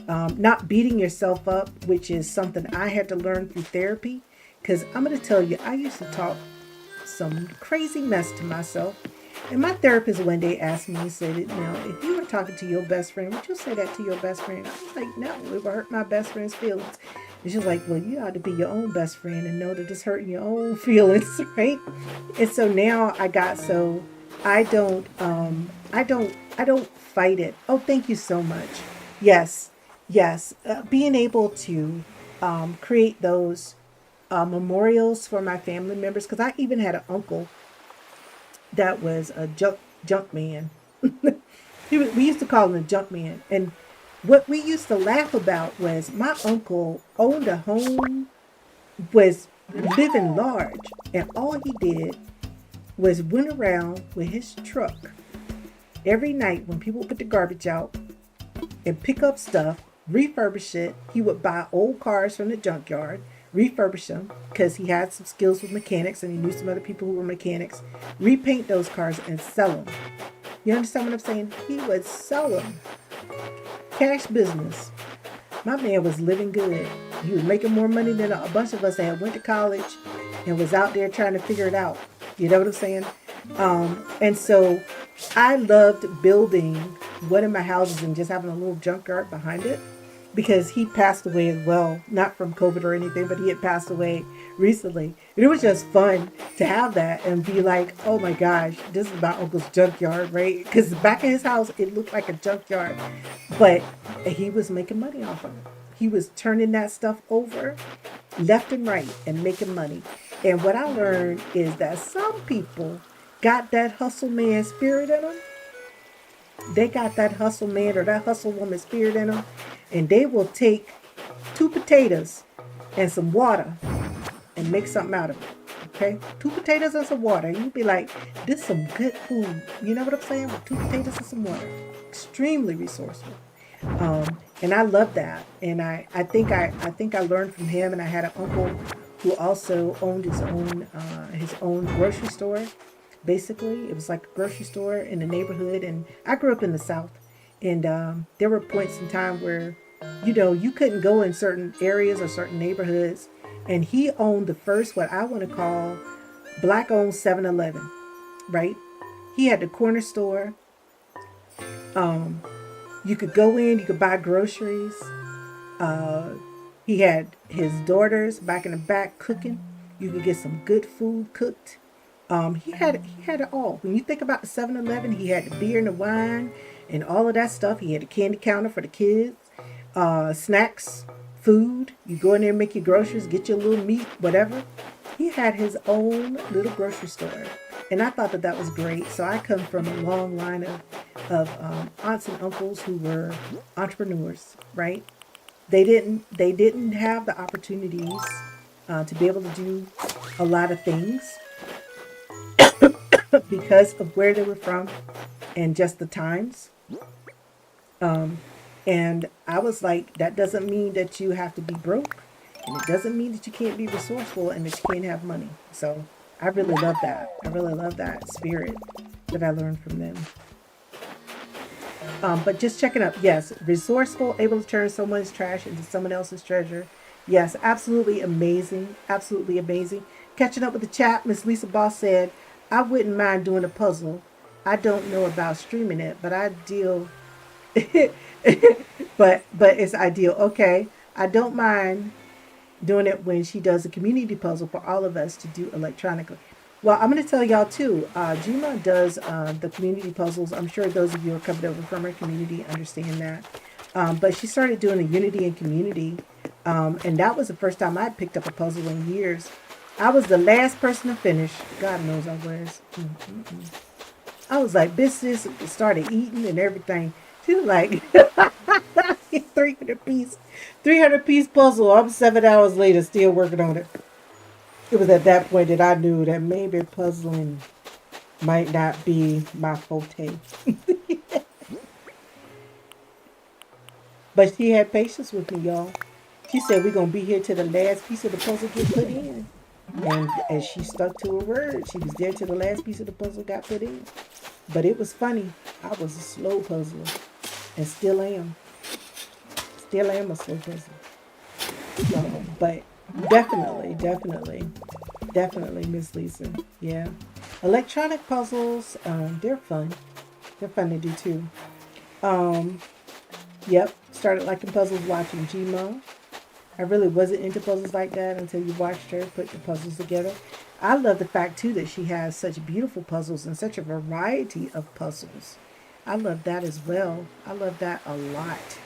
Speaker 1: not beating yourself up, which is something I had to learn through therapy. Because I'm going to tell you, I used to talk some crazy mess to myself. And my therapist one day asked me, he said, if you were talking to your best friend, would you say that to your best friend? I was like, no, it would hurt my best friend's feelings. And she's like, well, you ought to be your own best friend and know that it's hurting your own feelings, right? And so now I don't fight it. Oh, thank you so much. Yes. Being able to create those memorials for my family members, because I even had an uncle that was a junk man. We used to call him a junk man. And what we used to laugh about was my uncle owned a home, was living large, and all he did was went around with his truck every night when people put the garbage out and pick up stuff, refurbish it. He would buy old cars from the junkyard, refurbish them because he had some skills with mechanics and he knew some other people who were mechanics, repaint those cars and sell them. You understand what I'm saying? He would sell them. Cash business. My man was living good. He was making more money than a bunch of us that went to college and was out there trying to figure it out. You know what I'm saying? And so I loved building one of my houses and just having a little junkyard behind it, because he passed away as well, not from COVID or anything, but he had passed away recently. And it was just fun to have that and be like, oh my gosh, this is my uncle's junkyard, right? Because back in his house, it looked like a junkyard, but he was making money off of it. He was turning that stuff over left and right and making money. And what I learned is that some people got that hustle man spirit in them. They got that hustle man or that hustle woman spirit in them. And they will take 2 potatoes and some water and make something out of it. Okay? 2 potatoes and some water. And you'd be like, this is some good food. You know what I'm saying? With 2 potatoes and some water. Extremely resourceful. And I love that. And I think I learned from him. And I had an uncle who also owned his own grocery store. Basically, it was like a grocery store in the neighborhood. And I grew up in the South. And there were points in time where, you couldn't go in certain areas or certain neighborhoods. And he owned the first, what I want to call, Black-owned 7-Eleven, right? He had the corner store. You could go in, you could buy groceries. He had his daughters back in the back cooking. You could get some good food cooked. He had it all. When you think about the 7-Eleven, he had the beer and the wine and all of that stuff. He had a candy counter for the kids, snacks, food. You go in there and make your groceries, get your little meat, whatever. He had his own little grocery store. And I thought that was great. So I come from a long line of aunts and uncles who were entrepreneurs, right? They didn't have the opportunities to be able to do a lot of things because of where they were from and just the times. And I was like, that doesn't mean that you have to be broke. And it doesn't mean that you can't be resourceful and that you can't have money. So I really love that. I really love that spirit that I learned from them. But just checking up, yes, resourceful, able to turn someone's trash into someone else's treasure. Yes, absolutely amazing. Absolutely amazing. Catching up with the chat, Miss Lisa Boss said, I wouldn't mind doing a puzzle. I don't know about streaming it, but I deal but it's ideal. Okay. I don't mind doing it when she does a community puzzle for all of us to do electronically. Well, I'm going to tell y'all too. Juma does the community puzzles. I'm sure those of you who are coming over from her community understand that. But she started doing a Unity and community, and that was the first time I picked up a puzzle in years. I was the last person to finish. God knows I was. I was like, business started eating and everything. She was like, 300 piece puzzle. I'm 7 hours later still working on it. It was at that point that I knew that maybe puzzling might not be my forte. But she had patience with me, y'all. She said we're gonna be here till the last piece of the puzzle get put in. And she stuck to her word. She was there till the last piece of the puzzle got put in. But it was funny. I was a slow puzzler. And still am. Still am a slow puzzler. So, but definitely, Miss Lisa. Yeah. Electronic puzzles, they're fun. They're fun to do too. Um, yep. Started liking puzzles watching Gmo. I really wasn't into puzzles like that until you watched her put the puzzles together. I love the fact too that she has such beautiful puzzles and such a variety of puzzles. I love that as well. I love that a lot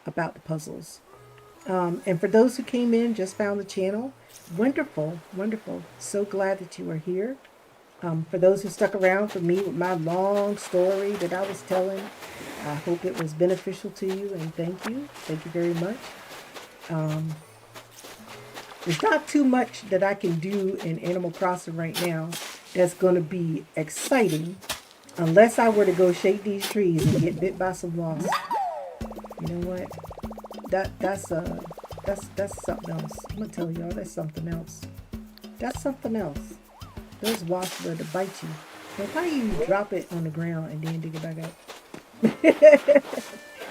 Speaker 1: about the puzzles. And for those who came in, just found the channel, wonderful, wonderful. So glad that you are here. For those who stuck around for me with my long story that I was telling, I hope it was beneficial to you and thank you. Thank you very much. Um, there's not too much that I can do in Animal Crossing right now that's going to be exciting unless I were to go shake these trees and get bit by some wasps. You know what? That's something else. I'm gonna tell y'all that's something else. That's something else. Those wasps are to bite you. So how do you drop it on the ground and then dig it back out?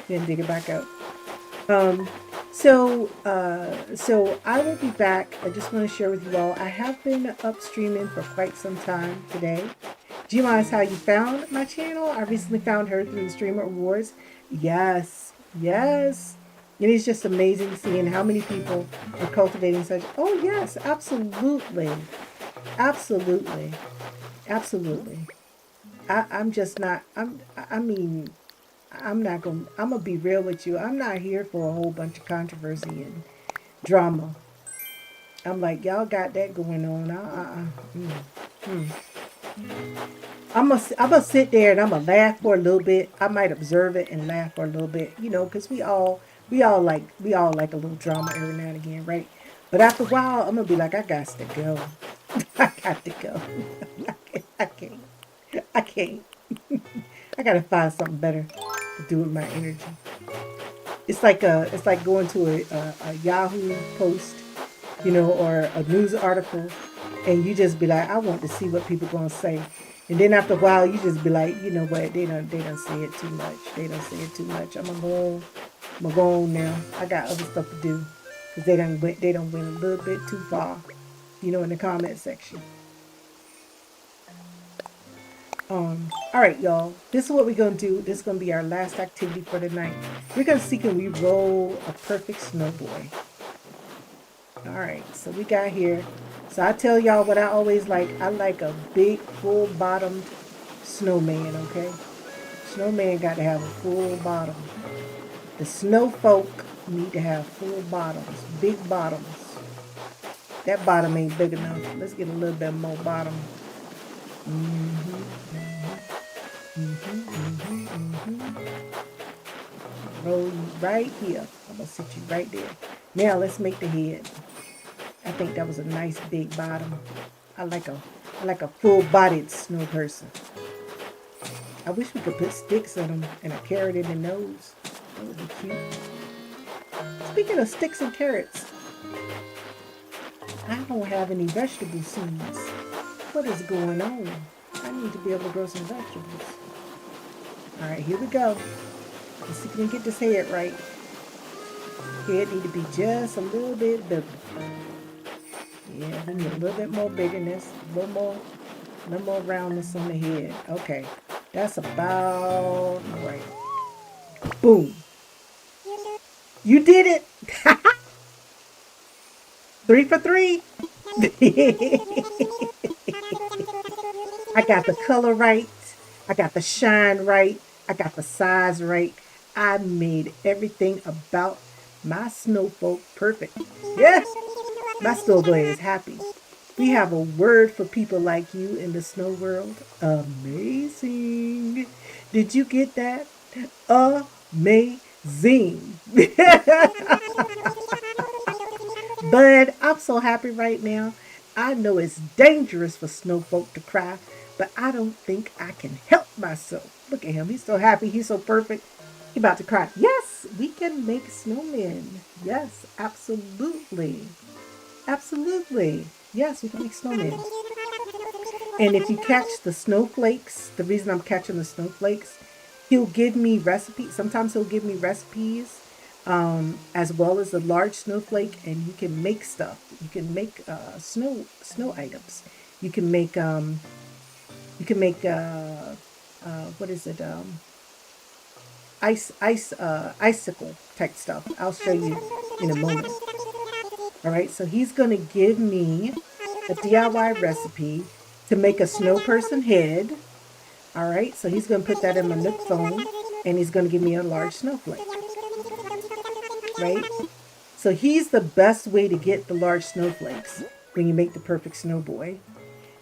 Speaker 1: Then dig it back out. So I will be back. I just want to share with you all. I have been up streaming for quite some time today. Do you mind how you found my channel? I recently found her through the Streamer Awards. Yes, yes. It is just amazing seeing how many people are cultivating such. Oh yes, absolutely, absolutely, absolutely. I'm just not. I mean, I'm not gonna. I'm gonna be real with you. I'm not here for a whole bunch of controversy and drama. I'm like, y'all got that going on. I'm gonna sit there and I'm gonna laugh for a little bit. I might observe it and laugh for a little bit, because we all like a little drama every now and again, right? But after a while, I'm gonna be like, I got to go. I got to go. I can't. I can't. I gotta find something better to do with my energy. It's like going to a Yahoo post, or a news article, and you just be like, I want to see what people gonna say. And then after a while, you just be like, you know what? They don't say it too much. They don't say it too much. I'm gonna go on now. I got other stuff to do because they don't went a little bit too far, in the comment section. All right, y'all. This is what we're gonna do. This is gonna be our last activity for the night. We're gonna see can we roll a perfect snow boy. All right, so we got here. So I tell y'all what I always like. I like a big, full-bottomed snowman, okay? Snowman got to have a full bottom. The snow folk need to have full bottoms, big bottoms. That bottom ain't big enough. Let's get a little bit more bottom. Roll you right here. I'm gonna sit you right there. Now let's make the head. I think that was a nice big bottom. I like a full-bodied snow person. I wish we could put sticks in them and a carrot in the nose. That would be cute. Speaking of sticks and carrots, I don't have any vegetable seeds. What is going on? I need to be able to grow some vegetables. Alright, here we go. Let's see if we can get this head right. Head need to be just a little bit bigger. Yeah, we need a little bit more bigness, a little more roundness on the head. Okay, that's about right. Boom. You did it. 3 for 3. I got the color right. I got the shine right. I got the size right. I made everything about my snowfolk perfect. Yes, my snow boy is happy. We have a word for people like you in the snow world. Amazing. Did you get that? Amazing. Bud, I'm so happy right now. I know it's dangerous for snowfolk to cry, but I don't think I can help myself. Look at him. He's so happy. He's so perfect. He's about to cry. Yes, we can make snowmen. Yes, absolutely. Absolutely. Yes, we can make snowmen. And if you catch the snowflakes, the reason I'm catching the snowflakes, he'll give me recipes. Sometimes he'll give me recipes as well as a large snowflake, and you can make stuff. You can make snow items. You can make what is it? Icicle type stuff. I'll show you in a moment. All right, so he's going to give me a DIY recipe to make a snow person head. All right, so he's going to put that in my Nook phone, and he's going to give me a large snowflake. Right? So he's the best way to get the large snowflakes when you make the perfect snow boy.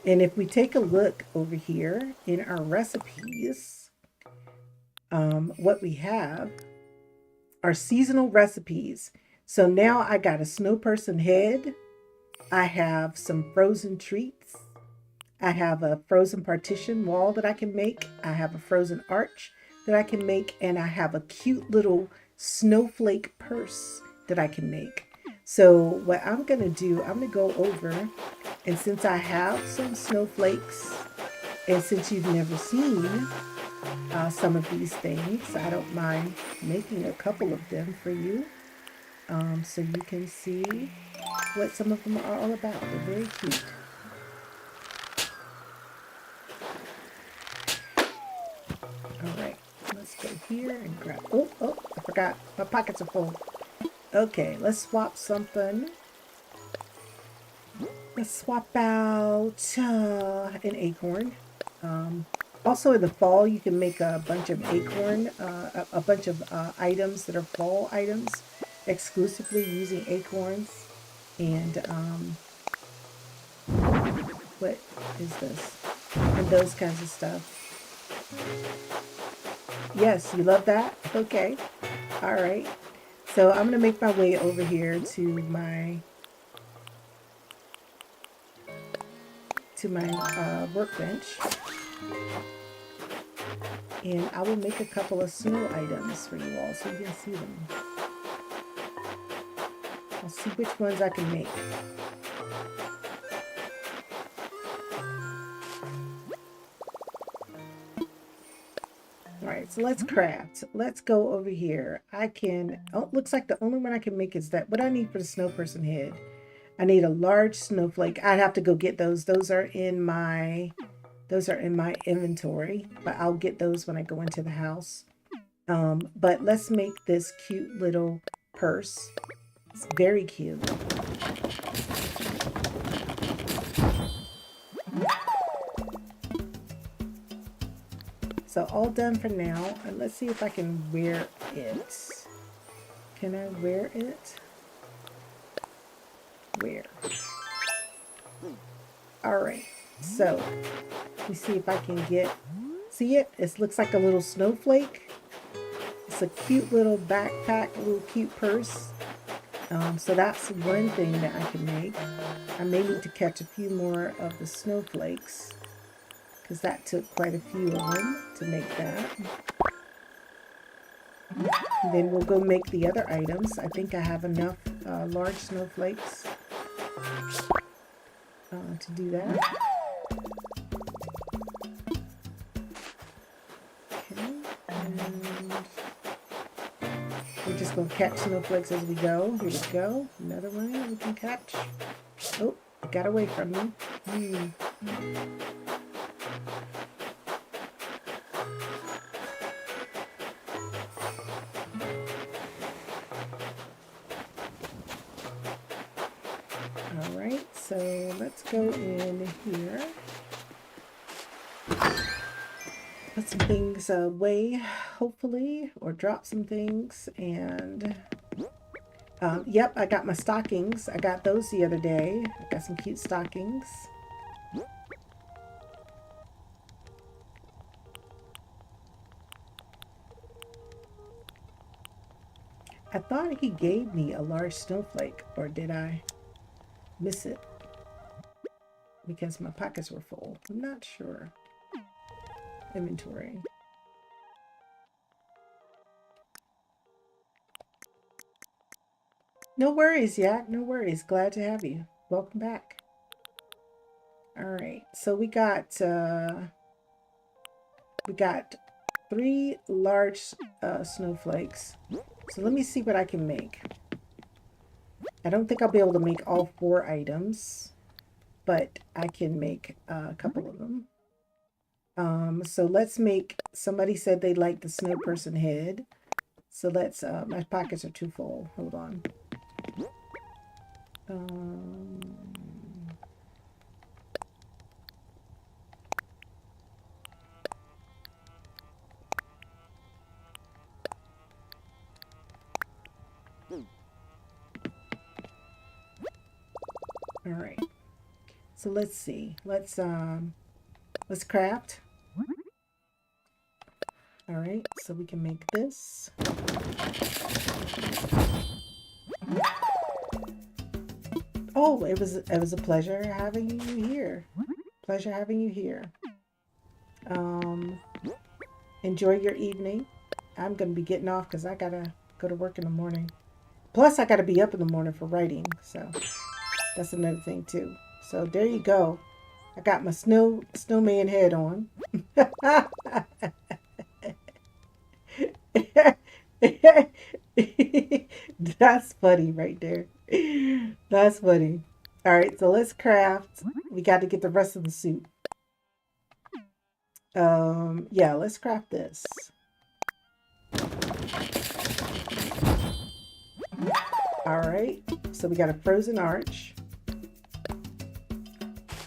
Speaker 1: And if we take a look over here in our recipes, what we have are seasonal recipes. So now I got a snow person head. I have some frozen treats. I have a frozen partition wall that I can make. I have a frozen arch that I can make. And I have a cute little snowflake purse that I can make. So what I'm going to do, I'm going to go over, and since I have some snowflakes, and since you've never seen some of these things, I don't mind making a couple of them for you. So you can see what some of them are all about. They're very cute. All right, let's go here and grab, oh, I forgot, my pockets are full. Okay, let's swap something. Let's swap out an acorn. Also in the fall, you can make a bunch of acorn, a bunch of items that are fall items, exclusively using acorns. And what is this? And those kinds of stuff. Yes, you love that? Okay. All right. So I'm going to make my way over here to my workbench. And I will make a couple of snow items for you all so you can see them. I'll see which ones I can make. Alright, so let's craft. Let's go over here. I can, oh, looks like the only one I can make is that. What I need for the snow person head. I need a large snowflake. I'd have to go get those. Those are in my inventory, but I'll get those when I go into the house. But let's make this cute little purse. It's very cute. So all done for now, and let's see if I can wear it. Can I wear it? Wear. Alright, so let me see if I can get, see it? It looks like a little snowflake. It's a cute little backpack, a little cute purse. So that's one thing that I can make. I may need to catch a few more of the snowflakes, because that took quite a few of them to make that. Then we'll go make the other items. I think I have enough large snowflakes to do that. Okay, and we're just going to catch snowflakes as we go. Here we go. Another one we can catch. Oh, it got away from me. All right, so let's go in here. Put some things away, hopefully, or drop some things. And yep, I got my stockings. I got those the other day. I got some cute stockings. I thought he gave me a large snowflake, or did I miss it? Because my pockets were full. I'm not sure. Inventory. No worries, Yak. No worries. Glad to have you. Welcome back. All right. So we got 3 large snowflakes. So let me see what I can make. I don't think I'll be able to make all 4 items, but I can make a couple of them. So let's make, somebody said they like the snow person head. So let's, my pockets are too full. Hold on. All right. So let's see. Let's craft. All right. So we can make this. Oh, it was a pleasure having you here. Pleasure having you here. Enjoy your evening. I'm gonna be getting off because I gotta go to work in the morning. Plus, I gotta be up in the morning for writing. So that's another thing too. So there you go. I got my snowman head on. That's funny right there. That's funny. All right, so let's craft. We got to get the rest of the suit. Yeah, let's craft this. All right, so we got a frozen arch.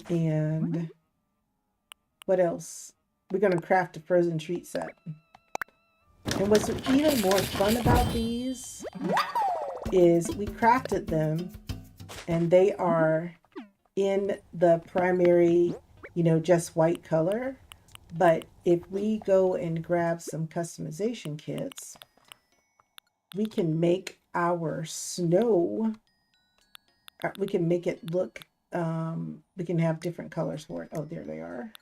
Speaker 1: And what else? We're going to craft a frozen treat set. And what's even more fun about these is we crafted them and they are in the primary, just white color. But if we go and grab some customization kits, we can make our snow, we can make it look, we can have different colors for it. Oh, there they are.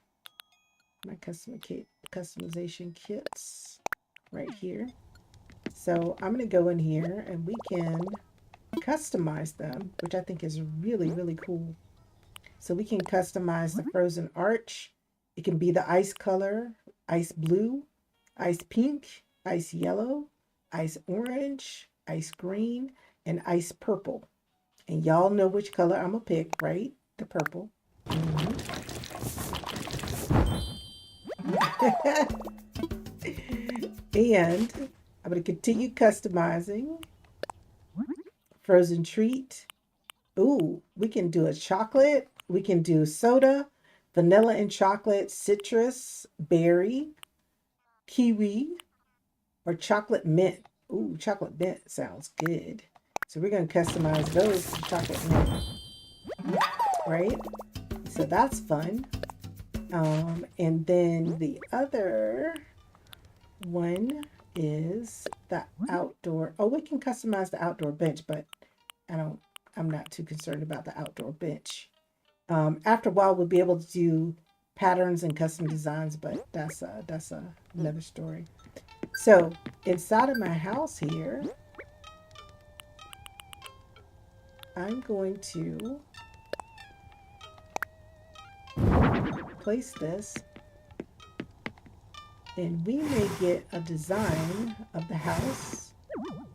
Speaker 1: My customization kits right here. So I'm going to go in here and we can customize them, which I think is really, really cool. So we can customize the frozen arch. It can be the ice color, ice blue, ice pink, ice yellow, ice orange, ice green, and ice purple. And y'all know which color I'm going to pick, right? The purple. And I'm going to continue customizing. Frozen treat. Ooh, we can do a chocolate. We can do soda, vanilla and chocolate, citrus, berry, kiwi, or chocolate mint. Ooh, chocolate mint sounds good. So we're going to customize those to chocolate mint. Right? So that's fun. And then the other one is the outdoor. Oh, we can customize the outdoor bench, but I'm not too concerned about the outdoor bench. After a while, we'll be able to do patterns and custom designs, but that's another story. So inside of my house here, I'm going to place this, and we may get a design of the house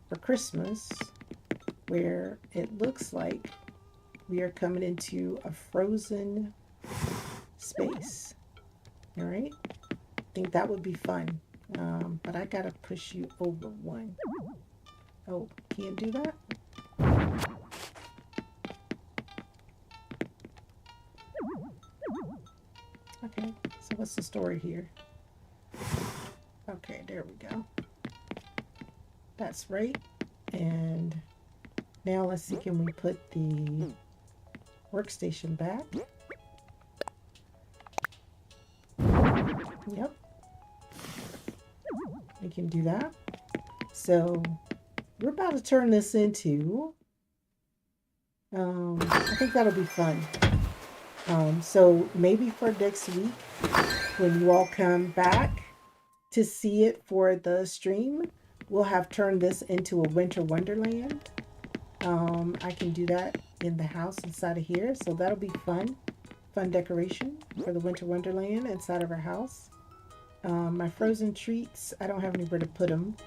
Speaker 1: for Christmas where it looks like we are coming into a frozen space. All right, I think that would be fun. But I gotta push you over one. Oh, can't do that? Okay, so what's the story here? Okay, there we go. That's right. And now let's see, can we put the workstation back? Yep, we can do that. So we're about to turn this into, I think that'll be fun. So maybe for next week, when you all come back to see it for the stream, we'll have turned this into a winter wonderland. I can do that in the house inside of here, so that'll be fun. Fun decoration for the winter wonderland inside of our house. My frozen treats, I don't have anywhere to put them.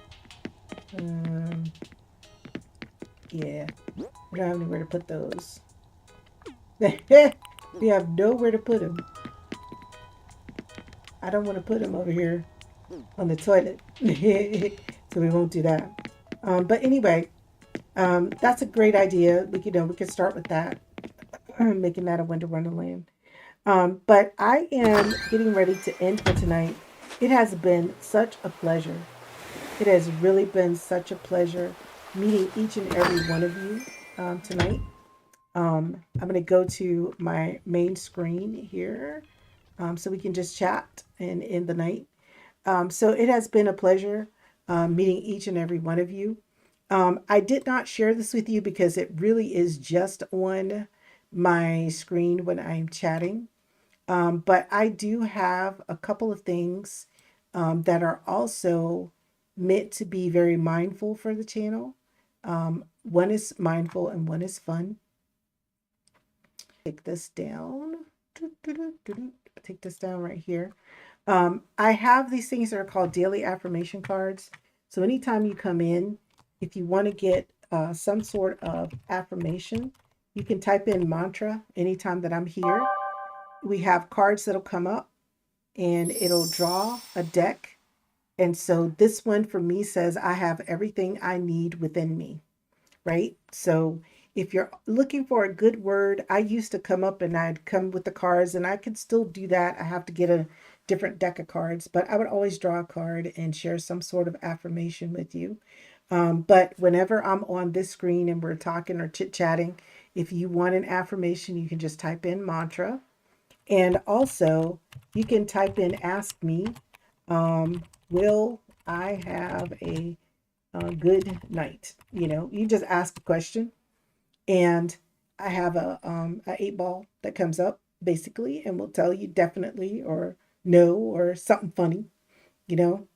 Speaker 1: Yeah, we don't have anywhere to put those. We have nowhere to put them. I don't want to put them over here on the toilet. So we won't do that. But anyway, that's a great idea. We could start with that, making that a winter wonderland. But I am getting ready to end for tonight. It has been such a pleasure. It has really been such a pleasure meeting each and every one of you tonight. I'm going to go to my main screen here so we can just chat and end the night. So it has been a pleasure meeting each and every one of you. I did not share this with you because it really is just on my screen when I'm chatting. But I do have a couple of things that are also meant to be very mindful for the channel. One is mindful and one is fun. Take this down. Take this down right here. I have these things that are called daily affirmation cards. So anytime you come in, if you want to get some sort of affirmation, you can type in mantra anytime that I'm here. We have cards that'll come up and it'll draw a deck. And so this one for me says, I have everything I need within me, right? So if you're looking for a good word, I used to come up and I'd come with the cards, and I could still do that. I have to get a different deck of cards, but I would always draw a card and share some sort of affirmation with you. But whenever I'm on this screen and we're talking or chit-chatting, if you want an affirmation, you can just type in mantra. And also, you can type in ask me, will I have a good night? You just ask a question, and I have a 8 ball that comes up basically and will tell you definitely or no or something funny,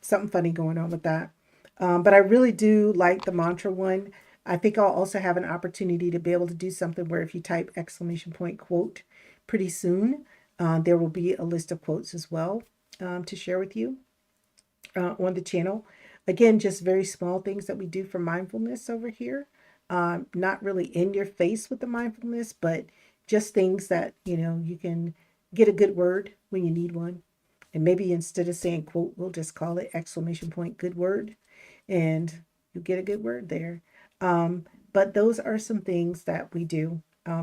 Speaker 1: something funny going on with that. But I really do like the mantra one. I think I'll also have an opportunity to be able to do something where if you type exclamation point quote pretty soon, there will be a list of quotes as well to share with you on the channel. Again, just very small things that we do for mindfulness over here. Not really in your face with the mindfulness, but just things that, you can get a good word when you need one. And maybe instead of saying quote, we'll just call it exclamation point good word, and you get a good word there. But those are some things that we do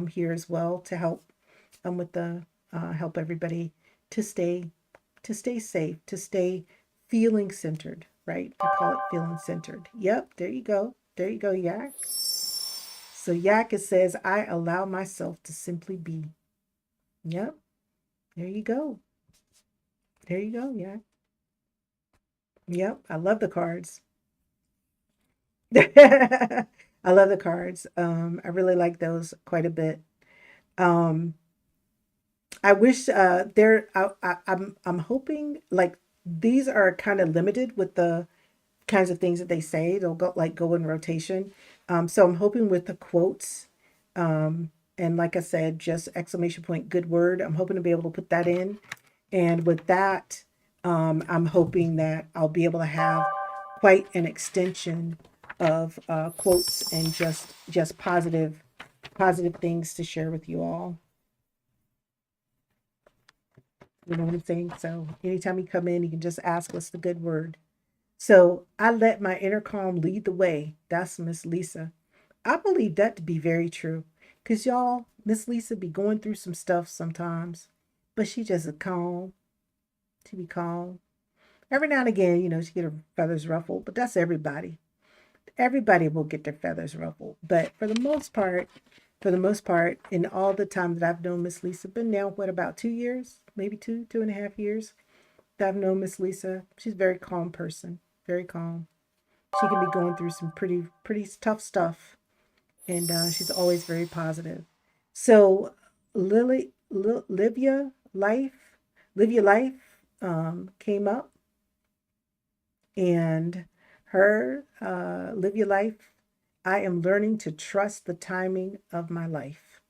Speaker 1: here as well to help with the help everybody to stay safe, to stay feeling centered, right? I call it feeling centered. Yep, there you go. There you go, Yak. So Yak, it says, I allow myself to simply be. Yep, there you go. There you go, Yak. Yep, I love the cards. I love the cards. I really like those quite a bit. Um, I wish I'm hoping like these are kind of limited with the kinds of things that they say. They'll go in rotation. So I'm hoping with the quotes, and like I said, just exclamation point, good word. I'm hoping to be able to put that in. And with that, I'm hoping that I'll be able to have quite an extension of quotes and just positive things to share with you all. You know what I'm saying? So anytime you come in, you can just ask what's the good word. So I let my inner calm lead the way. That's Miss Lisa. I believe that to be very true. Cause y'all, Miss Lisa be going through some stuff sometimes, but she just a calm. She be calm. Every now and again, she get her feathers ruffled, but that's everybody. Everybody will get their feathers ruffled. But for the most part, in all the time that I've known Miss Lisa, been now what, about 2 years, maybe 2.5 years that I've known Miss Lisa. She's a very calm person, very calm. She can be going through some pretty tough stuff, and she's always very positive. So Livia Life came up, and her Live Your Life. I am learning to trust the timing of my life.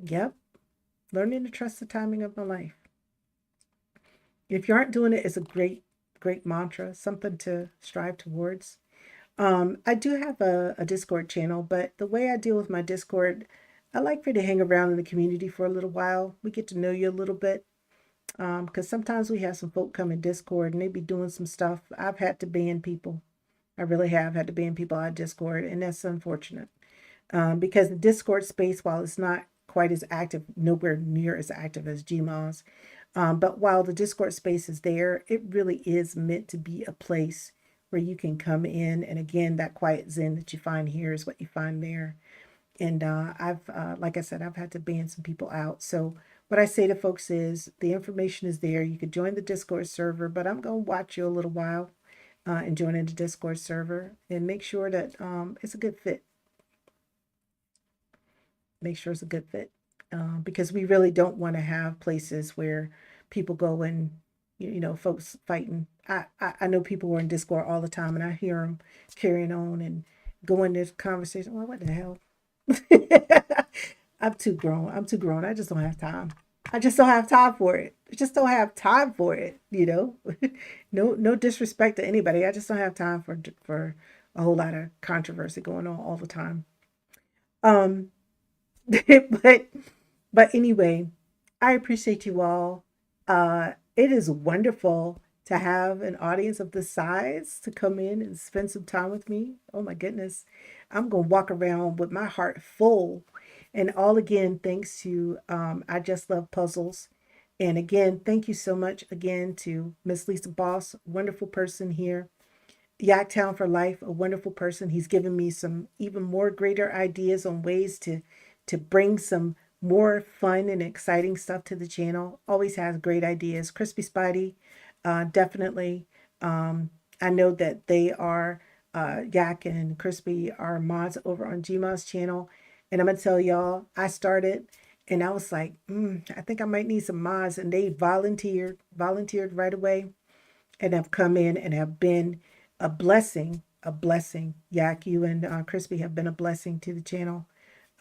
Speaker 1: Yep, learning to trust the timing of my life. If you aren't doing it, it's a great mantra, something to strive towards. I do have a Discord channel, but the way I deal with my Discord, I like for you to hang around in the community for a little while. We get to know you a little bit. Because sometimes we have some folk come in Discord and they be doing some stuff. I've had to ban people. I really have had to ban people out of Discord, and that's unfortunate. Because the Discord space, while it's not quite as active, nowhere near as active as Gmail's, but while the Discord space is there, it really is meant to be a place where you can come in. And again, that quiet zen that you find here is what you find there. And like I said, I've had to ban some people out. So what I say to folks is the information is there. You could join the Discord server, but I'm going to watch you a little while and join in the Discord server and make sure that it's a good fit. Make sure it's a good fit. Because we really don't want to have places where people go and, folks fighting. I know people are in Discord all the time, and I hear them carrying on and going this conversation. Well, what the hell? I'm too grown. I'm too grown. I just don't have time. I just don't have time for it. I just don't have time for it. No disrespect to anybody. I just don't have time for a whole lot of controversy going on all the time. Um, but anyway, I appreciate you all. It is wonderful to have an audience of this size to come in and spend some time with me. Oh my goodness. I'm going to walk around with my heart full. And all again, thanks to I Just Love Puzzles. And again, thank you so much again to Miss Lisa Boss, wonderful person here. Yaktown for Life, a wonderful person. He's given me some even more greater ideas on ways to bring some more fun and exciting stuff to the channel. Always has great ideas. Crispy Spidey, definitely. I know that they are Yak and Crispy are mods over on Gma's channel. And I'm gonna tell y'all, I started and I was like, I think I might need some mods. And they volunteered right away and have come in and have been a blessing, a blessing. Yak, you and Crispy have been a blessing to the channel,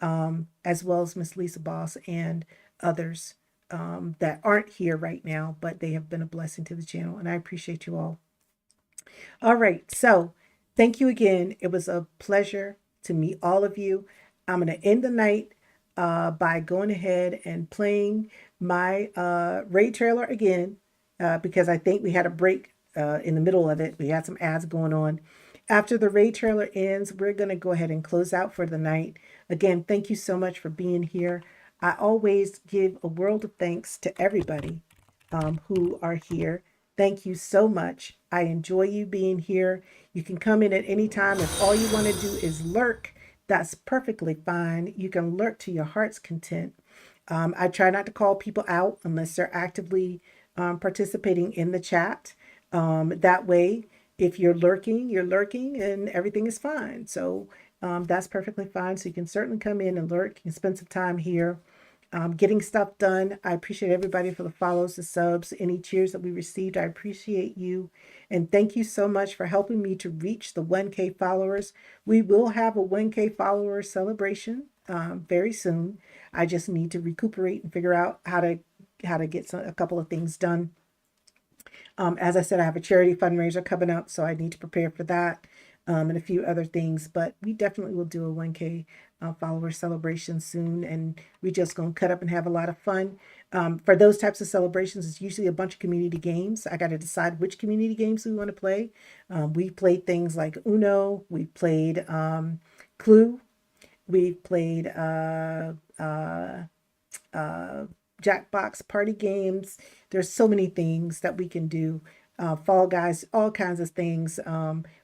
Speaker 1: as well as Miss Lisa Boss and others that aren't here right now, but they have been a blessing to the channel. And I appreciate you all. All right. So thank you again. It was a pleasure to meet all of you. I'm going to end the night by going ahead and playing my raid trailer again because I think we had a break in the middle of it. We had some ads going on. After the raid trailer ends, we're going to go ahead and close out for the night. Again, thank you so much for being here. I always give a world of thanks to everybody who are here. Thank you so much. I enjoy you being here. You can come in at any time. If all you want to do is lurk, that's perfectly fine. You can lurk to your heart's content. I try not to call people out unless they're actively participating in the chat. That way, if you're lurking and everything is fine. So that's perfectly fine. So you can certainly come in and lurk. You can spend some time here. getting stuff done. I appreciate everybody for the follows, the subs, any cheers that we received. I appreciate you. And thank you so much for helping me to reach the 1K followers. We will have a 1K follower celebration very soon. I just need to recuperate and figure out how to get a couple of things done. As I said, I have a charity fundraiser coming up, so I need to prepare for that and a few other things. But we definitely will do a 1K follower celebration soon, and we just gonna cut up and have a lot of fun. For those types of celebrations, it's usually a bunch of community games. I got to decide which community games we want to play. We played things like Uno. We played Clue. We played Jackbox party games. There's so many things that we can do. Fall Guys, all kinds of things.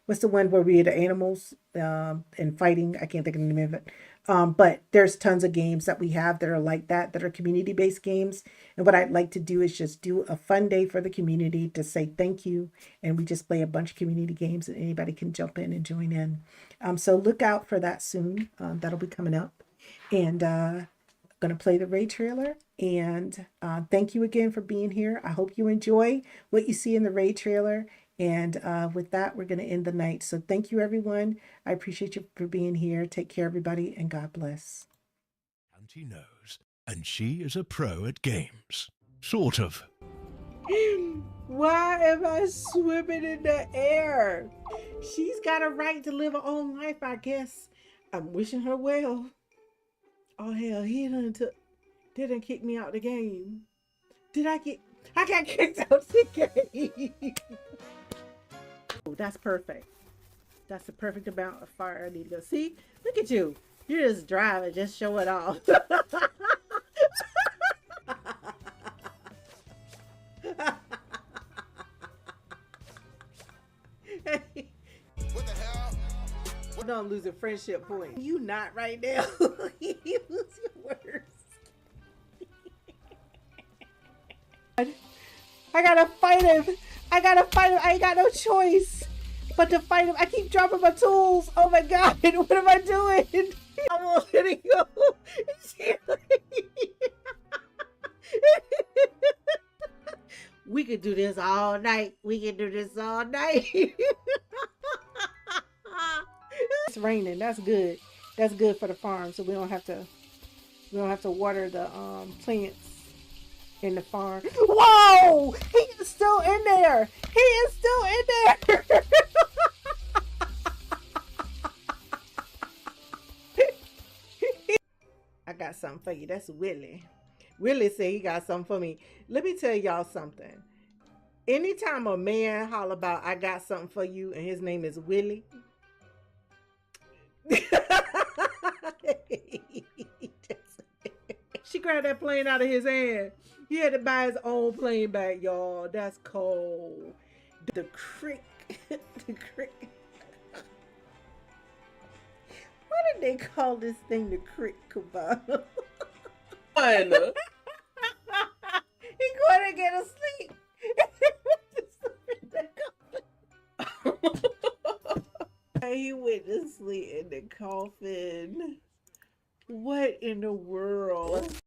Speaker 1: What's the one where we had the animals and fighting? I can't think of the name of it. But there's tons of games that we have that are like that are community-based games. And what I'd like to do is just do a fun day for the community to say thank you. And we just play a bunch of community games and anybody can jump in and join in. So look out for that soon. That'll be coming up. And going to play the Ray trailer, and thank you again for being here. I hope you enjoy what you see in the Ray trailer, and with that, we're going to end the night. So thank you, everyone. I appreciate you for being here. Take care, everybody, and God bless.
Speaker 2: Auntie knows, and she is a pro at games. Sort of.
Speaker 1: Why am I swimming in the air? She's got a right to live her own life, I guess. I'm wishing her well. Oh hell, he didn't kick me out the game. I got kicked out the game. Oh, that's perfect. That's the perfect amount of fire I need to go. See, look at you. You're just driving, just show it off. What the hell? Don't lose a friendship point. You not right now. You lose your words. I gotta fight him. I ain't got no choice but to fight him. I keep dropping my tools. Oh my God. What am I doing? I won't let it go. We could do this all night. It's raining. That's good. That's good for the farm, so we don't have to water the plants in the farm. Whoa! He is still in there. I got something for you. That's Willie. Willie said he got something for me. Let me tell y'all something. Anytime a man holler about I got something for you and his name is Willie, she grabbed that plane out of his hand. He had to buy his own plane back, y'all. That's cold. The crick. The crick. Why did they call this thing the crick cabana? He going to get asleep. He went to sleep in the coffin. What in the world?